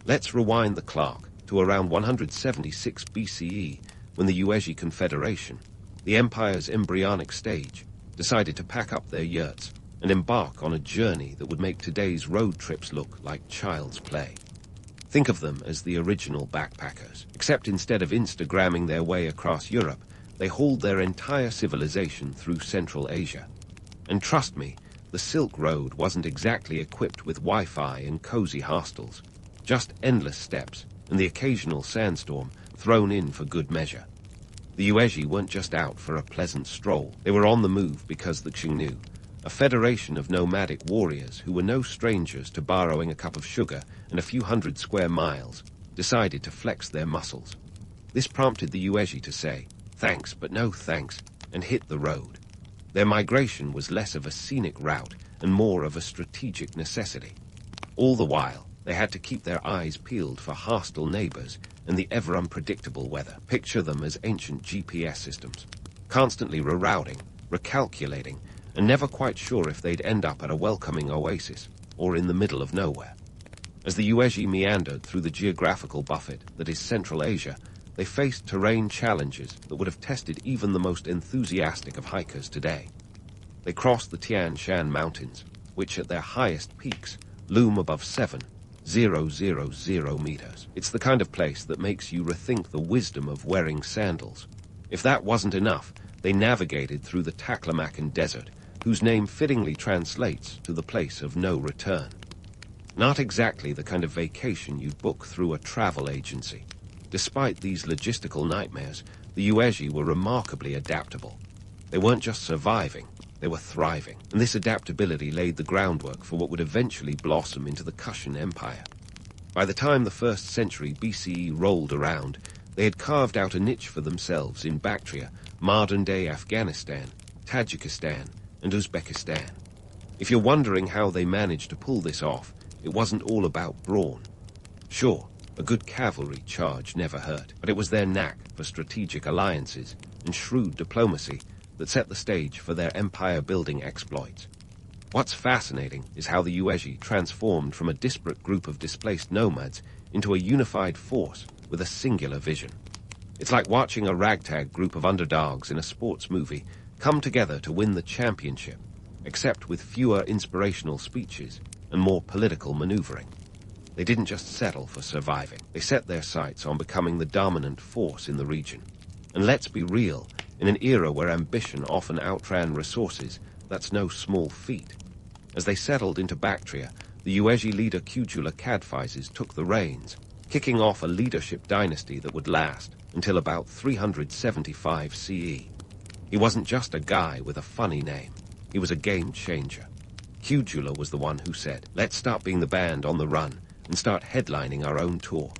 Let's rewind the clock to around 176 BCE, when the Uayyad Confederation, the empire's embryonic stage, decided to pack up their yurts and embark on a journey that would make today's road trips look like child's play. Think of them as the original backpackers, except instead of Instagramming their way across Europe, they hauled their entire civilization through Central Asia. And trust me, the Silk Road wasn't exactly equipped with Wi-Fi and cozy hostels, just endless steps and the occasional sandstorm thrown in for good measure. The Uayyad weren't just out for a pleasant stroll. They were on the move because the Xingnu, a federation of nomadic warriors who were no strangers to borrowing a cup of sugar and a few hundred square miles, decided to flex their muscles. This prompted the Uayyad to say, "Thanks, but no thanks," and hit the road. Their migration was less of a scenic route and more of a strategic necessity. All the while, they had to keep their eyes peeled for hostile neighbors and the ever-unpredictable weather. Picture them as ancient GPS systems, constantly rerouting, recalculating, and never quite sure if they'd end up at a welcoming oasis or in the middle of nowhere. As the Uayyad meandered through the geographical buffet that is Central Asia, they faced terrain challenges that would have tested even the most enthusiastic of hikers today. They crossed the Tian Shan Mountains, which at their highest peaks loom above 7,000 meters. It's the kind of place that makes you rethink the wisdom of wearing sandals. If that wasn't enough, they navigated through the Taklamakan Desert, whose name fittingly translates to the place of no return. Not exactly the kind of vacation you'd book through a travel agency. Despite these logistical nightmares, the Uayyad were remarkably adaptable. They weren't just surviving, they were thriving, and this adaptability laid the groundwork for what would eventually blossom into the Kushan Empire. By the time the 1st century BCE rolled around, they had carved out a niche for themselves in Bactria, modern-day Afghanistan, Tajikistan, and Uzbekistan. If you're wondering how they managed to pull this off, it wasn't all about brawn. Sure, a good cavalry charge never hurt, but it was their knack for strategic alliances and shrewd diplomacy that set the stage for their empire-building exploits. What's fascinating is how the Uayyad transformed from a disparate group of displaced nomads into a unified force with a singular vision. It's like watching a ragtag group of underdogs in a sports movie come together to win the championship, except with fewer inspirational speeches and more political maneuvering. They didn't just settle for surviving. They set their sights on becoming the dominant force in the region. And let's be real, in an era where ambition often outran resources, that's no small feat. As they settled into Bactria, the Uayyad leader Kujula Cadphises took the reins, kicking off a leadership dynasty that would last until about 375 CE. He wasn't just a guy with a funny name. He was a game changer. Kujula was the one who said, "Let's stop being the band on the run and start headlining our own tour."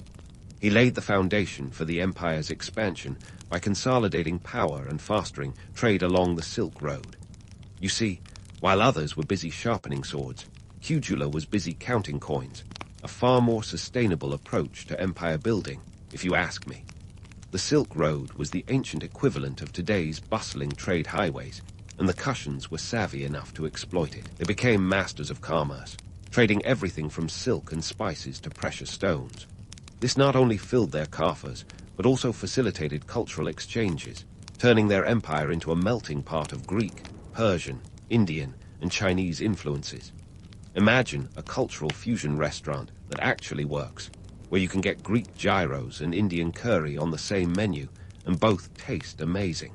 He laid the foundation for the empire's expansion by consolidating power and fostering trade along the Silk Road. You see, while others were busy sharpening swords, Kujula was busy counting coins, a far more sustainable approach to empire building, if you ask me. The Silk Road was the ancient equivalent of today's bustling trade highways, and the Kushans were savvy enough to exploit it. They became masters of commerce, trading everything from silk and spices to precious stones. This not only filled their coffers, but also facilitated cultural exchanges, turning their empire into a melting pot of Greek, Persian, Indian, and Chinese influences. Imagine a cultural fusion restaurant that actually works, where you can get Greek gyros and Indian curry on the same menu, and both taste amazing.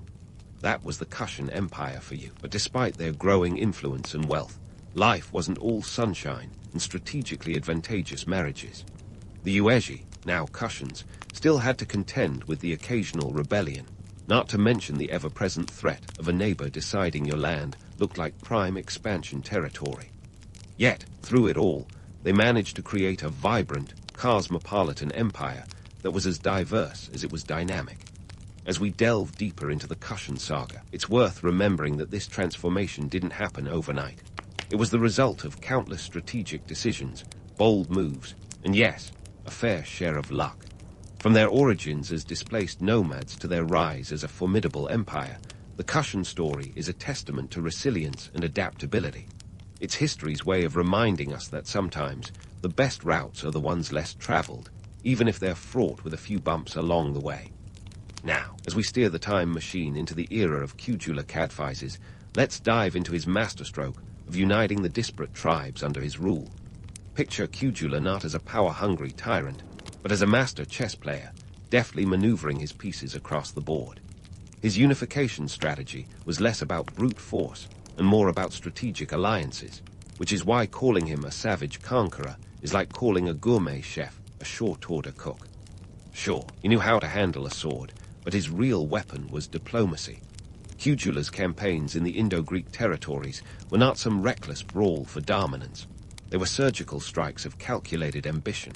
That was the Kushan Empire for you. But despite their growing influence and wealth, life wasn't all sunshine and strategically advantageous marriages. The Uayyad, now Kushans, still had to contend with the occasional rebellion, not to mention the ever-present threat of a neighbor deciding your land looked like prime expansion territory. Yet, through it all, they managed to create a vibrant, cosmopolitan empire that was as diverse as it was dynamic. As we delve deeper into the Kushan saga, it's worth remembering that this transformation didn't happen overnight. It was the result of countless strategic decisions, bold moves, and yes, a fair share of luck. From their origins as displaced nomads to their rise as a formidable empire, the Kushan story is a testament to resilience and adaptability. It's history's way of reminding us that sometimes the best routes are the ones less traveled, even if they're fraught with a few bumps along the way. Now, as we steer the time machine into the era of Kujula Cadphises, let's dive into his masterstroke of uniting the disparate tribes under his rule. Picture Kujula not as a power-hungry tyrant, but as a master chess player, deftly maneuvering his pieces across the board. His unification strategy was less about brute force and more about strategic alliances, which is why calling him a savage conqueror is like calling a gourmet chef a short-order cook. Sure, he knew how to handle a sword, but his real weapon was diplomacy. Kujula's campaigns in the Indo-Greek territories were not some reckless brawl for dominance. They were surgical strikes of calculated ambition.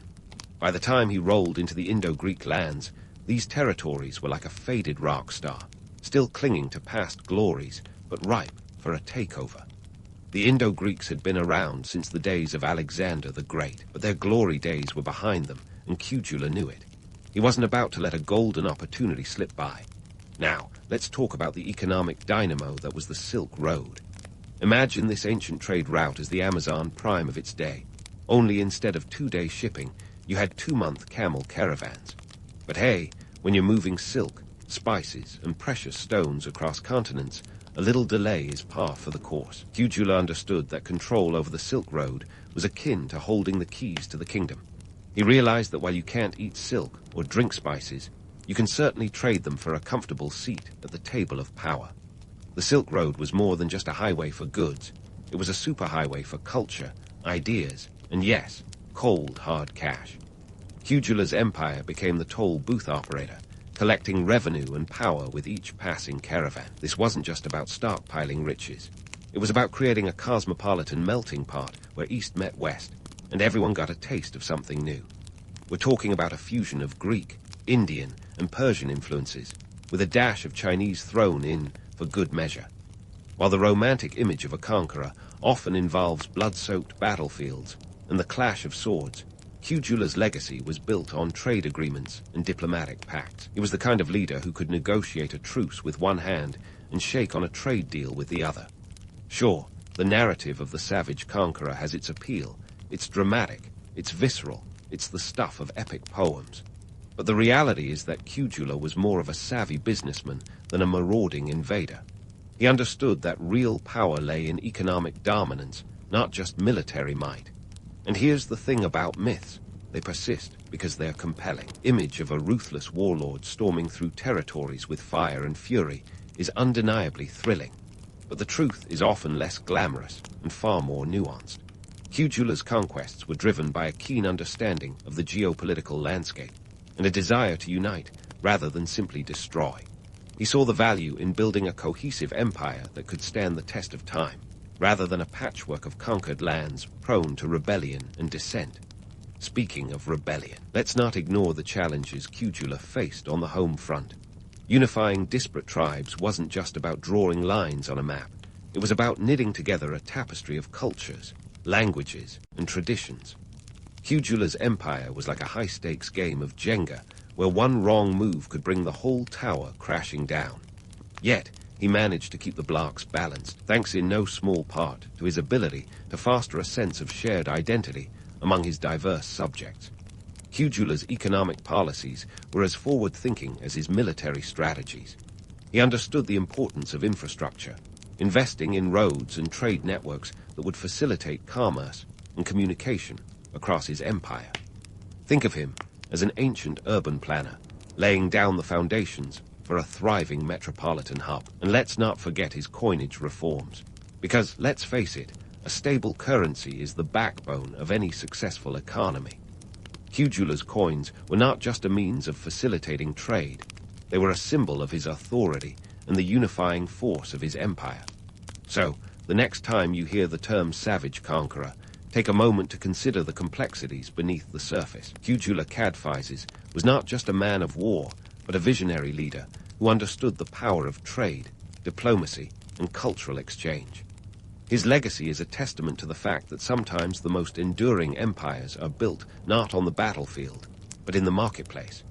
By the time he rolled into the Indo-Greek lands, these territories were like a faded rock star, still clinging to past glories, but ripe for a takeover. The Indo-Greeks had been around since the days of Alexander the Great, but their glory days were behind them, and Kujula knew it. He wasn't about to let a golden opportunity slip by. Now, let's talk about the economic dynamo that was the Silk Road. Imagine this ancient trade route as the Amazon prime of its day. Only instead of 2-day shipping, you had 2-month camel caravans. But hey, when you're moving silk, spices, and precious stones across continents, a little delay is par for the course. Kujula understood that control over the Silk Road was akin to holding the keys to the kingdom. He realized that while you can't eat silk or drink spices, you can certainly trade them for a comfortable seat at the table of power. The Silk Road was more than just a highway for goods. It was a superhighway for culture, ideas, and yes, cold, hard cash. Kujula's empire became the toll booth operator, collecting revenue and power with each passing caravan. This wasn't just about stockpiling riches. It was about creating a cosmopolitan melting pot where East met West, and everyone got a taste of something new. We're talking about a fusion of Greek, Indian, and Persian influences, with a dash of Chinese thrown in for good measure. While the romantic image of a conqueror often involves blood-soaked battlefields and the clash of swords, Kujula's legacy was built on trade agreements and diplomatic pacts. He was the kind of leader who could negotiate a truce with one hand and shake on a trade deal with the other. Sure, the narrative of the savage conqueror has its appeal. It's dramatic, it's visceral, it's the stuff of epic poems. But the reality is that Kujula was more of a savvy businessman than a marauding invader. He understood that real power lay in economic dominance, not just military might. And here's the thing about myths. They persist because they're compelling. Image of a ruthless warlord storming through territories with fire and fury is undeniably thrilling. But the truth is often less glamorous and far more nuanced. Kujula's conquests were driven by a keen understanding of the geopolitical landscape and a desire to unite rather than simply destroy. He saw the value in building a cohesive empire that could stand the test of time, rather than a patchwork of conquered lands prone to rebellion and dissent. Speaking of rebellion, let's not ignore the challenges Kujula faced on the home front. Unifying disparate tribes wasn't just about drawing lines on a map. It was about knitting together a tapestry of cultures, languages, and traditions. Kujula's empire was like a high-stakes game of Jenga, where one wrong move could bring the whole tower crashing down. Yet, he managed to keep the blocks balanced, thanks in no small part to his ability to foster a sense of shared identity among his diverse subjects. Kujula's economic policies were as forward-thinking as his military strategies. He understood the importance of infrastructure, investing in roads and trade networks that would facilitate commerce and communication across his empire. Think of him as an ancient urban planner, laying down the foundations for a thriving metropolitan hub. And let's not forget his coinage reforms. Because, let's face it, a stable currency is the backbone of any successful economy. Kujula's coins were not just a means of facilitating trade. They were a symbol of his authority and the unifying force of his empire. So, the next time you hear the term savage conqueror, take a moment to consider the complexities beneath the surface. Kujula Cadphises was not just a man of war, but a visionary leader who understood the power of trade, diplomacy, and cultural exchange. His legacy is a testament to the fact that sometimes the most enduring empires are built not on the battlefield, but in the marketplace.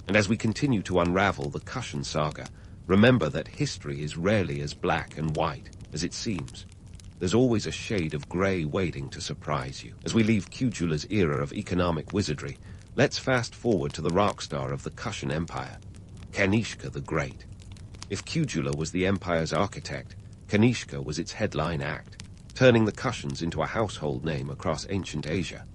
And as we continue to unravel the Kushan saga, remember that history is rarely as black and white as it seems. there's always a shade of grey waiting to surprise you. As we leave Kujula's era of economic wizardry, let's fast forward to the rock star of the Kushan Empire, Kanishka the Great. If Kujula was the empire's architect, Kanishka was its headline act, turning the Kushans into a household name across ancient Asia.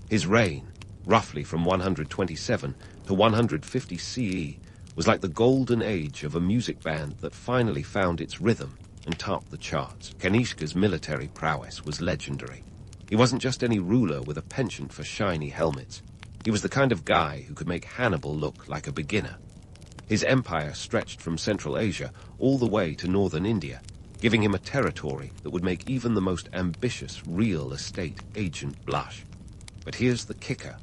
His reign, roughly from 127 to 150 CE, was like the golden age of a music band that finally found its rhythm and topped the charts. Kanishka's military prowess was legendary. He wasn't just any ruler with a penchant for shiny helmets. He was the kind of guy who could make Hannibal look like a beginner. His empire stretched from Central Asia all the way to northern India, giving him a territory that would make even the most ambitious real estate agent blush. But here's the kicker.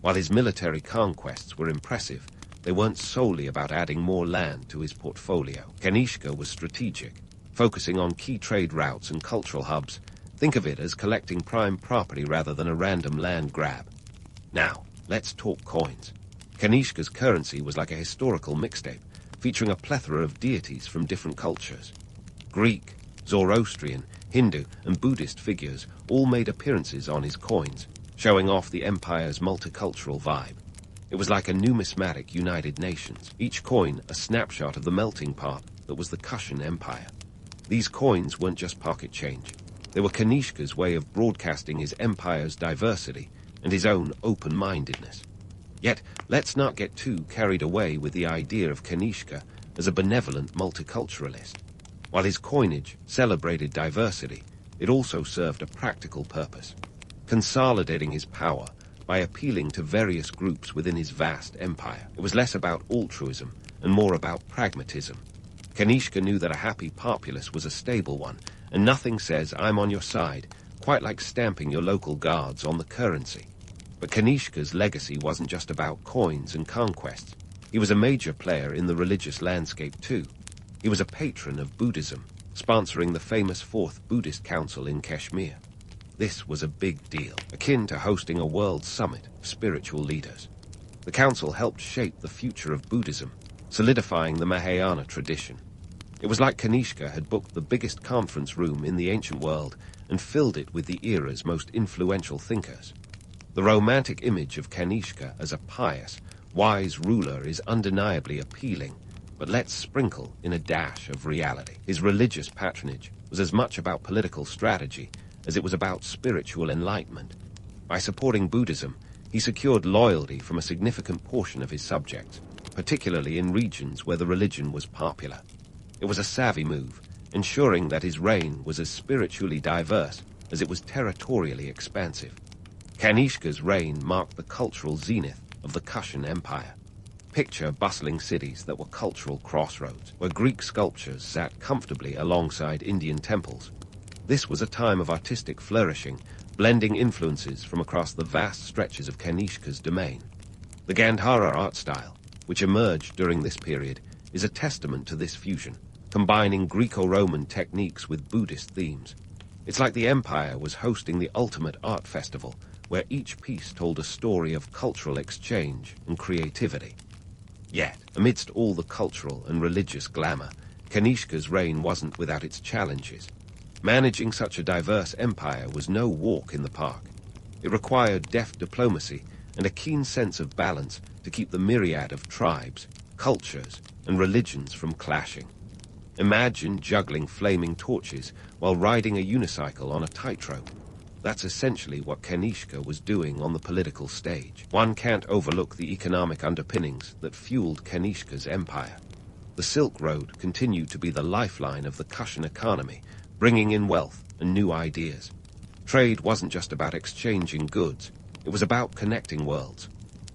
While his military conquests were impressive, they weren't solely about adding more land to his portfolio. Kanishka was strategic, focusing on key trade routes and cultural hubs. Think of it as collecting prime property rather than a random land grab. Now, let's talk coins. Kanishka's currency was like a historical mixtape, featuring a plethora of deities from different cultures. Greek, Zoroastrian, Hindu, and Buddhist figures all made appearances on his coins, showing off the empire's multicultural vibe. It was like a numismatic United Nations, each coin a snapshot of the melting pot that was the Kushan Empire. These coins weren't just pocket change. They were Kanishka's way of broadcasting his empire's diversity and his own open-mindedness. Yet, let's not get too carried away with the idea of Kanishka as a benevolent multiculturalist. While his coinage celebrated diversity, it also served a practical purpose, consolidating his power by appealing to various groups within his vast empire. It was less about altruism and more about pragmatism. Kanishka knew that a happy populace was a stable one, and nothing says "I'm on your side" quite like stamping your local guards on the currency. But Kanishka's legacy wasn't just about coins and conquests. He was a major player in the religious landscape too. He was a patron of Buddhism, sponsoring the famous Fourth Buddhist Council in Kashmir. This was a big deal, akin to hosting a world summit of spiritual leaders. The council helped shape the future of Buddhism, solidifying the Mahayana tradition. It was like Kanishka had booked the biggest conference room in the ancient world and filled it with the era's most influential thinkers. The romantic image of Kanishka as a pious, wise ruler is undeniably appealing, but let's sprinkle in a dash of reality. His religious patronage was as much about political strategy as it was about spiritual enlightenment. By supporting Buddhism, he secured loyalty from a significant portion of his subjects, particularly in regions where the religion was popular. It was a savvy move, ensuring that his reign was as spiritually diverse as it was territorially expansive. Kanishka's reign marked the cultural zenith of the Kushan Empire. Picture bustling cities that were cultural crossroads, where Greek sculptures sat comfortably alongside Indian temples. This was a time of artistic flourishing, blending influences from across the vast stretches of Kanishka's domain. The Gandhara art style, which emerged during this period, is a testament to this fusion, combining Greco-Roman techniques with Buddhist themes. It's like the empire was hosting the ultimate art festival, where each piece told a story of cultural exchange and creativity. Yet, amidst all the cultural and religious glamour, Kanishka's reign wasn't without its challenges. Managing such a diverse empire was no walk in the park. It required deft diplomacy and a keen sense of balance to keep the myriad of tribes, cultures, and religions from clashing. Imagine juggling flaming torches while riding a unicycle on a tightrope. That's essentially what Kanishka was doing on the political stage. One can't overlook the economic underpinnings that fueled Kanishka's empire. The Silk Road continued to be the lifeline of the Kushan economy, bringing in wealth and new ideas. Trade wasn't just about exchanging goods, it was about connecting worlds.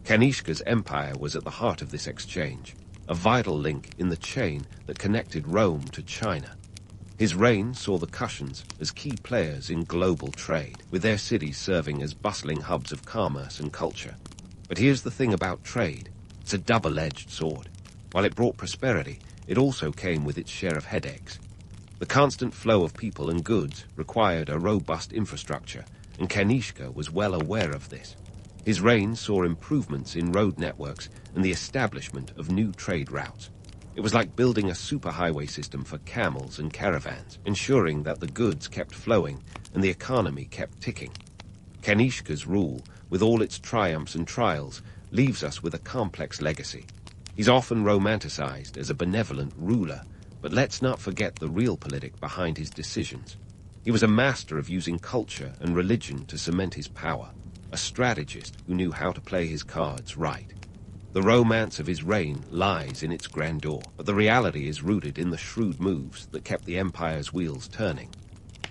Kanishka's empire was at the heart of this exchange, a vital link in the chain that connected Rome to China. His reign saw the Kushans as key players in global trade, with their cities serving as bustling hubs of commerce and culture. But here's the thing about trade. It's a double-edged sword. While it brought prosperity, it also came with its share of headaches. The constant flow of people and goods required a robust infrastructure, and Kanishka was well aware of this. His reign saw improvements in road networks and the establishment of new trade routes. It was like building a superhighway system for camels and caravans, ensuring that the goods kept flowing and the economy kept ticking. Kanishka's rule, with all its triumphs and trials, leaves us with a complex legacy. He's often romanticized as a benevolent ruler, but let's not forget the realpolitik behind his decisions. He was a master of using culture and religion to cement his power, a strategist who knew how to play his cards right. The romance of his reign lies in its grandeur, but the reality is rooted in the shrewd moves that kept the empire's wheels turning.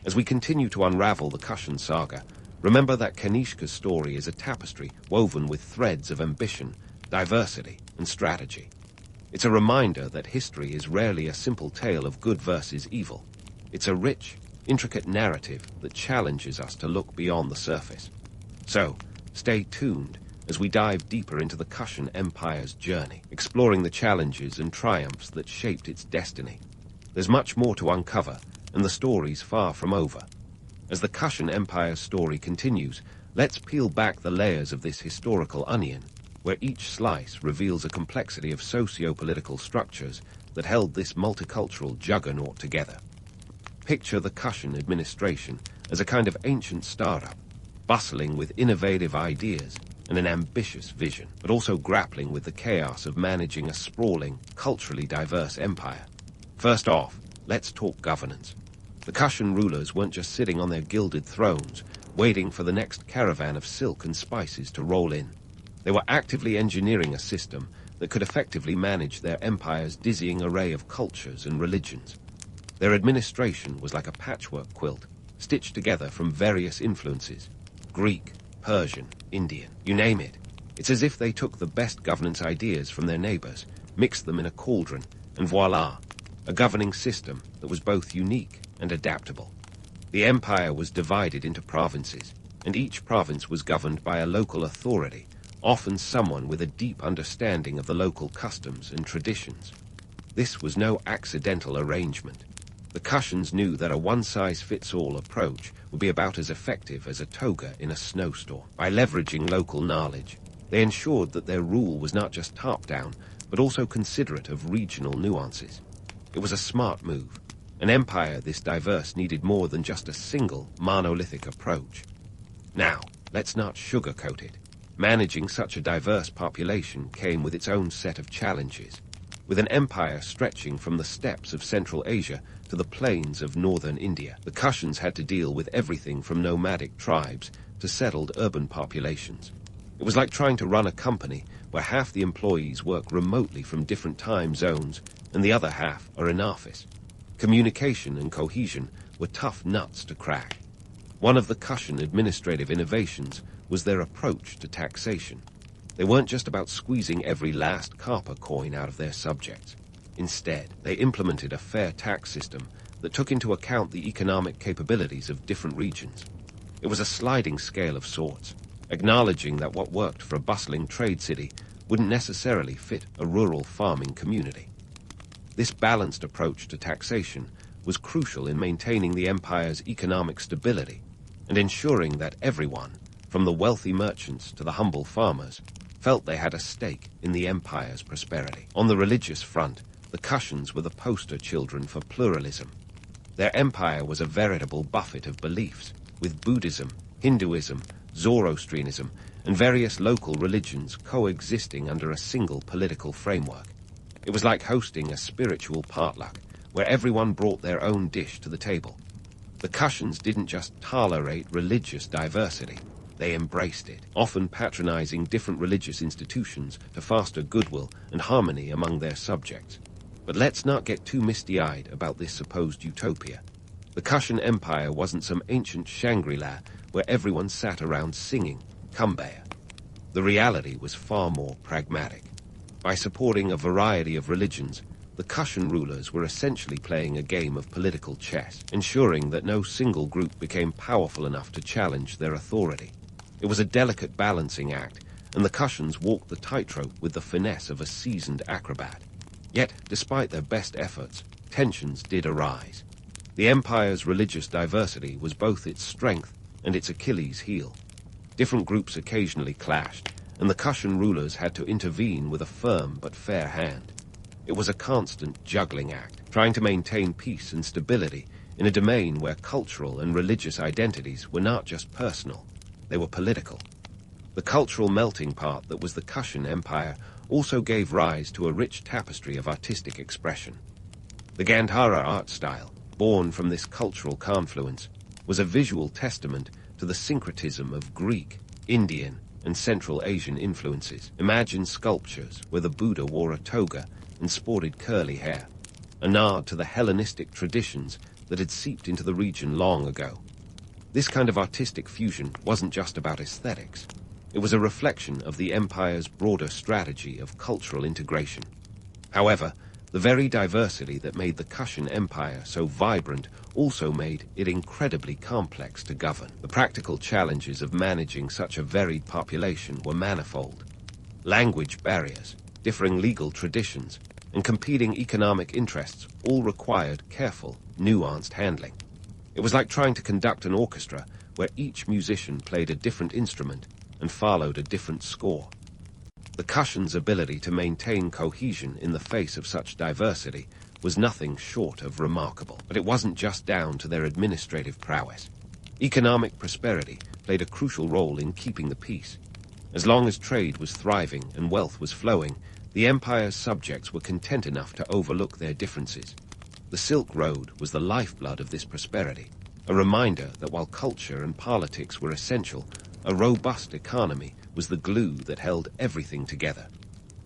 As we continue to unravel the Kushan saga, remember that Kanishka's story is a tapestry woven with threads of ambition, diversity, and strategy. It's a reminder that history is rarely a simple tale of good versus evil. It's a rich, intricate narrative that challenges us to look beyond the surface. So, stay tuned as we dive deeper into the Kushan Empire's journey, exploring the challenges and triumphs that shaped its destiny. There's much more to uncover, and the story's far from over. As the Kushan Empire's story continues, let's peel back the layers of this historical onion, where each slice reveals a complexity of socio-political structures that held this multicultural juggernaut together. Picture the Kushan administration as a kind of ancient startup, bustling with innovative ideas and an ambitious vision, but also grappling with the chaos of managing a sprawling, culturally diverse empire. First off, let's talk governance. The Kushan rulers weren't just sitting on their gilded thrones, waiting for the next caravan of silk and spices to roll in. They were actively engineering a system that could effectively manage their empire's dizzying array of cultures and religions. Their administration was like a patchwork quilt, stitched together from various influences: Greek, Persian, Indian, you name it. It's as if they took the best governance ideas from their neighbors, mixed them in a cauldron, and voila, a governing system that was both unique and adaptable. The empire was divided into provinces, and each province was governed by a local authority, often someone with a deep understanding of the local customs and traditions. This was no accidental arrangement. The Kushans knew that a one-size-fits-all approach would be about as effective as a toga in a snowstorm. By leveraging local knowledge, they ensured that their rule was not just top-down, but also considerate of regional nuances. It was a smart move. An empire this diverse needed more than just a single, monolithic approach. Now, let's not sugarcoat it. Managing such a diverse population came with its own set of challenges. With an empire stretching from the steppes of Central Asia to the plains of northern India, the Kushans had to deal with everything from nomadic tribes to settled urban populations. It was like trying to run a company where half the employees work remotely from different time zones and the other half are in office. Communication and cohesion were tough nuts to crack. One of the Kushan administrative innovations was their approach to taxation. They weren't just about squeezing every last copper coin out of their subjects. Instead, they implemented a fair tax system that took into account the economic capabilities of different regions. It was a sliding scale of sorts, acknowledging that what worked for a bustling trade city wouldn't necessarily fit a rural farming community. This balanced approach to taxation was crucial in maintaining the empire's economic stability and ensuring that everyone, from the wealthy merchants to the humble farmers, felt they had a stake in the empire's prosperity. On the religious front, the Kushans were the poster children for pluralism. Their empire was a veritable buffet of beliefs, with Buddhism, Hinduism, Zoroastrianism, and various local religions coexisting under a single political framework. It was like hosting a spiritual potluck, where everyone brought their own dish to the table. The Kushans didn't just tolerate religious diversity, they embraced it, often patronizing different religious institutions to foster goodwill and harmony among their subjects. But let's not get too misty-eyed about this supposed utopia. The Kushan Empire wasn't some ancient Shangri-La where everyone sat around singing Kumbaya. The reality was far more pragmatic. By supporting a variety of religions, the Kushan rulers were essentially playing a game of political chess, ensuring that no single group became powerful enough to challenge their authority. It was a delicate balancing act, and the Kushans walked the tightrope with the finesse of a seasoned acrobat. Yet, despite their best efforts, tensions did arise. The empire's religious diversity was both its strength and its Achilles heel. Different groups occasionally clashed, and the Kushan rulers had to intervene with a firm but fair hand. It was a constant juggling act, trying to maintain peace and stability in a domain where cultural and religious identities were not just personal, they were political. The cultural melting pot that was the Kushan Empire also gave rise to a rich tapestry of artistic expression. The Gandhara art style, born from this cultural confluence, was a visual testament to the syncretism of Greek, Indian, and Central Asian influences. Imagine sculptures where the Buddha wore a toga and sported curly hair, a nod to the Hellenistic traditions that had seeped into the region long ago. This kind of artistic fusion wasn't just about aesthetics. It was a reflection of the empire's broader strategy of cultural integration. However, the very diversity that made the Kushan Empire so vibrant also made it incredibly complex to govern. The practical challenges of managing such a varied population were manifold. Language barriers, differing legal traditions, and competing economic interests all required careful, nuanced handling. It was like trying to conduct an orchestra where each musician played a different instrument and followed a different score. The Kushan's ability to maintain cohesion in the face of such diversity was nothing short of remarkable. But it wasn't just down to their administrative prowess. Economic prosperity played a crucial role in keeping the peace. As long as trade was thriving and wealth was flowing, the empire's subjects were content enough to overlook their differences. The Silk Road was the lifeblood of this prosperity, a reminder that while culture and politics were essential, a robust economy was the glue that held everything together.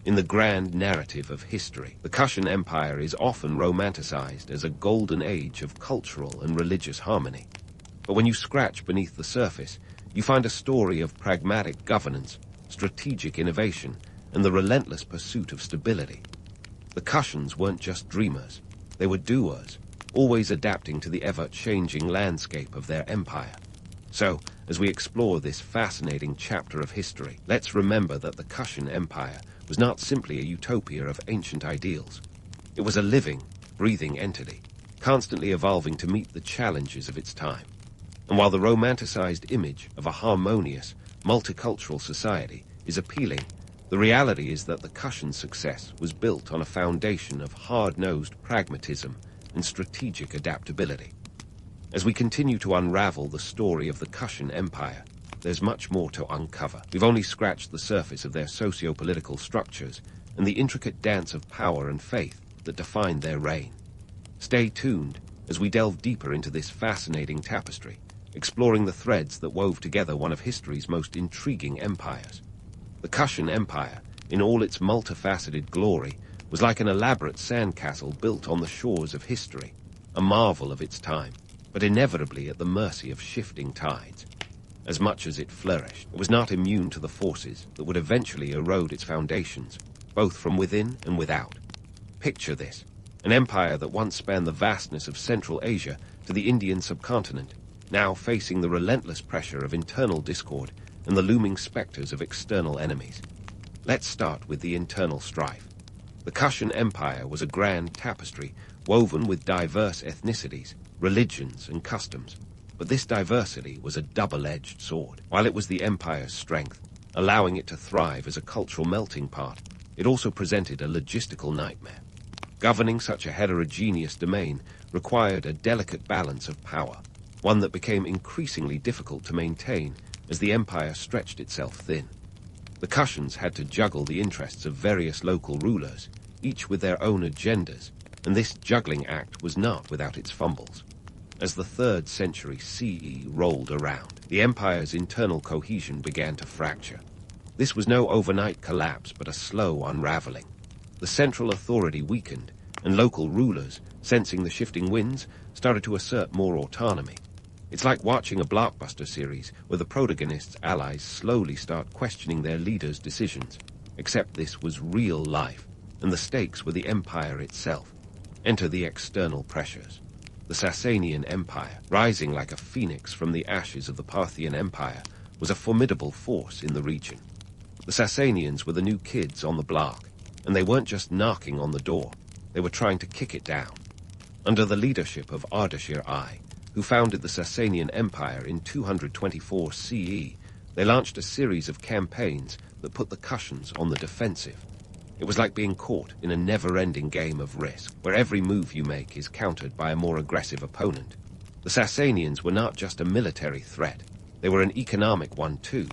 In the grand narrative of history, the Kushan Empire is often romanticized as a golden age of cultural and religious harmony. But when you scratch beneath the surface, you find a story of pragmatic governance, strategic innovation, and the relentless pursuit of stability. The Kushans weren't just dreamers, they were doers, always adapting to the ever-changing landscape of their empire. So, as we explore this fascinating chapter of history, let's remember that the Kushan Empire was not simply a utopia of ancient ideals. It was a living, breathing entity, constantly evolving to meet the challenges of its time. And while the romanticized image of a harmonious, multicultural society is appealing, the reality is that the Kushan success was built on a foundation of hard-nosed pragmatism and strategic adaptability. As we continue to unravel the story of the Kushan Empire, there's much more to uncover. We've only scratched the surface of their socio-political structures and the intricate dance of power and faith that defined their reign. Stay tuned as we delve deeper into this fascinating tapestry, exploring the threads that wove together one of history's most intriguing empires. The Kushan Empire, in all its multifaceted glory, was like an elaborate sandcastle built on the shores of history, a marvel of its time, but inevitably at the mercy of shifting tides. As much as it flourished, it was not immune to the forces that would eventually erode its foundations, both from within and without. Picture this, an empire that once spanned the vastness of Central Asia to the Indian subcontinent, now facing the relentless pressure of internal discord and the looming specters of external enemies. Let's start with the internal strife. The Kushan Empire was a grand tapestry woven with diverse ethnicities, religions, and customs. But this diversity was a double-edged sword. While it was the empire's strength, allowing it to thrive as a cultural melting pot, it also presented a logistical nightmare. Governing such a heterogeneous domain required a delicate balance of power, one that became increasingly difficult to maintain as the empire stretched itself thin. The Kushans had to juggle the interests of various local rulers, each with their own agendas, and this juggling act was not without its fumbles. As the 3rd century CE rolled around, the empire's internal cohesion began to fracture. This was no overnight collapse, but a slow unraveling. The central authority weakened, and local rulers, sensing the shifting winds, started to assert more autonomy. It's like watching a blockbuster series where the protagonist's allies slowly start questioning their leader's decisions. Except this was real life, and the stakes were the empire itself. Enter the external pressures. The Sasanian Empire, rising like a phoenix from the ashes of the Parthian Empire, was a formidable force in the region. The Sasanians were the new kids on the block, and they weren't just knocking on the door, they were trying to kick it down. Under the leadership of Ardashir I, who founded the Sasanian Empire in 224 CE, they launched a series of campaigns that put the Kushans on the defensive. It was like being caught in a never-ending game of risk, where every move you make is countered by a more aggressive opponent. The Sasanians were not just a military threat. They were an economic one too.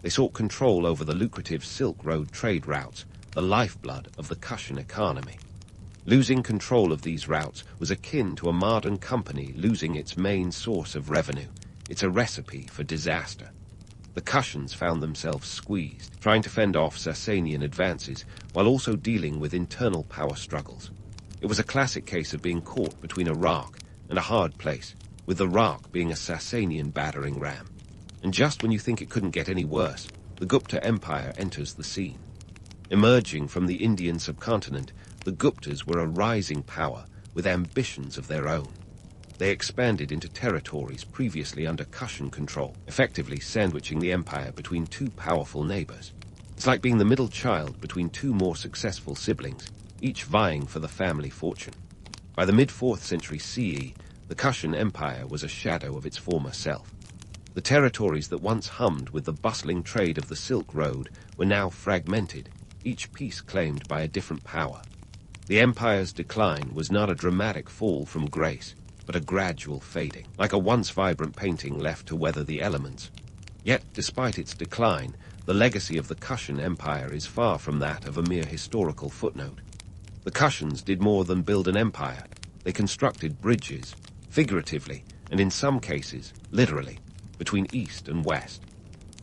They sought control over the lucrative Silk Road trade routes, the lifeblood of the Kushan economy. Losing control of these routes was akin to a modern company losing its main source of revenue. It's a recipe for disaster. The Kushans found themselves squeezed, trying to fend off Sasanian advances while also dealing with internal power struggles. It was a classic case of being caught between a rock and a hard place, with the rock being a Sasanian battering ram. And just when you think it couldn't get any worse, the Gupta Empire enters the scene. Emerging from the Indian subcontinent, the Guptas were a rising power with ambitions of their own. They expanded into territories previously under Kushan control, effectively sandwiching the empire between two powerful neighbors. It's like being the middle child between two more successful siblings, each vying for the family fortune. By the mid-4th century CE, the Kushan Empire was a shadow of its former self. The territories that once hummed with the bustling trade of the Silk Road were now fragmented, each piece claimed by a different power. The empire's decline was not a dramatic fall from grace, but a gradual fading, like a once vibrant painting left to weather the elements. Yet, despite its decline, the legacy of the Kushan Empire is far from that of a mere historical footnote. The Kushans did more than build an empire. They constructed bridges, figuratively, and in some cases, literally, between East and West.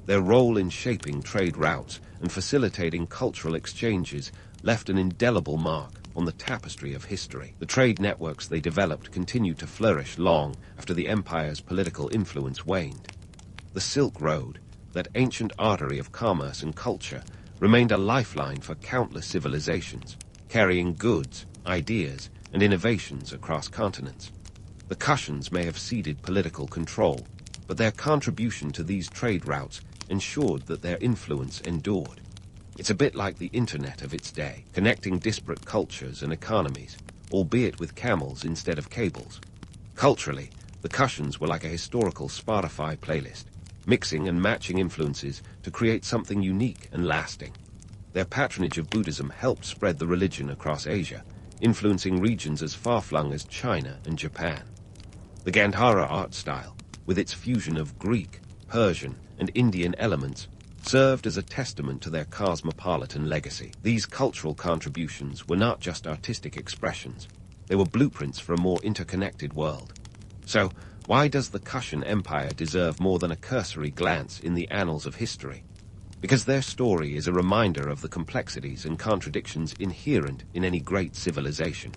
Their role in shaping trade routes and facilitating cultural exchanges left an indelible mark on the tapestry of history. The trade networks they developed continued to flourish long after the empire's political influence waned. The Silk Road, that ancient artery of commerce and culture, remained a lifeline for countless civilizations, carrying goods, ideas, and innovations across continents. The Kushans may have ceded political control, but their contribution to these trade routes ensured that their influence endured. It's a bit like the internet of its day, connecting disparate cultures and economies, albeit with camels instead of cables. Culturally, the Kushans were like a historical Spotify playlist, mixing and matching influences to create something unique and lasting. Their patronage of Buddhism helped spread the religion across Asia, influencing regions as far-flung as China and Japan. The Gandhara art style, with its fusion of Greek, Persian, and Indian elements, served as a testament to their cosmopolitan legacy. These cultural contributions were not just artistic expressions. They were blueprints for a more interconnected world. So, why does the Kushan Empire deserve more than a cursory glance in the annals of history? Because their story is a reminder of the complexities and contradictions inherent in any great civilization.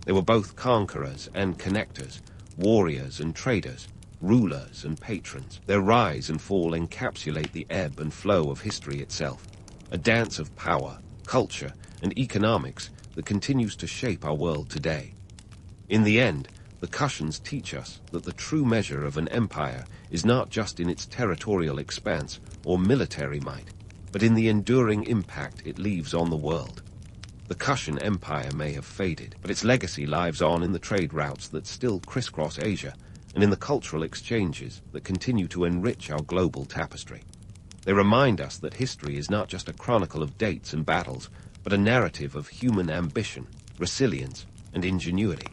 They were both conquerors and connectors, warriors and traders, rulers and patrons. Their rise and fall encapsulate the ebb and flow of history itself, a dance of power, culture, and economics that continues to shape our world today. In the end, the Kushans teach us that the true measure of an empire is not just in its territorial expanse or military might, but in the enduring impact it leaves on the world. The Kushan Empire may have faded, but its legacy lives on in the trade routes that still crisscross Asia, and in the cultural exchanges that continue to enrich our global tapestry. They remind us that history is not just a chronicle of dates and battles, but a narrative of human ambition, resilience, and ingenuity.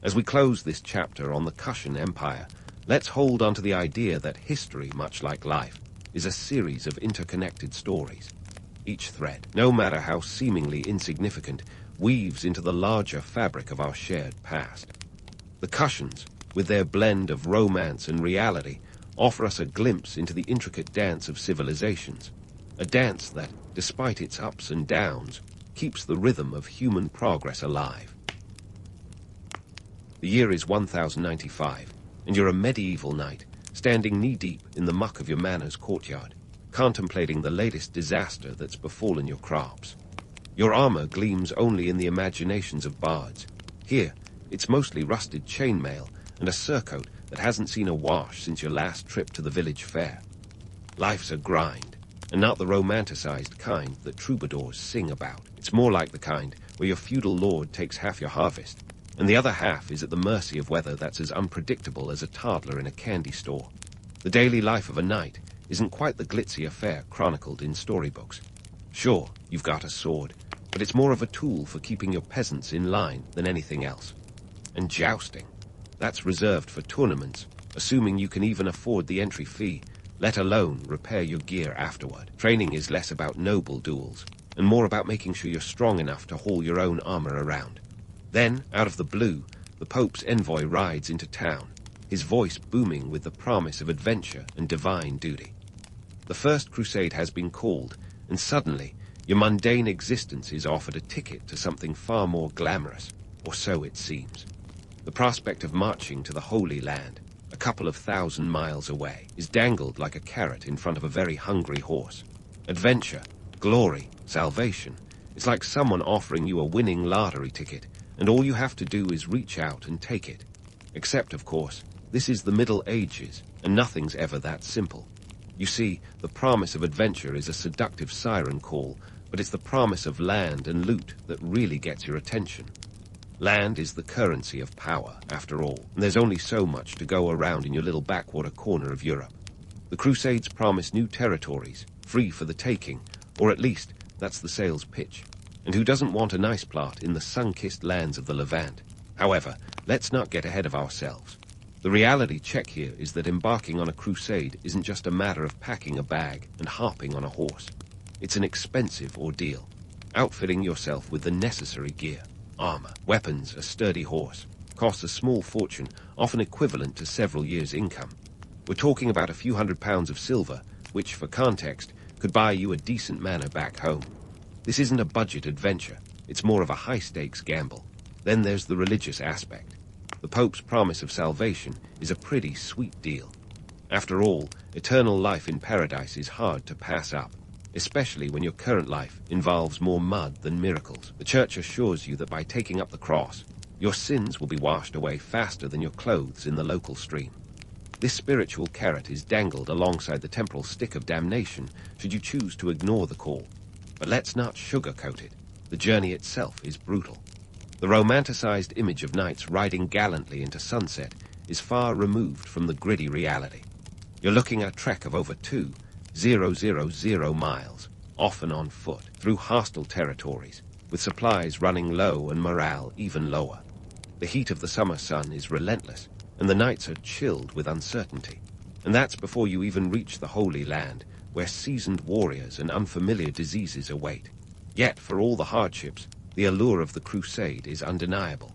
As we close this chapter on the Kushan Empire, let's hold on to the idea that history, much like life, is a series of interconnected stories. Each thread, no matter how seemingly insignificant, weaves into the larger fabric of our shared past. The Kushans, with their blend of romance and reality, offer us a glimpse into the intricate dance of civilizations, a dance that, despite its ups and downs, keeps the rhythm of human progress alive. The year is 1095, and you're a medieval knight, standing knee-deep in the muck of your manor's courtyard, contemplating the latest disaster that's befallen your crops. Your armor gleams only in the imaginations of bards. Here, it's mostly rusted chainmail and a surcoat that hasn't seen a wash since your last trip to the village fair. Life's a grind, and not the romanticized kind that troubadours sing about. It's more like the kind where your feudal lord takes half your harvest, and the other half is at the mercy of weather that's as unpredictable as a toddler in a candy store. The daily life of a knight isn't quite the glitzy affair chronicled in storybooks. Sure, you've got a sword, but it's more of a tool for keeping your peasants in line than anything else. And jousting, that's reserved for tournaments, assuming you can even afford the entry fee, let alone repair your gear afterward. Training is less about noble duels, and more about making sure you're strong enough to haul your own armor around. Then, out of the blue, the Pope's envoy rides into town, his voice booming with the promise of adventure and divine duty. The First Crusade has been called, and suddenly, your mundane existence is offered a ticket to something far more glamorous, or so it seems. The prospect of marching to the Holy Land, a couple of 1,000 miles away, is dangled like a carrot in front of a very hungry horse. Adventure, glory, salvation. It's like someone offering you a winning lottery ticket, and all you have to do is reach out and take it. Except, of course, this is the Middle Ages, and nothing's ever that simple. You see, the promise of adventure is a seductive siren call, but it's the promise of land and loot that really gets your attention. Land is the currency of power, after all, and there's only so much to go around in your little backwater corner of Europe. The Crusades promise new territories, free for the taking, or at least that's the sales pitch. And who doesn't want a nice plot in the sun-kissed lands of the Levant? However, let's not get ahead of ourselves. The reality check here is that embarking on a crusade isn't just a matter of packing a bag and harping on a horse. It's an expensive ordeal, outfitting yourself with the necessary gear, armor, weapons, a sturdy horse, costs a small fortune, often equivalent to several years' income. We're talking about a few £100s of silver, which, for context, could buy you a decent manor back home. This isn't a budget adventure, it's more of a high-stakes gamble. Then there's the religious aspect. The Pope's promise of salvation is a pretty sweet deal. After all, eternal life in paradise is hard to pass up, especially when your current life involves more mud than miracles. The Church assures you that by taking up the cross, your sins will be washed away faster than your clothes in the local stream. This spiritual carrot is dangled alongside the temporal stick of damnation should you choose to ignore the call. But let's not sugarcoat it. The journey itself is brutal. The romanticized image of knights riding gallantly into sunset is far removed from the gritty reality. You're looking at a trek of over 2,000 miles, often on foot, through hostile territories, with supplies running low and morale even lower. The heat of the summer sun is relentless, and the nights are chilled with uncertainty. And that's before you even reach the Holy Land, where seasoned warriors and unfamiliar diseases await. Yet, for all the hardships, the allure of the crusade is undeniable.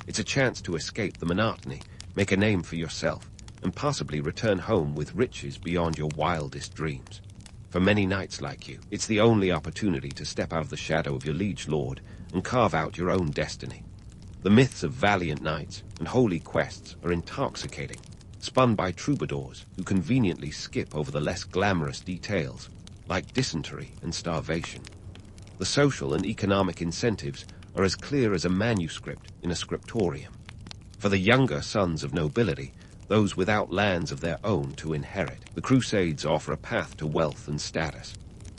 It's a chance to escape the monotony, make a name for yourself, and possibly return home with riches beyond your wildest dreams. For many knights like you, it's the only opportunity to step out of the shadow of your liege lord and carve out your own destiny. The myths of valiant knights and holy quests are intoxicating, spun by troubadours who conveniently skip over the less glamorous details, like dysentery and starvation. The social and economic incentives are as clear as a manuscript in a scriptorium. For the younger sons of nobility, those without lands of their own to inherit, the Crusades offer a path to wealth and status.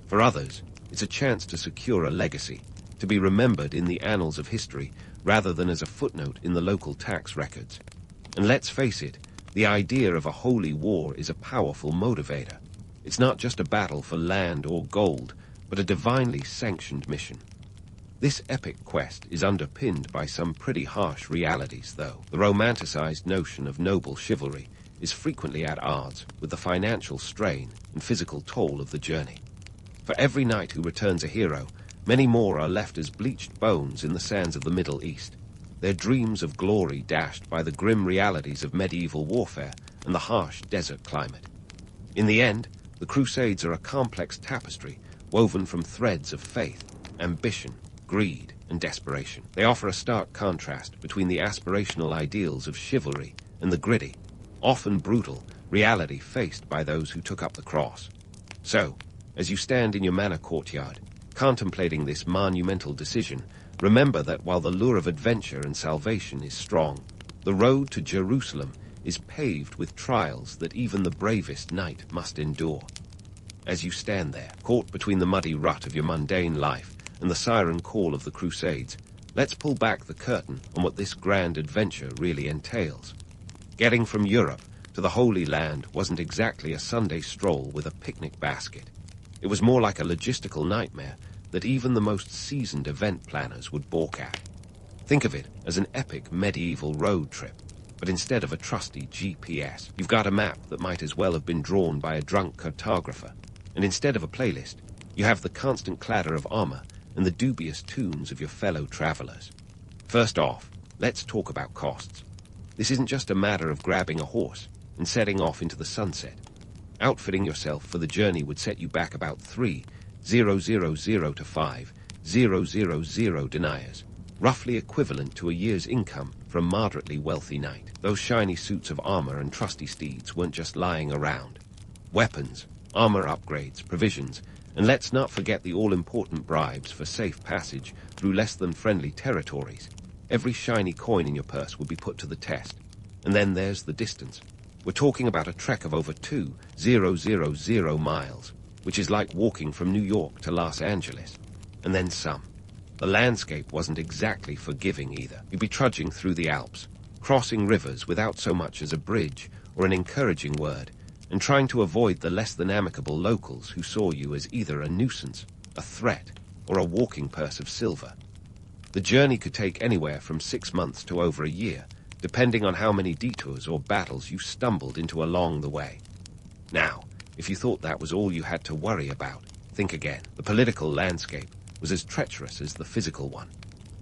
For others, it's a chance to secure a legacy, to be remembered in the annals of history rather than as a footnote in the local tax records. And let's face it, the idea of a holy war is a powerful motivator. It's not just a battle for land or gold, but a divinely sanctioned mission. This epic quest is underpinned by some pretty harsh realities, though. The romanticized notion of noble chivalry is frequently at odds with the financial strain and physical toll of the journey. For every knight who returns a hero, many more are left as bleached bones in the sands of the Middle East, their dreams of glory dashed by the grim realities of medieval warfare and the harsh desert climate. In the end, the Crusades are a complex tapestry woven from threads of faith, ambition, greed, and desperation. They offer a stark contrast between the aspirational ideals of chivalry and the gritty, often brutal, reality faced by those who took up the cross. So, as you stand in your manor courtyard, contemplating this monumental decision, remember that while the lure of adventure and salvation is strong, the road to Jerusalem is paved with trials that even the bravest knight must endure. As you stand there, caught between the muddy rut of your mundane life and the siren call of the Crusades, let's pull back the curtain on what this grand adventure really entails. Getting from Europe to the Holy Land wasn't exactly a Sunday stroll with a picnic basket. It was more like a logistical nightmare that even the most seasoned event planners would balk at. Think of it as an epic medieval road trip, but instead of a trusty GPS, you've got a map that might as well have been drawn by a drunk cartographer, and instead of a playlist, you have the constant clatter of armor and the dubious tunes of your fellow travelers. First off, let's talk about costs. This isn't just a matter of grabbing a horse and setting off into the sunset. Outfitting yourself for the journey would set you back about 3,000 to 5,000 deniers, roughly equivalent to a year's income for a moderately wealthy knight. Those shiny suits of armor and trusty steeds weren't just lying around. Weapons, armor upgrades, provisions, and let's not forget the all-important bribes for safe passage through less-than-friendly territories. Every shiny coin in your purse will be put to the test. And then there's the distance. We're talking about a trek of over 2,000 miles, which is like walking from New York to Los Angeles. And then some. The landscape wasn't exactly forgiving either. You'd be trudging through the Alps, crossing rivers without so much as a bridge or an encouraging word, and trying to avoid the less-than-amicable locals who saw you as either a nuisance, a threat, or a walking purse of silver. The journey could take anywhere from 6 months to over a year, depending on how many detours or battles you stumbled into along the way. Now, if you thought that was all you had to worry about, think again. The political landscape was as treacherous as the physical one.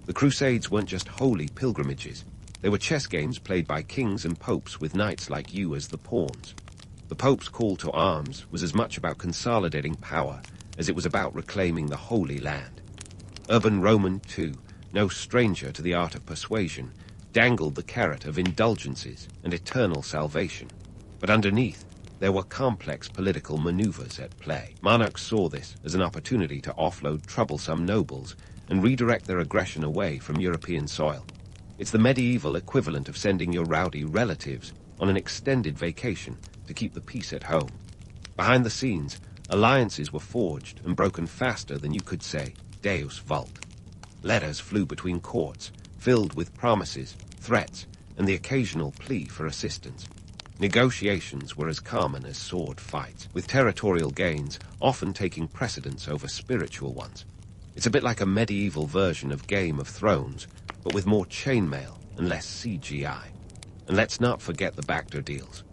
The Crusades weren't just holy pilgrimages. They were chess games played by kings and popes with knights like you as the pawns. The Pope's call to arms was as much about consolidating power as it was about reclaiming the Holy Land. Urban Roman, too, no stranger to the art of persuasion, dangled the carrot of indulgences and eternal salvation. But underneath, there were complex political maneuvers at play. Monarchs saw this as an opportunity to offload troublesome nobles and redirect their aggression away from European soil. It's the medieval equivalent of sending your rowdy relatives on an extended vacation to keep the peace at home. Behind the scenes, alliances were forged and broken faster than you could say, Deus Vult. Letters flew between courts, filled with promises, threats, and the occasional plea for assistance. Negotiations were as common as sword fights, with territorial gains often taking precedence over spiritual ones. It's a bit like a medieval version of Game of Thrones, but with more chainmail and less CGI. And let's not forget the backdoor deals.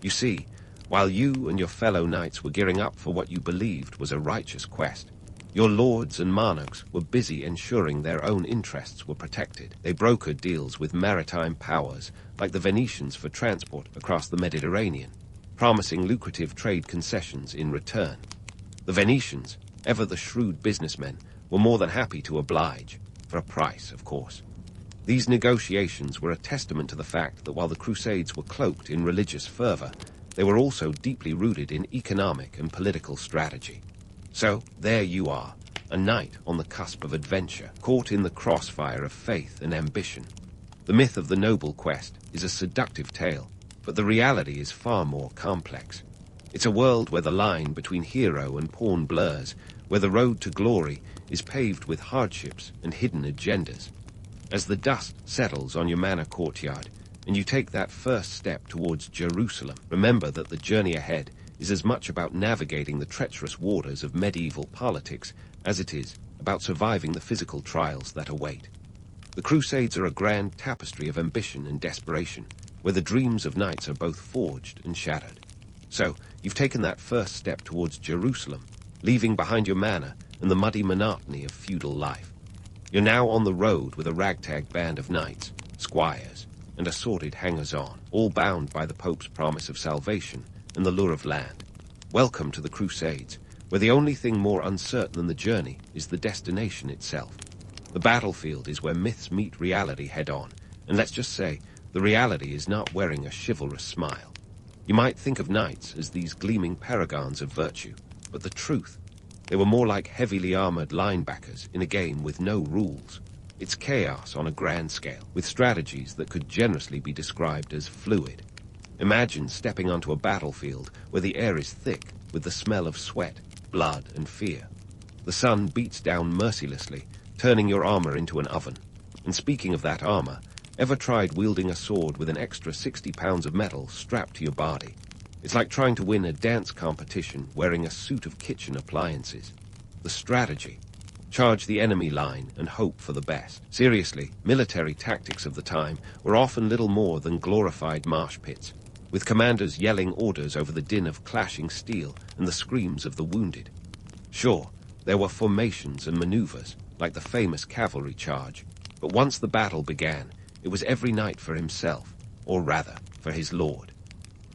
You see, while you and your fellow knights were gearing up for what you believed was a righteous quest, your lords and monarchs were busy ensuring their own interests were protected. They brokered deals with maritime powers like the Venetians for transport across the Mediterranean, promising lucrative trade concessions in return. The Venetians, ever the shrewd businessmen, were more than happy to oblige, for a price, of course. These negotiations were a testament to the fact that while the Crusades were cloaked in religious fervor, they were also deeply rooted in economic and political strategy. So, there you are, a knight on the cusp of adventure, caught in the crossfire of faith and ambition. The myth of the noble quest is a seductive tale, but the reality is far more complex. It's a world where the line between hero and pawn blurs, where the road to glory is paved with hardships and hidden agendas. As the dust settles on your manor courtyard, and you take that first step towards Jerusalem, remember that the journey ahead is as much about navigating the treacherous waters of medieval politics as it is about surviving the physical trials that await. The Crusades are a grand tapestry of ambition and desperation, where the dreams of knights are both forged and shattered. So, you've taken that first step towards Jerusalem, leaving behind your manor and the muddy monotony of feudal life. You're now on the road with a ragtag band of knights, squires, and assorted hangers-on, all bound by the Pope's promise of salvation and the lure of land. Welcome to the Crusades, where the only thing more uncertain than the journey is the destination itself. The battlefield is where myths meet reality head-on, and let's just say, the reality is not wearing a chivalrous smile. You might think of knights as these gleaming paragons of virtue, but the truth, they were more like heavily armored linebackers in a game with no rules. It's chaos on a grand scale, with strategies that could generously be described as fluid. Imagine stepping onto a battlefield where the air is thick with the smell of sweat, blood, and fear. The sun beats down mercilessly, turning your armor into an oven. And speaking of that armor, ever tried wielding a sword with an extra 60 pounds of metal strapped to your body? It's like trying to win a dance competition wearing a suit of kitchen appliances. The strategy. charge the enemy line, and hope for the best. Seriously, military tactics of the time were often little more than glorified marsh pits, with commanders yelling orders over the din of clashing steel and the screams of the wounded. Sure, there were formations and maneuvers, like the famous cavalry charge, but once the battle began, it was every knight for himself, or rather, for his lord.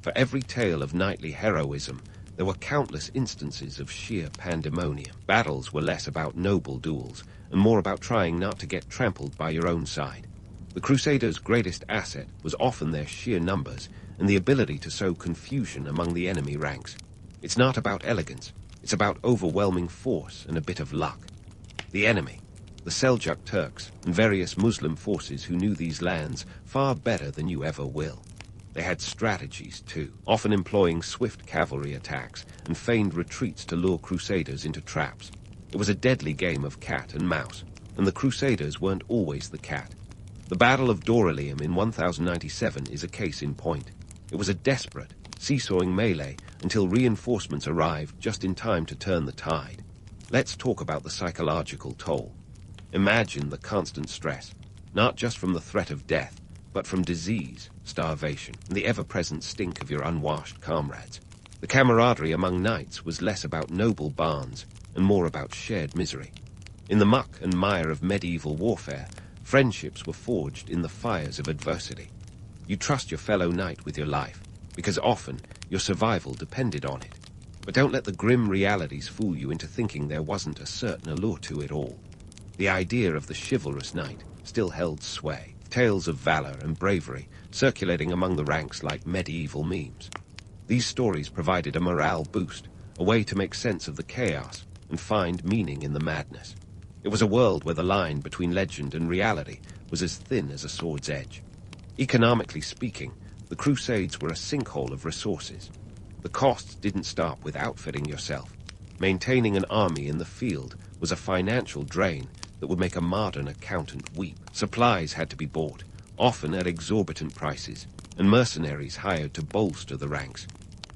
For every tale of knightly heroism, there were countless instances of sheer pandemonium. Battles were less about noble duels, and more about trying not to get trampled by your own side. The Crusaders' greatest asset was often their sheer numbers and the ability to sow confusion among the enemy ranks. It's not about elegance, it's about overwhelming force and a bit of luck. The enemy, the Seljuk Turks, and various Muslim forces who knew these lands far better than you ever will. They had strategies, too, often employing swift cavalry attacks and feigned retreats to lure Crusaders into traps. It was a deadly game of cat and mouse, and the Crusaders weren't always the cat. The Battle of Doryleum in 1097 is a case in point. It was a desperate, seesawing melee until reinforcements arrived just in time to turn the tide. Let's talk about the psychological toll. Imagine the constant stress, not just from the threat of death, but from disease, starvation, and the ever-present stink of your unwashed comrades. The camaraderie among knights was less about noble barns and more about shared misery. In the muck and mire of medieval warfare, friendships were forged in the fires of adversity. You trust your fellow knight with your life, because often your survival depended on it. But don't let the grim realities fool you into thinking there wasn't a certain allure to it all. The idea of the chivalrous knight still held sway. Tales of valor and bravery circulating among the ranks like medieval memes. These stories provided a morale boost, a way to make sense of the chaos and find meaning in the madness. It was a world where the line between legend and reality was as thin as a sword's edge. Economically speaking, the Crusades were a sinkhole of resources. The costs didn't stop with outfitting yourself. Maintaining an army in the field was a financial drain that would make a modern accountant weep. Supplies had to be bought, often at exorbitant prices, and mercenaries hired to bolster the ranks.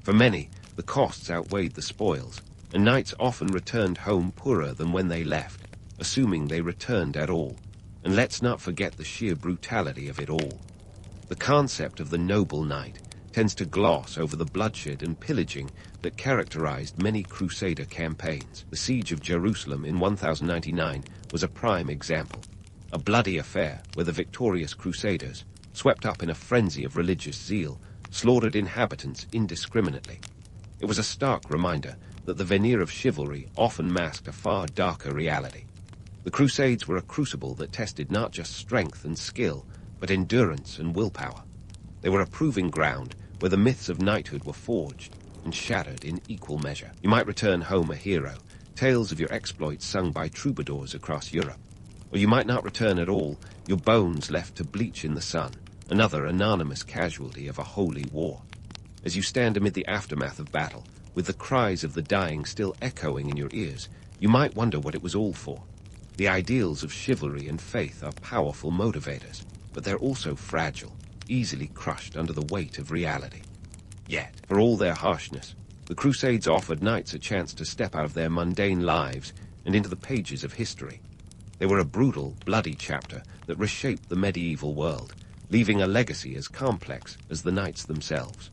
For many, the costs outweighed the spoils, and knights often returned home poorer than when they left, assuming they returned at all. And let's not forget the sheer brutality of it all. The concept of the noble knight tends to gloss over the bloodshed and pillaging that characterized many Crusader campaigns. The Siege of Jerusalem in 1099 was a prime example. A bloody affair where the victorious Crusaders, swept up in a frenzy of religious zeal, slaughtered inhabitants indiscriminately. It was a stark reminder that the veneer of chivalry often masked a far darker reality. The Crusades were a crucible that tested not just strength and skill, but endurance and willpower. They were a proving ground where the myths of knighthood were forged and shattered in equal measure. You might return home a hero, tales of your exploits sung by troubadours across Europe. Or you might not return at all, your bones left to bleach in the sun, another anonymous casualty of a holy war. As you stand amid the aftermath of battle, with the cries of the dying still echoing in your ears, you might wonder what it was all for. The ideals of chivalry and faith are powerful motivators, but they're also fragile, easily crushed under the weight of reality. Yet, for all their harshness, the Crusades offered knights a chance to step out of their mundane lives and into the pages of history. They were a brutal, bloody chapter that reshaped the medieval world, leaving a legacy as complex as the knights themselves.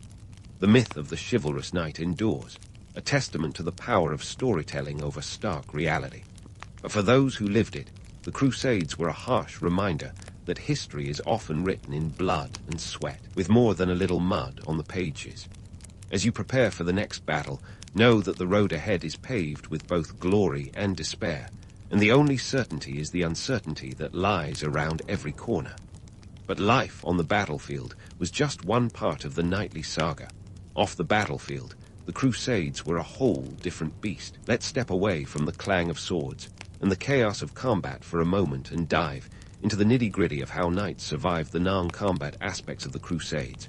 The myth of the chivalrous knight endures, a testament to the power of storytelling over stark reality. But for those who lived it, the Crusades were a harsh reminder that history is often written in blood and sweat, with more than a little mud on the pages. As you prepare for the next battle, know that the road ahead is paved with both glory and despair, and the only certainty is the uncertainty that lies around every corner. But life on the battlefield was just one part of the knightly saga. Off the battlefield, the Crusades were a whole different beast. Let's step away from the clang of swords and the chaos of combat for a moment and dive into the nitty-gritty of how knights survived the non-combat aspects of the Crusades.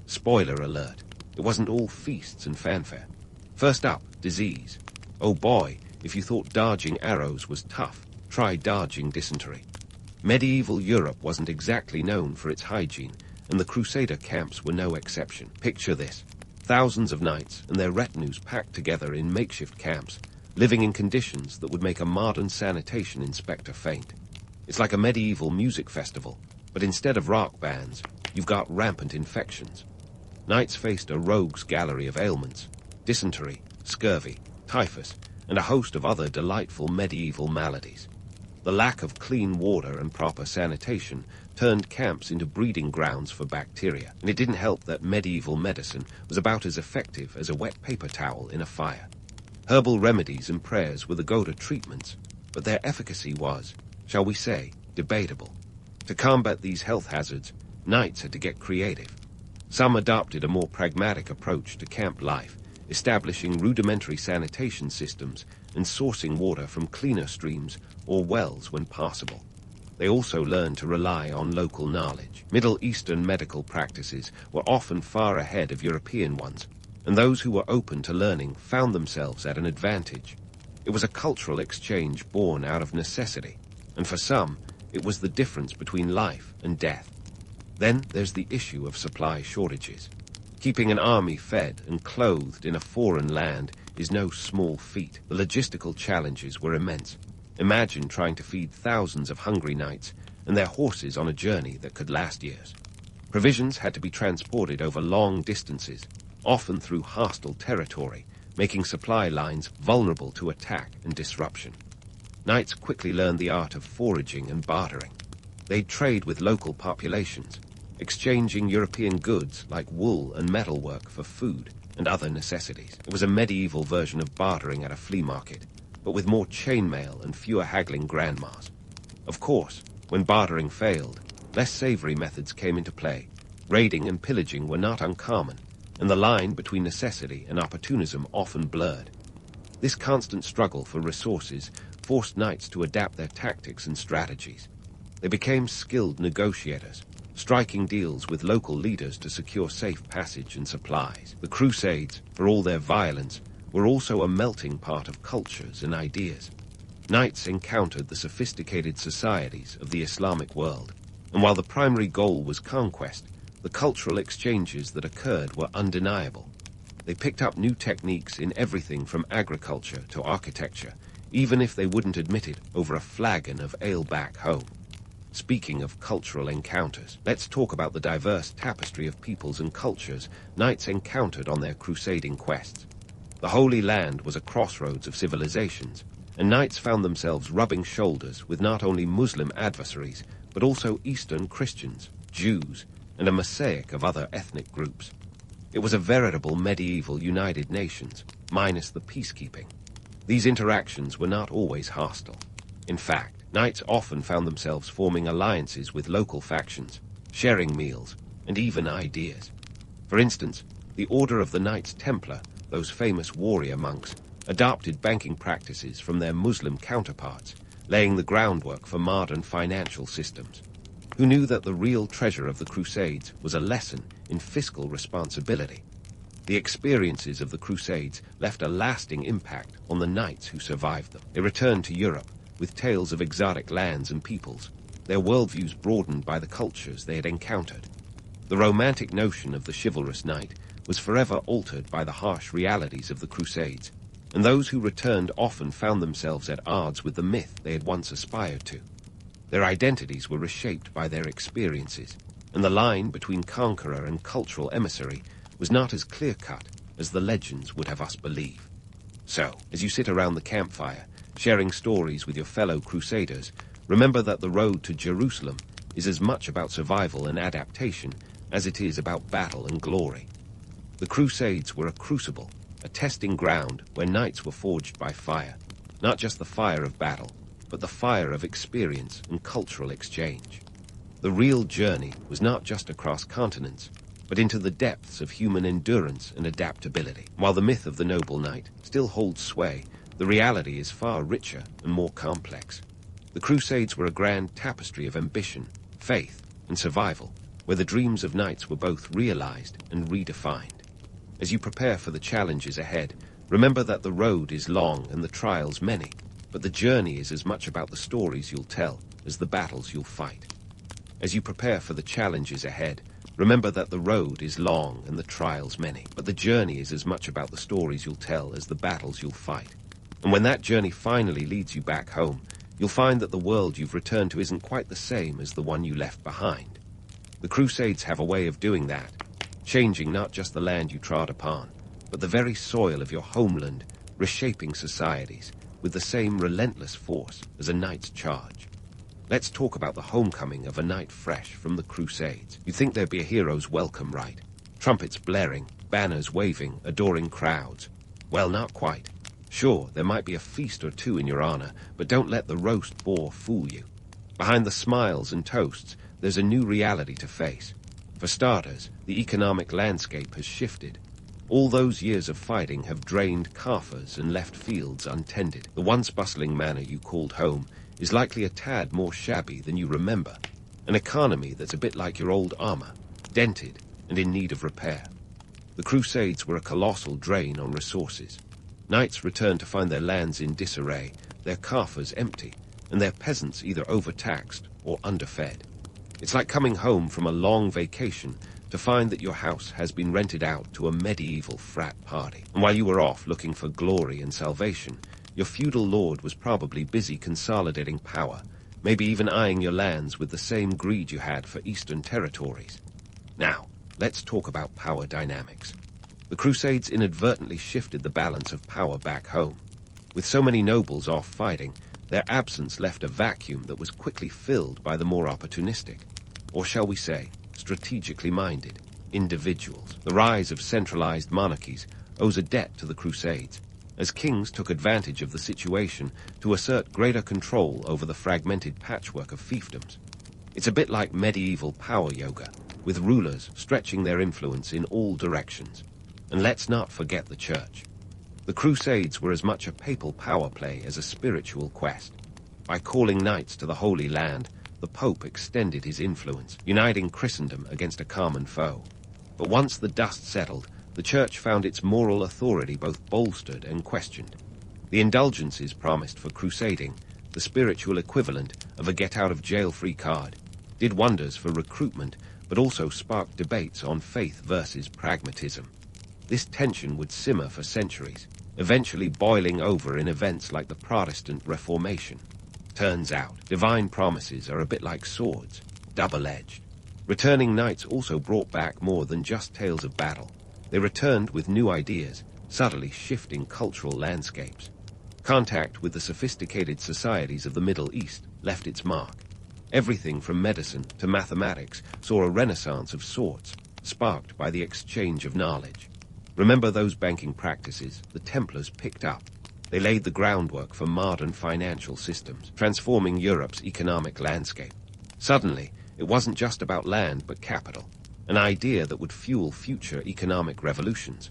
Spoiler alert, it wasn't all feasts and fanfare. First up, disease. Oh boy, if you thought dodging arrows was tough, try dodging dysentery. Medieval Europe wasn't exactly known for its hygiene, and the Crusader camps were no exception. Picture this. Thousands of knights and their retinues packed together in makeshift camps, living in conditions that would make a modern sanitation inspector faint. It's like a medieval music festival, but instead of rock bands, you've got rampant infections. Knights faced a rogues gallery of ailments: dysentery, scurvy, typhus, and a host of other delightful medieval maladies. The lack of clean water and proper sanitation turned camps into breeding grounds for bacteria, and it didn't help that medieval medicine was about as effective as a wet paper towel in a fire. Herbal remedies and prayers were the go-to treatments, but their efficacy was, shall we say, debatable. To combat these health hazards, knights had to get creative. Some adopted a more pragmatic approach to camp life, establishing rudimentary sanitation systems and sourcing water from cleaner streams or wells when possible. They also learned to rely on local knowledge. Middle Eastern medical practices were often far ahead of European ones, and those who were open to learning found themselves at an advantage. It was a cultural exchange born out of necessity, and for some, it was the difference between life and death. Then there's the issue of supply shortages. Keeping an army fed and clothed in a foreign land is no small feat. The logistical challenges were immense. Imagine trying to feed thousands of hungry knights and their horses on a journey that could last years. Provisions had to be transported over long distances, often through hostile territory, making supply lines vulnerable to attack and disruption. Knights quickly learned the art of foraging and bartering. They'd trade with local populations, exchanging European goods like wool and metalwork for food and other necessities. It was a medieval version of bartering at a flea market, but with more chainmail and fewer haggling grandmas. Of course, when bartering failed, less savory methods came into play. Raiding and pillaging were not uncommon, and the line between necessity and opportunism often blurred. This constant struggle for resources forced knights to adapt their tactics and strategies. They became skilled negotiators, striking deals with local leaders to secure safe passage and supplies. The Crusades, for all their violence, were also a melting pot of cultures and ideas. Knights encountered the sophisticated societies of the Islamic world, and while the primary goal was conquest, the cultural exchanges that occurred were undeniable. They picked up new techniques in everything from agriculture to architecture, even if they wouldn't admit it over a flagon of ale back home. Speaking of cultural encounters, let's talk about the diverse tapestry of peoples and cultures knights encountered on their crusading quests. The Holy Land was a crossroads of civilizations, and knights found themselves rubbing shoulders with not only Muslim adversaries, but also Eastern Christians, Jews, and a mosaic of other ethnic groups. It was a veritable medieval United Nations, minus the peacekeeping. These interactions were not always hostile. In fact, knights often found themselves forming alliances with local factions, sharing meals, and even ideas. For instance, the Order of the Knights Templar, those famous warrior monks, adopted banking practices from their Muslim counterparts, laying the groundwork for modern financial systems. Who knew that the real treasure of the Crusades was a lesson in fiscal responsibility? The experiences of the Crusades left a lasting impact on the knights who survived them. They returned to Europe with tales of exotic lands and peoples, their worldviews broadened by the cultures they had encountered. The romantic notion of the chivalrous knight was forever altered by the harsh realities of the Crusades, and those who returned often found themselves at odds with the myth they had once aspired to. Their identities were reshaped by their experiences, and the line between conqueror and cultural emissary was not as clear-cut as the legends would have us believe. So, as you sit around the campfire, sharing stories with your fellow crusaders, remember that the road to Jerusalem is as much about survival and adaptation as it is about battle and glory. The Crusades were a crucible, a testing ground where knights were forged by fire, not just the fire of battle, but the fire of experience and cultural exchange. The real journey was not just across continents, but into the depths of human endurance and adaptability. While the myth of the noble knight still holds sway, the reality is far richer and more complex. The Crusades were a grand tapestry of ambition, faith, and survival, where the dreams of knights were both realized and redefined. As you prepare for the challenges ahead, remember that the road is long and the trials many, but the journey is as much about the stories you'll tell as the battles you'll fight. As you prepare for the challenges ahead, remember that the road is long and the trials many, but the journey is as much about the stories you'll tell as the battles you'll fight. And when that journey finally leads you back home, you'll find that the world you've returned to isn't quite the same as the one you left behind. The Crusades have a way of doing that, changing not just the land you trod upon, but the very soil of your homeland, reshaping societies with the same relentless force as a knight's charge. Let's talk about the homecoming of a knight fresh from the Crusades. You'd think there'd be a hero's welcome, right? Trumpets blaring, banners waving, adoring crowds. Well, not quite. Sure, there might be a feast or two in your honor, but don't let the roast boar fool you. Behind the smiles and toasts, there's a new reality to face. For starters, the economic landscape has shifted. All those years of fighting have drained coffers and left fields untended. The once bustling manor you called home is likely a tad more shabby than you remember. An economy that's a bit like your old armor, dented and in need of repair. The Crusades were a colossal drain on resources. Knights returned to find their lands in disarray, their coffers empty, and their peasants either overtaxed or underfed. It's like coming home from a long vacation to find that your house has been rented out to a medieval frat party. And while you were off looking for glory and salvation, your feudal lord was probably busy consolidating power, maybe even eyeing your lands with the same greed you had for eastern territories. Now, let's talk about power dynamics. The Crusades inadvertently shifted the balance of power back home. With so many nobles off fighting, their absence left a vacuum that was quickly filled by the more opportunistic, or shall we say, strategically minded, individuals. The rise of centralized monarchies owes a debt to the Crusades, as kings took advantage of the situation to assert greater control over the fragmented patchwork of fiefdoms. It's a bit like medieval power yoga, with rulers stretching their influence in all directions. And let's not forget the church. The Crusades were as much a papal power play as a spiritual quest. By calling knights to the Holy Land, the Pope extended his influence, uniting Christendom against a common foe. But once the dust settled, the Church found its moral authority both bolstered and questioned. The indulgences promised for crusading, the spiritual equivalent of a get-out-of-jail-free card, did wonders for recruitment, but also sparked debates on faith versus pragmatism. This tension would simmer for centuries, eventually boiling over in events like the Protestant Reformation. Turns out, divine promises are a bit like swords, double-edged. Returning knights also brought back more than just tales of battle. They returned with new ideas, subtly shifting cultural landscapes. Contact with the sophisticated societies of the Middle East left its mark. Everything from medicine to mathematics saw a renaissance of sorts, sparked by the exchange of knowledge. Remember those banking practices the Templars picked up? They laid the groundwork for modern financial systems, transforming Europe's economic landscape. Suddenly, it wasn't just about land but capital, an idea that would fuel future economic revolutions.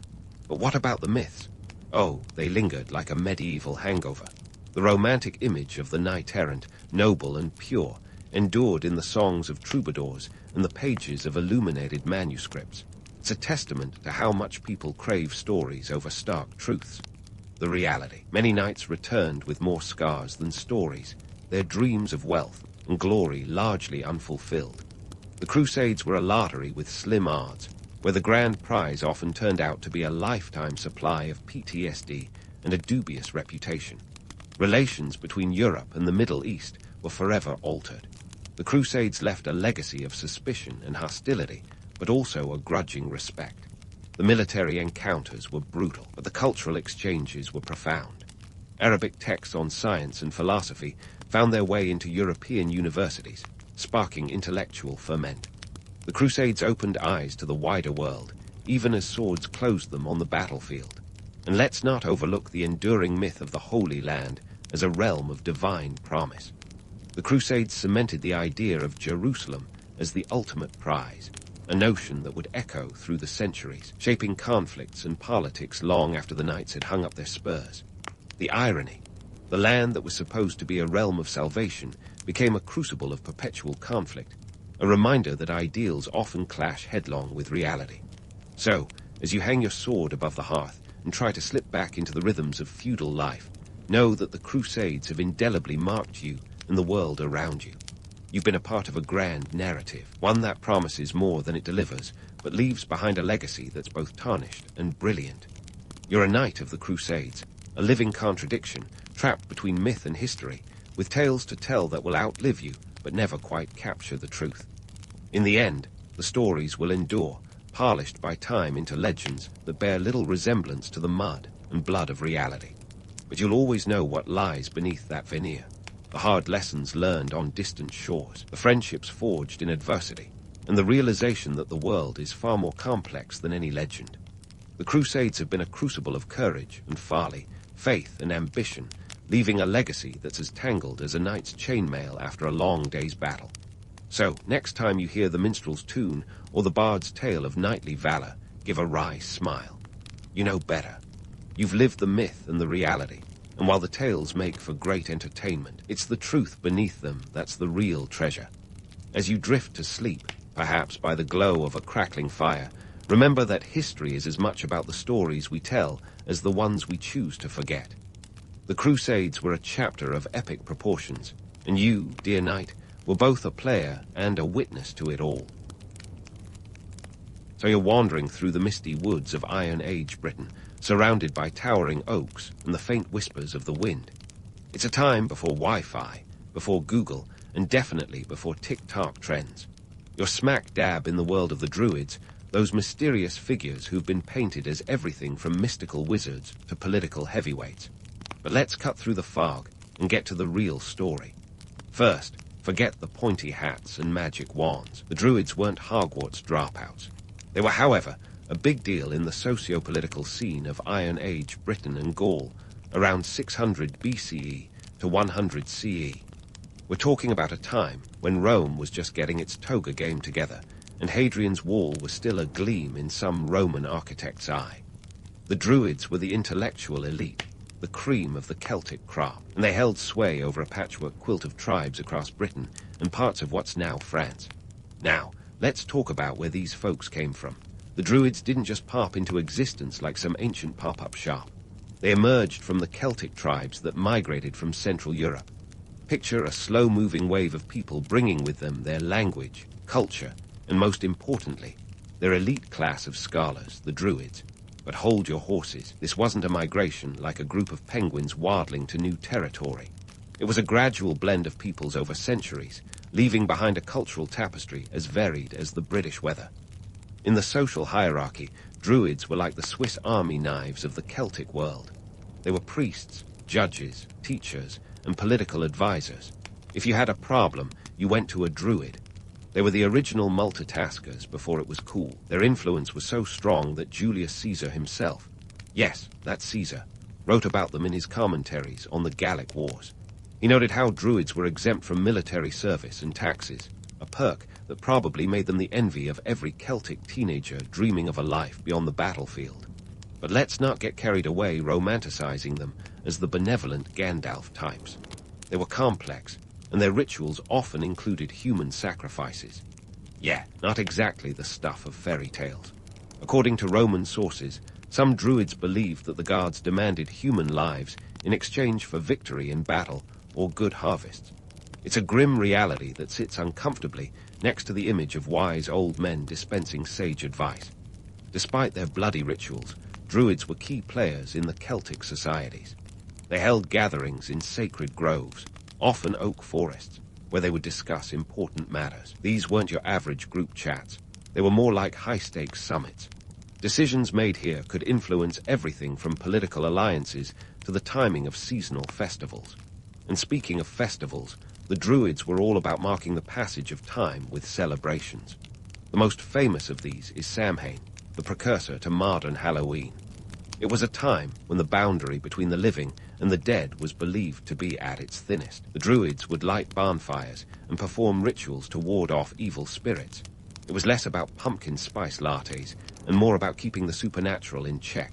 But what about the myths? Oh, they lingered like a medieval hangover. The romantic image of the knight-errant, noble and pure, endured in the songs of troubadours and the pages of illuminated manuscripts. It's a testament to how much people crave stories over stark truths. The reality. Many knights returned with more scars than stories, their dreams of wealth and glory largely unfulfilled. The Crusades were a lottery with slim odds, where the grand prize often turned out to be a lifetime supply of PTSD and a dubious reputation. Relations between Europe and the Middle East were forever altered. The Crusades left a legacy of suspicion and hostility, but also a grudging respect. The military encounters were brutal, but the cultural exchanges were profound. Arabic texts on science and philosophy found their way into European universities, sparking intellectual ferment. The Crusades opened eyes to the wider world, even as swords closed them on the battlefield. And let's not overlook the enduring myth of the Holy Land as a realm of divine promise. The Crusades cemented the idea of Jerusalem as the ultimate prize, a notion that would echo through the centuries, shaping conflicts and politics long after the knights had hung up their spurs. The irony: the land that was supposed to be a realm of salvation became a crucible of perpetual conflict, a reminder that ideals often clash headlong with reality. So, as you hang your sword above the hearth and try to slip back into the rhythms of feudal life, know that the Crusades have indelibly marked you and the world around you. You've been a part of a grand narrative, one that promises more than it delivers, but leaves behind a legacy that's both tarnished and brilliant. You're a knight of the Crusades, a living contradiction, trapped between myth and history, with tales to tell that will outlive you, but never quite capture the truth. In the end, the stories will endure, polished by time into legends that bear little resemblance to the mud and blood of reality. But you'll always know what lies beneath that veneer, the hard lessons learned on distant shores, the friendships forged in adversity, and the realization that the world is far more complex than any legend. The Crusades have been a crucible of courage and folly, faith and ambition, leaving a legacy that's as tangled as a knight's chainmail after a long day's battle. So, next time you hear the minstrel's tune or the bard's tale of knightly valor, give a wry smile. You know better. You've lived the myth and the reality, and while the tales make for great entertainment, it's the truth beneath them that's the real treasure. As you drift to sleep, perhaps by the glow of a crackling fire, remember that history is as much about the stories we tell as the ones we choose to forget. The Crusades were a chapter of epic proportions, and you, dear knight, were both a player and a witness to it all. So you're wandering through the misty woods of Iron Age Britain, surrounded by towering oaks and the faint whispers of the wind. It's a time before Wi-Fi, before Google, and definitely before TikTok trends. You're smack dab in the world of the Druids, those mysterious figures who've been painted as everything from mystical wizards to political heavyweights. But let's cut through the fog and get to the real story. First, forget the pointy hats and magic wands. The Druids weren't Hogwarts dropouts. They were, however, a big deal in the socio-political scene of Iron Age Britain and Gaul, around 600 BCE to 100 CE. We're talking about a time when Rome was just getting its toga game together, and Hadrian's Wall was still a gleam in some Roman architect's eye. The Druids were the intellectual elite, the cream of the Celtic crop, and they held sway over a patchwork quilt of tribes across Britain and parts of what's now France. Now, let's talk about where these folks came from. The Druids didn't just pop into existence like some ancient pop-up shop. They emerged from the Celtic tribes that migrated from Central Europe. Picture a slow-moving wave of people bringing with them their language, culture, and most importantly, their elite class of scholars, the Druids. But hold your horses. This wasn't a migration like a group of penguins waddling to new territory. It was a gradual blend of peoples over centuries, leaving behind a cultural tapestry as varied as the British weather. In the social hierarchy, Druids were like the Swiss army knives of the Celtic world. They were priests, judges, teachers, and political advisors. If you had a problem, you went to a Druid. They were the original multitaskers before it was cool. Their influence was so strong that Julius Caesar himself, yes, that's Caesar, wrote about them in his commentaries on the Gallic Wars. He noted how Druids were exempt from military service and taxes, a perk that probably made them the envy of every Celtic teenager dreaming of a life beyond the battlefield. But let's not get carried away romanticizing them as the benevolent Gandalf types. They were complex, and their rituals often included human sacrifices. Yeah, not exactly the stuff of fairy tales. According to Roman sources, some Druids believed that the gods demanded human lives in exchange for victory in battle or good harvests. It's a grim reality that sits uncomfortably next to the image of wise old men dispensing sage advice. Despite their bloody rituals, Druids were key players in the Celtic societies. They held gatherings in sacred groves, often oak forests, where they would discuss important matters. These weren't your average group chats. They were more like high-stakes summits. Decisions made here could influence everything from political alliances to the timing of seasonal festivals. And speaking of festivals, the Druids were all about marking the passage of time with celebrations. The most famous of these is Samhain, the precursor to modern Halloween. It was a time when the boundary between the living and the dead was believed to be at its thinnest. The Druids would light bonfires and perform rituals to ward off evil spirits. It was less about pumpkin spice lattes and more about keeping the supernatural in check.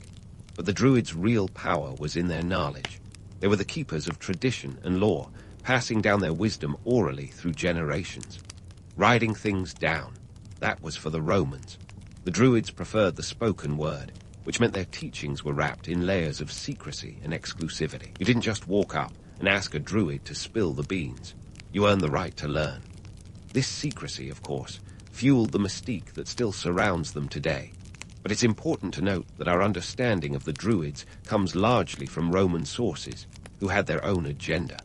But the Druids' real power was in their knowledge. They were the keepers of tradition and law, passing down their wisdom orally through generations. Writing things down, that was for the Romans. The Druids preferred the spoken word, which meant their teachings were wrapped in layers of secrecy and exclusivity. You didn't just walk up and ask a Druid to spill the beans. You earned the right to learn. This secrecy, of course, fueled the mystique that still surrounds them today. But it's important to note that our understanding of the Druids comes largely from Roman sources, who had their own agenda.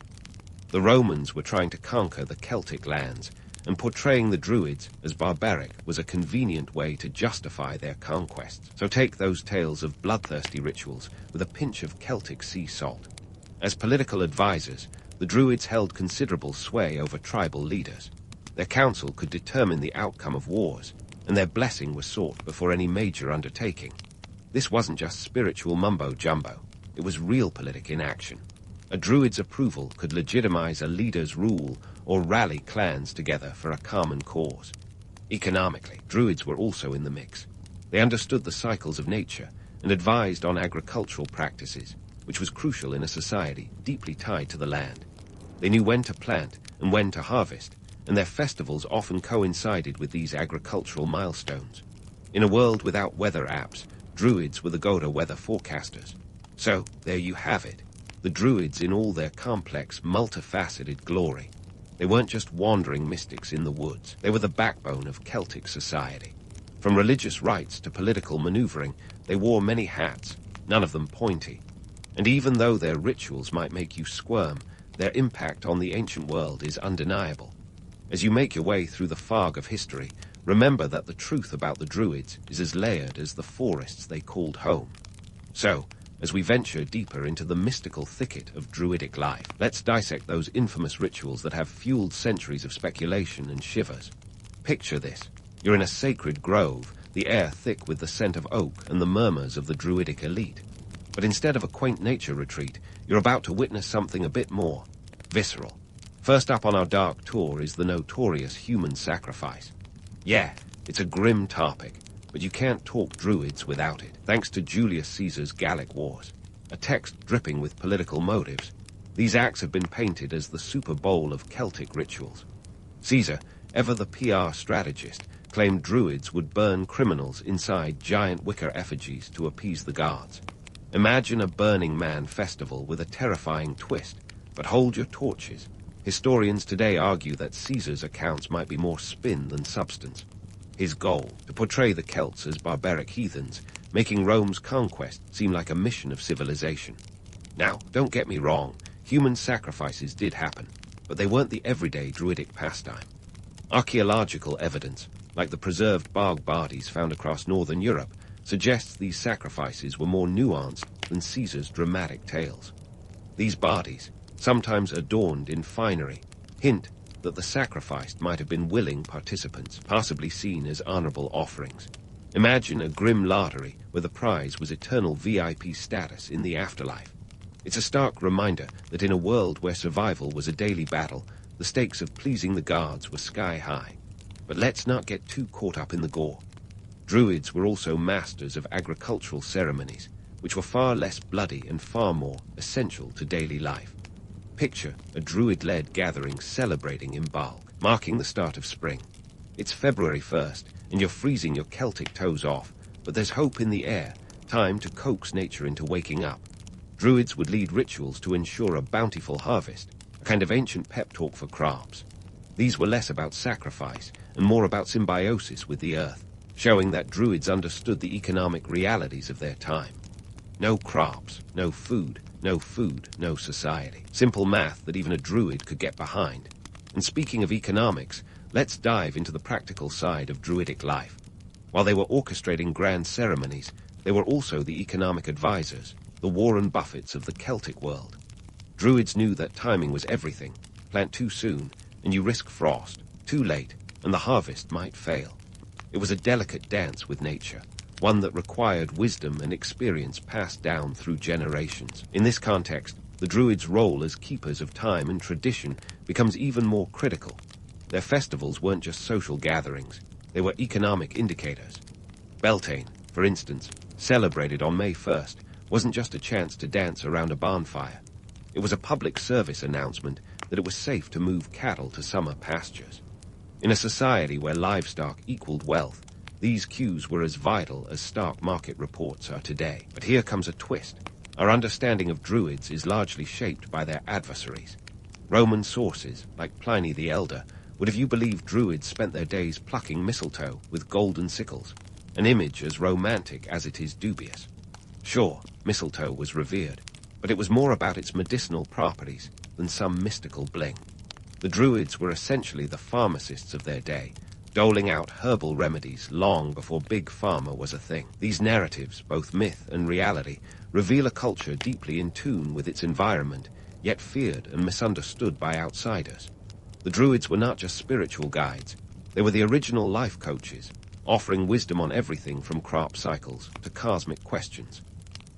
The Romans were trying to conquer the Celtic lands, and portraying the Druids as barbaric was a convenient way to justify their conquests. So take those tales of bloodthirsty rituals with a pinch of Celtic sea salt. As political advisors, the Druids held considerable sway over tribal leaders. Their council could determine the outcome of wars, and their blessing was sought before any major undertaking. This wasn't just spiritual mumbo-jumbo, it was realpolitik in action. A Druid's approval could legitimize a leader's rule or rally clans together for a common cause. Economically, Druids were also in the mix. They understood the cycles of nature and advised on agricultural practices, which was crucial in a society deeply tied to the land. They knew when to plant and when to harvest, and their festivals often coincided with these agricultural milestones. In a world without weather apps, Druids were the go-to weather forecasters. So, there you have it, the Druids in all their complex, multifaceted glory. They weren't just wandering mystics in the woods. They were the backbone of Celtic society. From religious rites to political maneuvering, they wore many hats, none of them pointy. And even though their rituals might make you squirm, their impact on the ancient world is undeniable. As you make your way through the fog of history, remember that the truth about the Druids is as layered as the forests they called home. So, as we venture deeper into the mystical thicket of Druidic life, let's dissect those infamous rituals that have fueled centuries of speculation and shivers. Picture this. You're in a sacred grove, the air thick with the scent of oak and the murmurs of the Druidic elite. But instead of a quaint nature retreat, you're about to witness something a bit more visceral. First up on our dark tour is the notorious human sacrifice. Yeah, it's a grim topic, but you can't talk Druids without it. Thanks to Julius Caesar's Gallic Wars, a text dripping with political motives, these acts have been painted as the Super Bowl of Celtic rituals. Caesar, ever the PR strategist, claimed Druids would burn criminals inside giant wicker effigies to appease the gods. Imagine a Burning Man festival with a terrifying twist, but hold your torches. Historians today argue that Caesar's accounts might be more spin than substance. His goal, to portray the Celts as barbaric heathens, making Rome's conquest seem like a mission of civilization. Now, don't get me wrong, human sacrifices did happen, but they weren't the everyday Druidic pastime. Archaeological evidence, like the preserved bog bodies found across northern Europe, suggests these sacrifices were more nuanced than Caesar's dramatic tales. These bodies, sometimes adorned in finery, hint that the sacrificed might have been willing participants, possibly seen as honorable offerings. Imagine a grim lottery where the prize was eternal VIP status in the afterlife. It's a stark reminder that in a world where survival was a daily battle, the stakes of pleasing the gods were sky high. But let's not get too caught up in the gore. Druids were also masters of agricultural ceremonies, which were far less bloody and far more essential to daily life. Picture a Druid-led gathering celebrating in bulk, marking the start of spring. It's February 1st, and you're freezing your Celtic toes off, but there's hope in the air, time to coax nature into waking up. Druids would lead rituals to ensure a bountiful harvest, a kind of ancient pep talk for crops. These were less about sacrifice and more about symbiosis with the earth, showing that Druids understood the economic realities of their time. No crops, no food, no society. Simple math that even a Druid could get behind. And speaking of economics, let's dive into the practical side of Druidic life. While they were orchestrating grand ceremonies, they were also the economic advisors, the Warren Buffetts of the Celtic world. Druids knew that timing was everything. Plant too soon, and you risk frost. Too late, and the harvest might fail. It was a delicate dance with nature, one that required wisdom and experience passed down through generations. In this context, the Druids' role as keepers of time and tradition becomes even more critical. Their festivals weren't just social gatherings, they were economic indicators. Beltane, for instance, celebrated on May 1st, wasn't just a chance to dance around a bonfire. It was a public service announcement that it was safe to move cattle to summer pastures. In a society where livestock equaled wealth, these cues were as vital as stock market reports are today. But here comes a twist. Our understanding of Druids is largely shaped by their adversaries. Roman sources, like Pliny the Elder, would have you believe Druids spent their days plucking mistletoe with golden sickles. an image as romantic as it is dubious. Sure, mistletoe was revered, but it was more about its medicinal properties than some mystical bling. The Druids were essentially the pharmacists of their day, doling out herbal remedies long before Big Pharma was a thing. These narratives, both myth and reality, reveal a culture deeply in tune with its environment, yet feared and misunderstood by outsiders. The Druids were not just spiritual guides, they were the original life coaches, offering wisdom on everything from crop cycles to cosmic questions.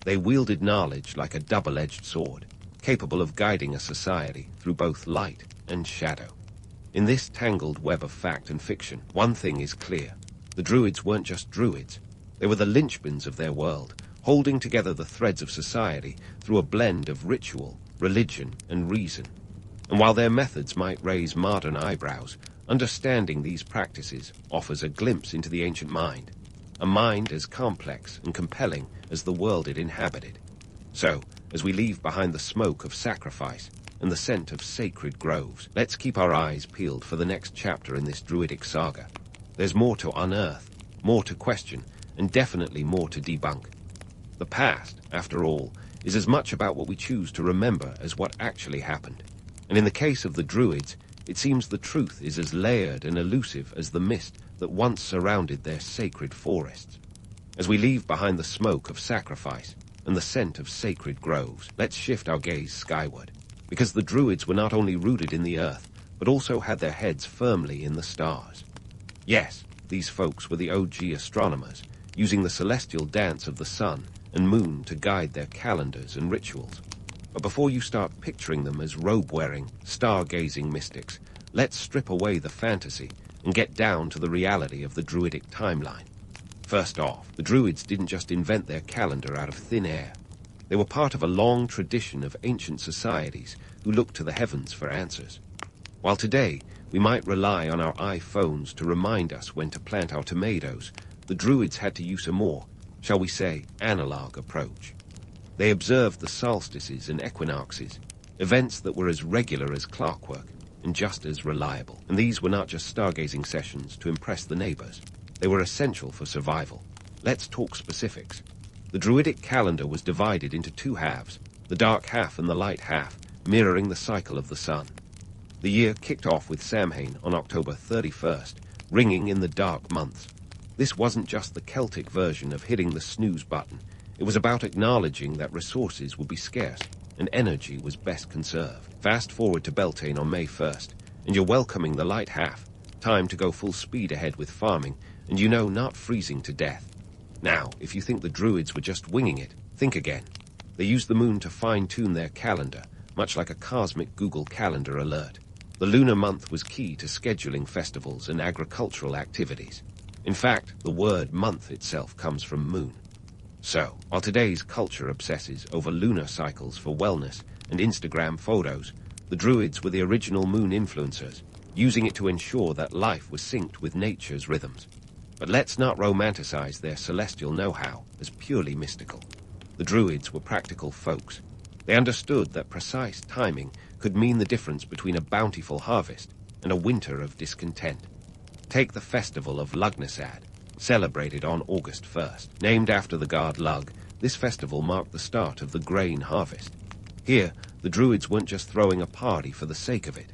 They wielded knowledge like a double-edged sword, capable of guiding a society through both light and shadow. In this tangled web of fact and fiction, one thing is clear. The Druids weren't just Druids. They were the linchpins of their world, holding together the threads of society through a blend of ritual, religion, and reason. And while their methods might raise modern eyebrows, understanding these practices offers a glimpse into the ancient mind, a mind as complex and compelling as the world it inhabited. So, as we leave behind the smoke of sacrifice and the scent of sacred groves, let's keep our eyes peeled for the next chapter in this druidic saga. There's more to unearth, more to question, and definitely more to debunk. The past, after all, is as much about what we choose to remember as what actually happened. And in the case of the Druids, it seems the truth is as layered and elusive as the mist that once surrounded their sacred forests. As we leave behind the smoke of sacrifice and the scent of sacred groves, let's shift our gaze skyward, because the Druids were not only rooted in the earth, but also had their heads firmly in the stars. Yes, these folks were the OG astronomers, using the celestial dance of the sun and moon to guide their calendars and rituals. But before you start picturing them as robe-wearing, star-gazing mystics, let's strip away the fantasy and get down to the reality of the Druidic timeline. First off, the Druids didn't just invent their calendar out of thin air. They were part of a long tradition of ancient societies who looked to the heavens for answers. While today we might rely on our iPhones to remind us when to plant our tomatoes, the Druids had to use a more, shall we say, analog approach. They observed the solstices and equinoxes, events that were as regular as clockwork and just as reliable. And these were not just stargazing sessions to impress the neighbors. They were essential for survival. Let's talk specifics. The Druidic calendar was divided into two halves, the dark half and the light half, mirroring the cycle of the sun. The year kicked off with Samhain on October 31st, ringing in the dark months. This wasn't just the Celtic version of hitting the snooze button. It was about acknowledging that resources would be scarce and energy was best conserved. Fast forward to Beltane on May 1st, and you're welcoming the light half. Time to go full speed ahead with farming, and not freezing to death. Now, if you think the Druids were just winging it, think again. They used the moon to fine-tune their calendar, much like a cosmic Google Calendar alert. The lunar month was key to scheduling festivals and agricultural activities. In fact, the word month itself comes from moon. So, while today's culture obsesses over lunar cycles for wellness and Instagram photos, the Druids were the original moon influencers, using it to ensure that life was synced with nature's rhythms. But let's not romanticize their celestial know-how as purely mystical. The Druids were practical folks. They understood that precise timing could mean the difference between a bountiful harvest and a winter of discontent. Take the festival of Lughnasadh, celebrated on August 1st. Named after the god Lugh, this festival marked the start of the grain harvest. Here, the Druids weren't just throwing a party for the sake of it.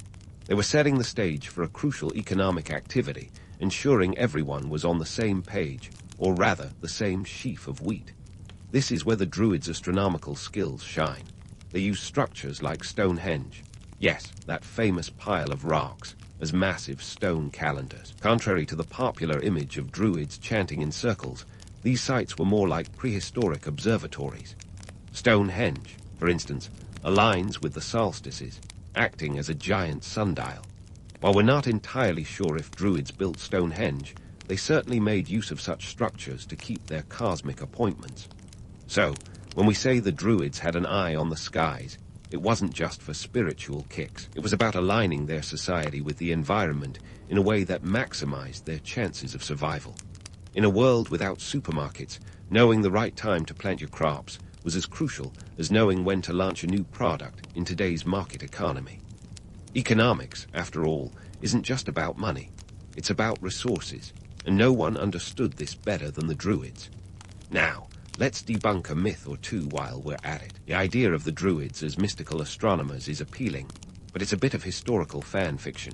They were setting the stage for a crucial economic activity, ensuring everyone was on the same page, or rather, the same sheaf of wheat. This is where the Druids' astronomical skills shine. They use structures like Stonehenge, yes, that famous pile of rocks, as massive stone calendars. Contrary to the popular image of Druids chanting in circles, these sites were more like prehistoric observatories. Stonehenge, for instance, aligns with the solstices, acting as a giant sundial. While we're not entirely sure if Druids built Stonehenge, they certainly made use of such structures to keep their cosmic appointments. So, when we say the Druids had an eye on the skies, it wasn't just for spiritual kicks. It was about aligning their society with the environment in a way that maximized their chances of survival. In a world without supermarkets, knowing the right time to plant your crops was as crucial as knowing when to launch a new product in today's market economy. Economics, after all, isn't just about money. It's about resources, and no one understood this better than the Druids. Now, let's debunk a myth or two while we're at it. The idea of the Druids as mystical astronomers is appealing, but it's a bit of historical fan fiction.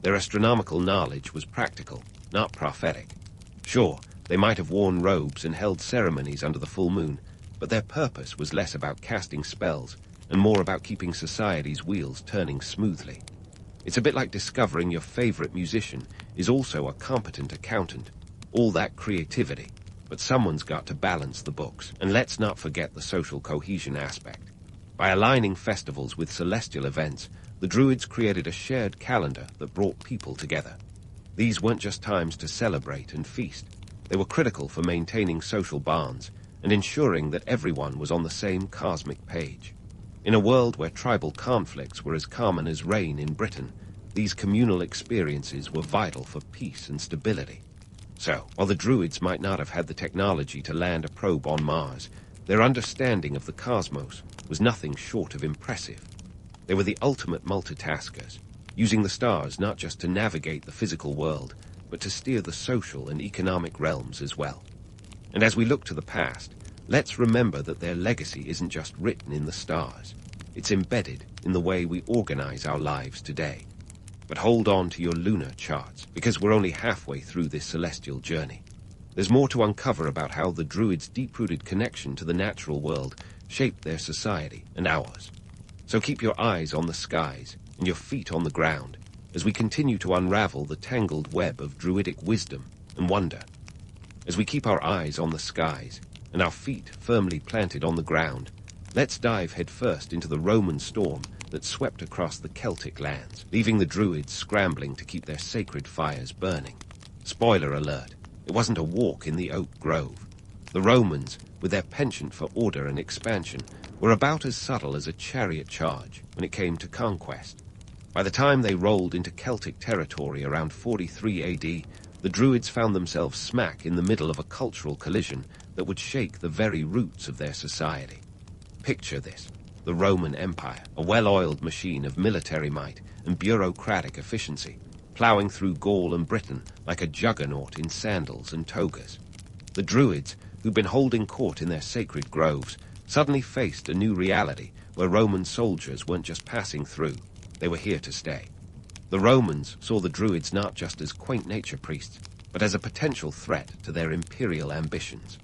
Their astronomical knowledge was practical, not prophetic. Sure, they might have worn robes and held ceremonies under the full moon, but their purpose was less about casting spells and more about keeping society's wheels turning smoothly. It's a bit like discovering your favorite musician is also a competent accountant. All that creativity, but someone's got to balance the books. And let's not forget the social cohesion aspect. By aligning festivals with celestial events, the Druids created a shared calendar that brought people together. These weren't just times to celebrate and feast. They were critical for maintaining social bonds and ensuring that everyone was on the same cosmic page. In a world where tribal conflicts were as common as rain in Britain, these communal experiences were vital for peace and stability. So, while the Druids might not have had the technology to land a probe on Mars, their understanding of the cosmos was nothing short of impressive. They were the ultimate multitaskers, using the stars not just to navigate the physical world, but to steer the social and economic realms as well. And as we look to the past, let's remember that their legacy isn't just written in the stars. It's embedded in the way we organize our lives today. But hold on to your lunar charts, because we're only halfway through this celestial journey. There's more to uncover about how the Druids' deep-rooted connection to the natural world shaped their society and ours. So keep your eyes on the skies and your feet on the ground as we continue to unravel the tangled web of Druidic wisdom and wonder. As we keep our eyes on the skies and our feet firmly planted on the ground, let's dive headfirst into the Roman storm that swept across the Celtic lands, leaving the Druids scrambling to keep their sacred fires burning. Spoiler alert, it wasn't a walk in the oak grove. The Romans, with their penchant for order and expansion, were about as subtle as a chariot charge when it came to conquest. By the time they rolled into Celtic territory around 43 AD, the Druids found themselves smack in the middle of a cultural collision that would shake the very roots of their society. Picture this: the Roman Empire, a well-oiled machine of military might and bureaucratic efficiency, ploughing through Gaul and Britain like a juggernaut in sandals and togas. The Druids, who'd been holding court in their sacred groves, suddenly faced a new reality where Roman soldiers weren't just passing through, they were here to stay. The Romans saw the Druids not just as quaint nature priests, but as a potential threat to their imperial ambitions.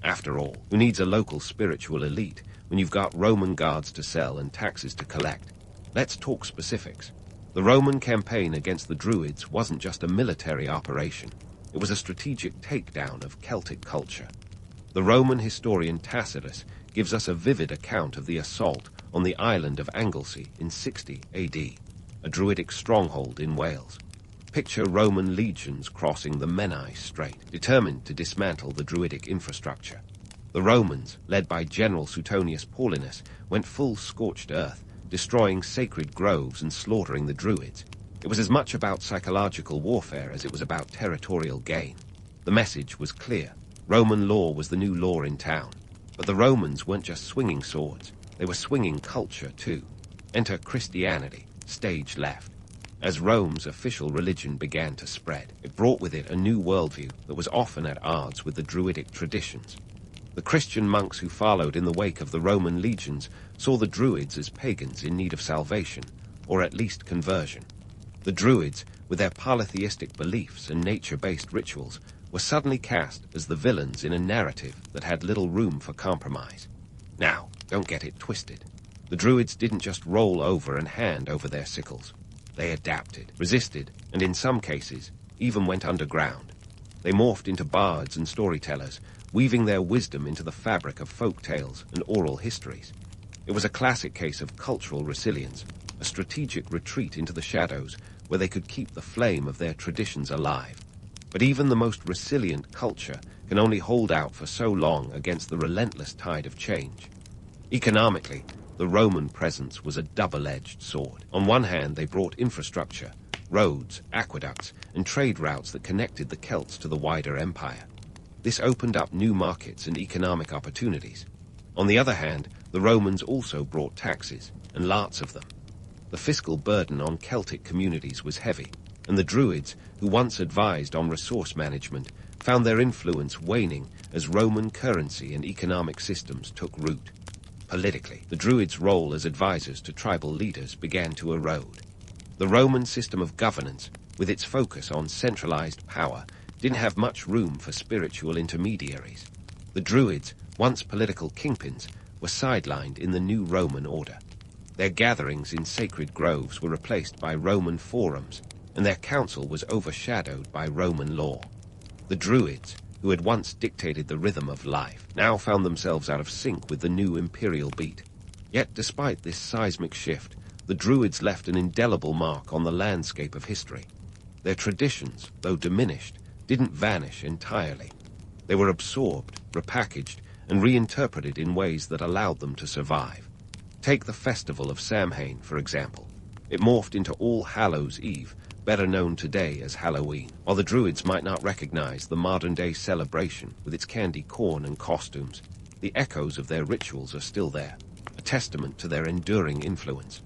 After all, who needs a local spiritual elite when you've got Roman guards to sell and taxes to collect? Let's talk specifics. The Roman campaign against the Druids wasn't just a military operation. It was a strategic takedown of Celtic culture. The Roman historian Tacitus gives us a vivid account of the assault on the island of Anglesey in 60 AD, a Druidic stronghold in Wales. Picture Roman legions crossing the Menai Strait, determined to dismantle the Druidic infrastructure. The Romans, led by General Suetonius Paulinus, went full scorched earth, destroying sacred groves and slaughtering the Druids. It was as much about psychological warfare as it was about territorial gain. The message was clear. Roman law was the new law in town. But the Romans weren't just swinging swords. They were swinging culture, too. Enter Christianity, stage left. As Rome's official religion began to spread, it brought with it a new worldview that was often at odds with the Druidic traditions. The Christian monks who followed in the wake of the Roman legions saw the Druids as pagans in need of salvation, or at least conversion. The Druids, with their polytheistic beliefs and nature-based rituals, were suddenly cast as the villains in a narrative that had little room for compromise. Now, don't get it twisted. The Druids didn't just roll over and hand over their sickles. They adapted, resisted, and in some cases, even went underground. They morphed into bards and storytellers, weaving their wisdom into the fabric of folk tales and oral histories. It was a classic case of cultural resilience, a strategic retreat into the shadows where they could keep the flame of their traditions alive. But even the most resilient culture can only hold out for so long against the relentless tide of change. Economically, the Roman presence was a double-edged sword. On one hand, they brought infrastructure, roads, aqueducts, and trade routes that connected the Celts to the wider empire. This opened up new markets and economic opportunities. On the other hand, the Romans also brought taxes, and lots of them. The fiscal burden on Celtic communities was heavy. and the Druids, who once advised on resource management, found their influence waning as Roman currency and economic systems took root. Politically, the Druids' role as advisors to tribal leaders began to erode. The Roman system of governance, with its focus on centralized power, didn't have much room for spiritual intermediaries. The Druids, once political kingpins, were sidelined in the new Roman order. Their gatherings in sacred groves were replaced by Roman forums, and their council was overshadowed by Roman law. The Druids, who had once dictated the rhythm of life, now found themselves out of sync with the new imperial beat. Yet despite this seismic shift, the Druids left an indelible mark on the landscape of history. Their traditions, though diminished, didn't vanish entirely. They were absorbed, repackaged, and reinterpreted in ways that allowed them to survive. Take the festival of Samhain, for example. It morphed into All Hallows' Eve, better known today as Halloween. While the Druids might not recognize the modern-day celebration with its candy corn and costumes, the echoes of their rituals are still there, a testament to their enduring influence.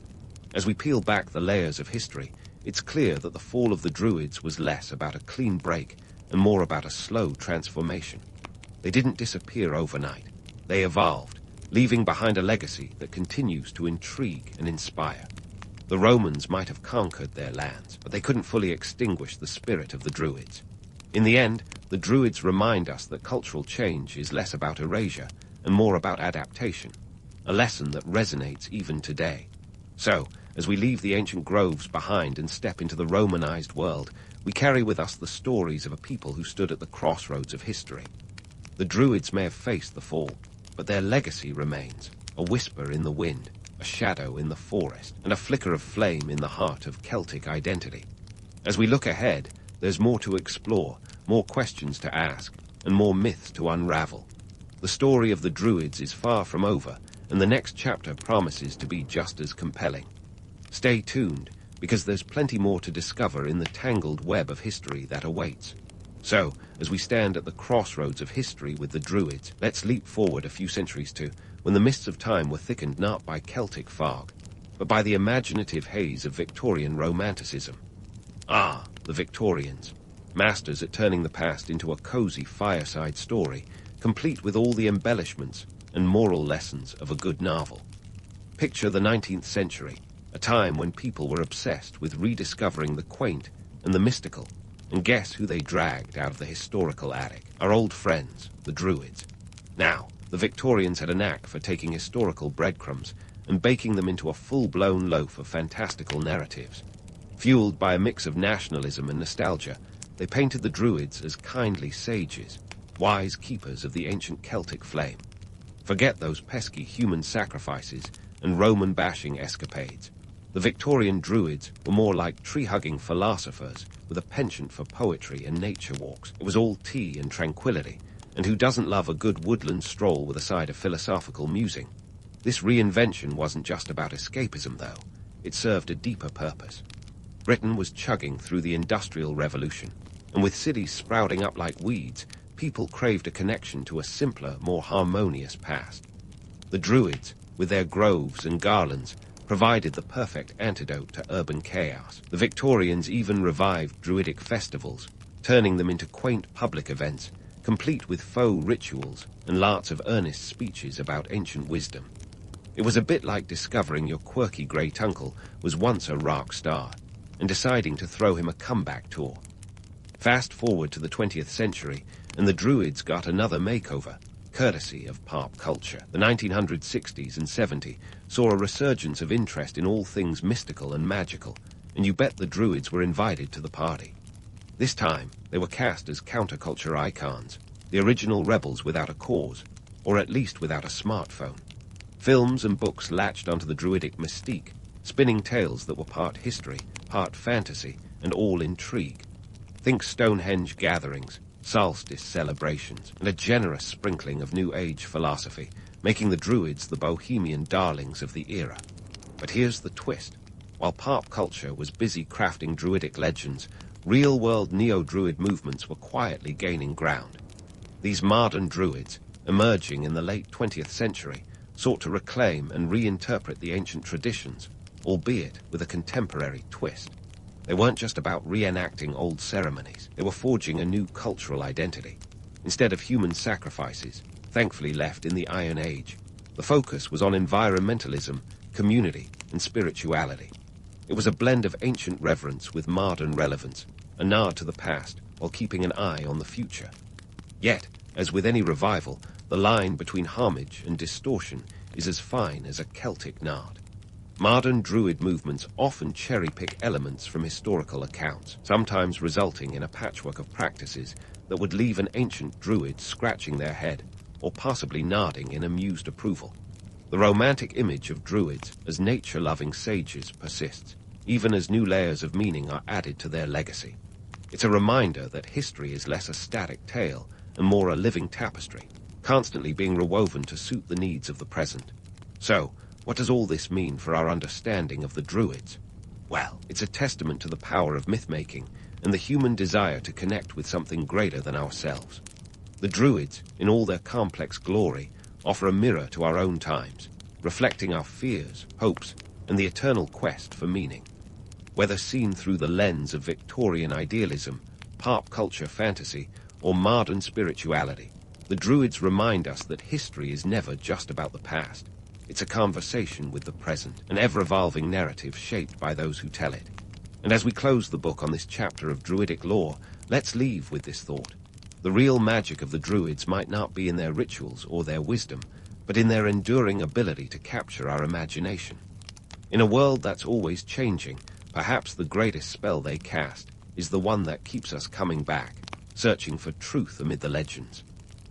As we peel back the layers of history, it's clear that the fall of the Druids was less about a clean break and more about a slow transformation. They didn't disappear overnight. They evolved, leaving behind a legacy that continues to intrigue and inspire. The Romans might have conquered their lands, but they couldn't fully extinguish the spirit of the Druids. In the end, the Druids remind us that cultural change is less about erasure and more about adaptation, a lesson that resonates even today. So, as we leave the ancient groves behind and step into the Romanized world, we carry with us the stories of a people who stood at the crossroads of history. The Druids may have faced the fall, but their legacy remains, a whisper in the wind, a shadow in the forest, and a flicker of flame in the heart of Celtic identity. As we look ahead, there's more to explore, more questions to ask, and more myths to unravel. The story of the Druids is far from over, and the next chapter promises to be just as compelling. Stay tuned, because there's plenty more to discover in the tangled web of history that awaits. So, as we stand at the crossroads of history with the Druids, let's leap forward a few centuries to when the mists of time were thickened not by Celtic fog, but by the imaginative haze of Victorian romanticism. Ah, the Victorians, masters at turning the past into a cozy fireside story, complete with all the embellishments and moral lessons of a good novel. Picture the 19th century, a time when people were obsessed with rediscovering the quaint and the mystical, and guess who they dragged out of the historical attic? Our old friends, the Druids. Now, the Victorians had a knack for taking historical breadcrumbs and baking them into a full-blown loaf of fantastical narratives. Fueled by a mix of nationalism and nostalgia, they painted the Druids as kindly sages, wise keepers of the ancient Celtic flame. Forget those pesky human sacrifices and Roman-bashing escapades. The Victorian Druids were more like tree-hugging philosophers with a penchant for poetry and nature walks. It was all tea and tranquility, and who doesn't love a good woodland stroll with a side of philosophical musing? This reinvention wasn't just about escapism, though. It served a deeper purpose. Britain was chugging through the Industrial Revolution, and with cities sprouting up like weeds, people craved a connection to a simpler, more harmonious past. The Druids, with their groves and garlands, provided the perfect antidote to urban chaos. The Victorians even revived Druidic festivals, turning them into quaint public events, complete with faux rituals and lots of earnest speeches about ancient wisdom. It was a bit like discovering your quirky great uncle was once a rock star, and deciding to throw him a comeback tour. Fast forward to the 20th century, and the Druids got another makeover, courtesy of pop culture. The 1960s and 70s saw a resurgence of interest in all things mystical and magical, and you bet the Druids were invited to the party. This time, they were cast as counterculture icons, the original rebels without a cause, or at least without a smartphone. Films and books latched onto the Druidic mystique, spinning tales that were part history, part fantasy, and all intrigue. Think Stonehenge gatherings, solstice celebrations, and a generous sprinkling of New Age philosophy, making the Druids the bohemian darlings of the era. But here's the twist. While pop culture was busy crafting Druidic legends, real-world neo-Druid movements were quietly gaining ground. These modern Druids, emerging in the late 20th century, sought to reclaim and reinterpret the ancient traditions, albeit with a contemporary twist. They weren't just about reenacting old ceremonies. They were forging a new cultural identity. Instead of human sacrifices, thankfully left in the Iron Age, the focus was on environmentalism, community, and spirituality. It was a blend of ancient reverence with modern relevance, a nod to the past while keeping an eye on the future. Yet, as with any revival, the line between homage and distortion is as fine as a Celtic nod. Modern Druid movements often cherry-pick elements from historical accounts, sometimes resulting in a patchwork of practices that would leave an ancient Druid scratching their head or possibly nodding in amused approval. The romantic image of Druids as nature-loving sages persists, even as new layers of meaning are added to their legacy. It's a reminder that history is less a static tale and more a living tapestry, constantly being rewoven to suit the needs of the present. So, what does all this mean for our understanding of the Druids? Well, it's a testament to the power of myth-making and the human desire to connect with something greater than ourselves. The Druids, in all their complex glory, offer a mirror to our own times, reflecting our fears, hopes, and the eternal quest for meaning. Whether seen through the lens of Victorian idealism, pop culture fantasy, or modern spirituality, the Druids remind us that history is never just about the past. It's a conversation with the present, an ever-evolving narrative shaped by those who tell it. And as we close the book on this chapter of Druidic lore, let's leave with this thought. The real magic of the Druids might not be in their rituals or their wisdom, but in their enduring ability to capture our imagination. In a world that's always changing, perhaps the greatest spell they cast is the one that keeps us coming back, searching for truth amid the legends.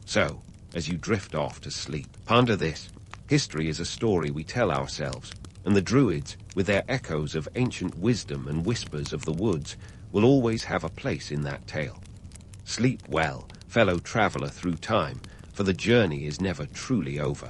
So, as you drift off to sleep, ponder this. History is a story we tell ourselves, and the Druids, with their echoes of ancient wisdom and whispers of the woods, will always have a place in that tale. Sleep well, fellow traveler through time, for the journey is never truly over.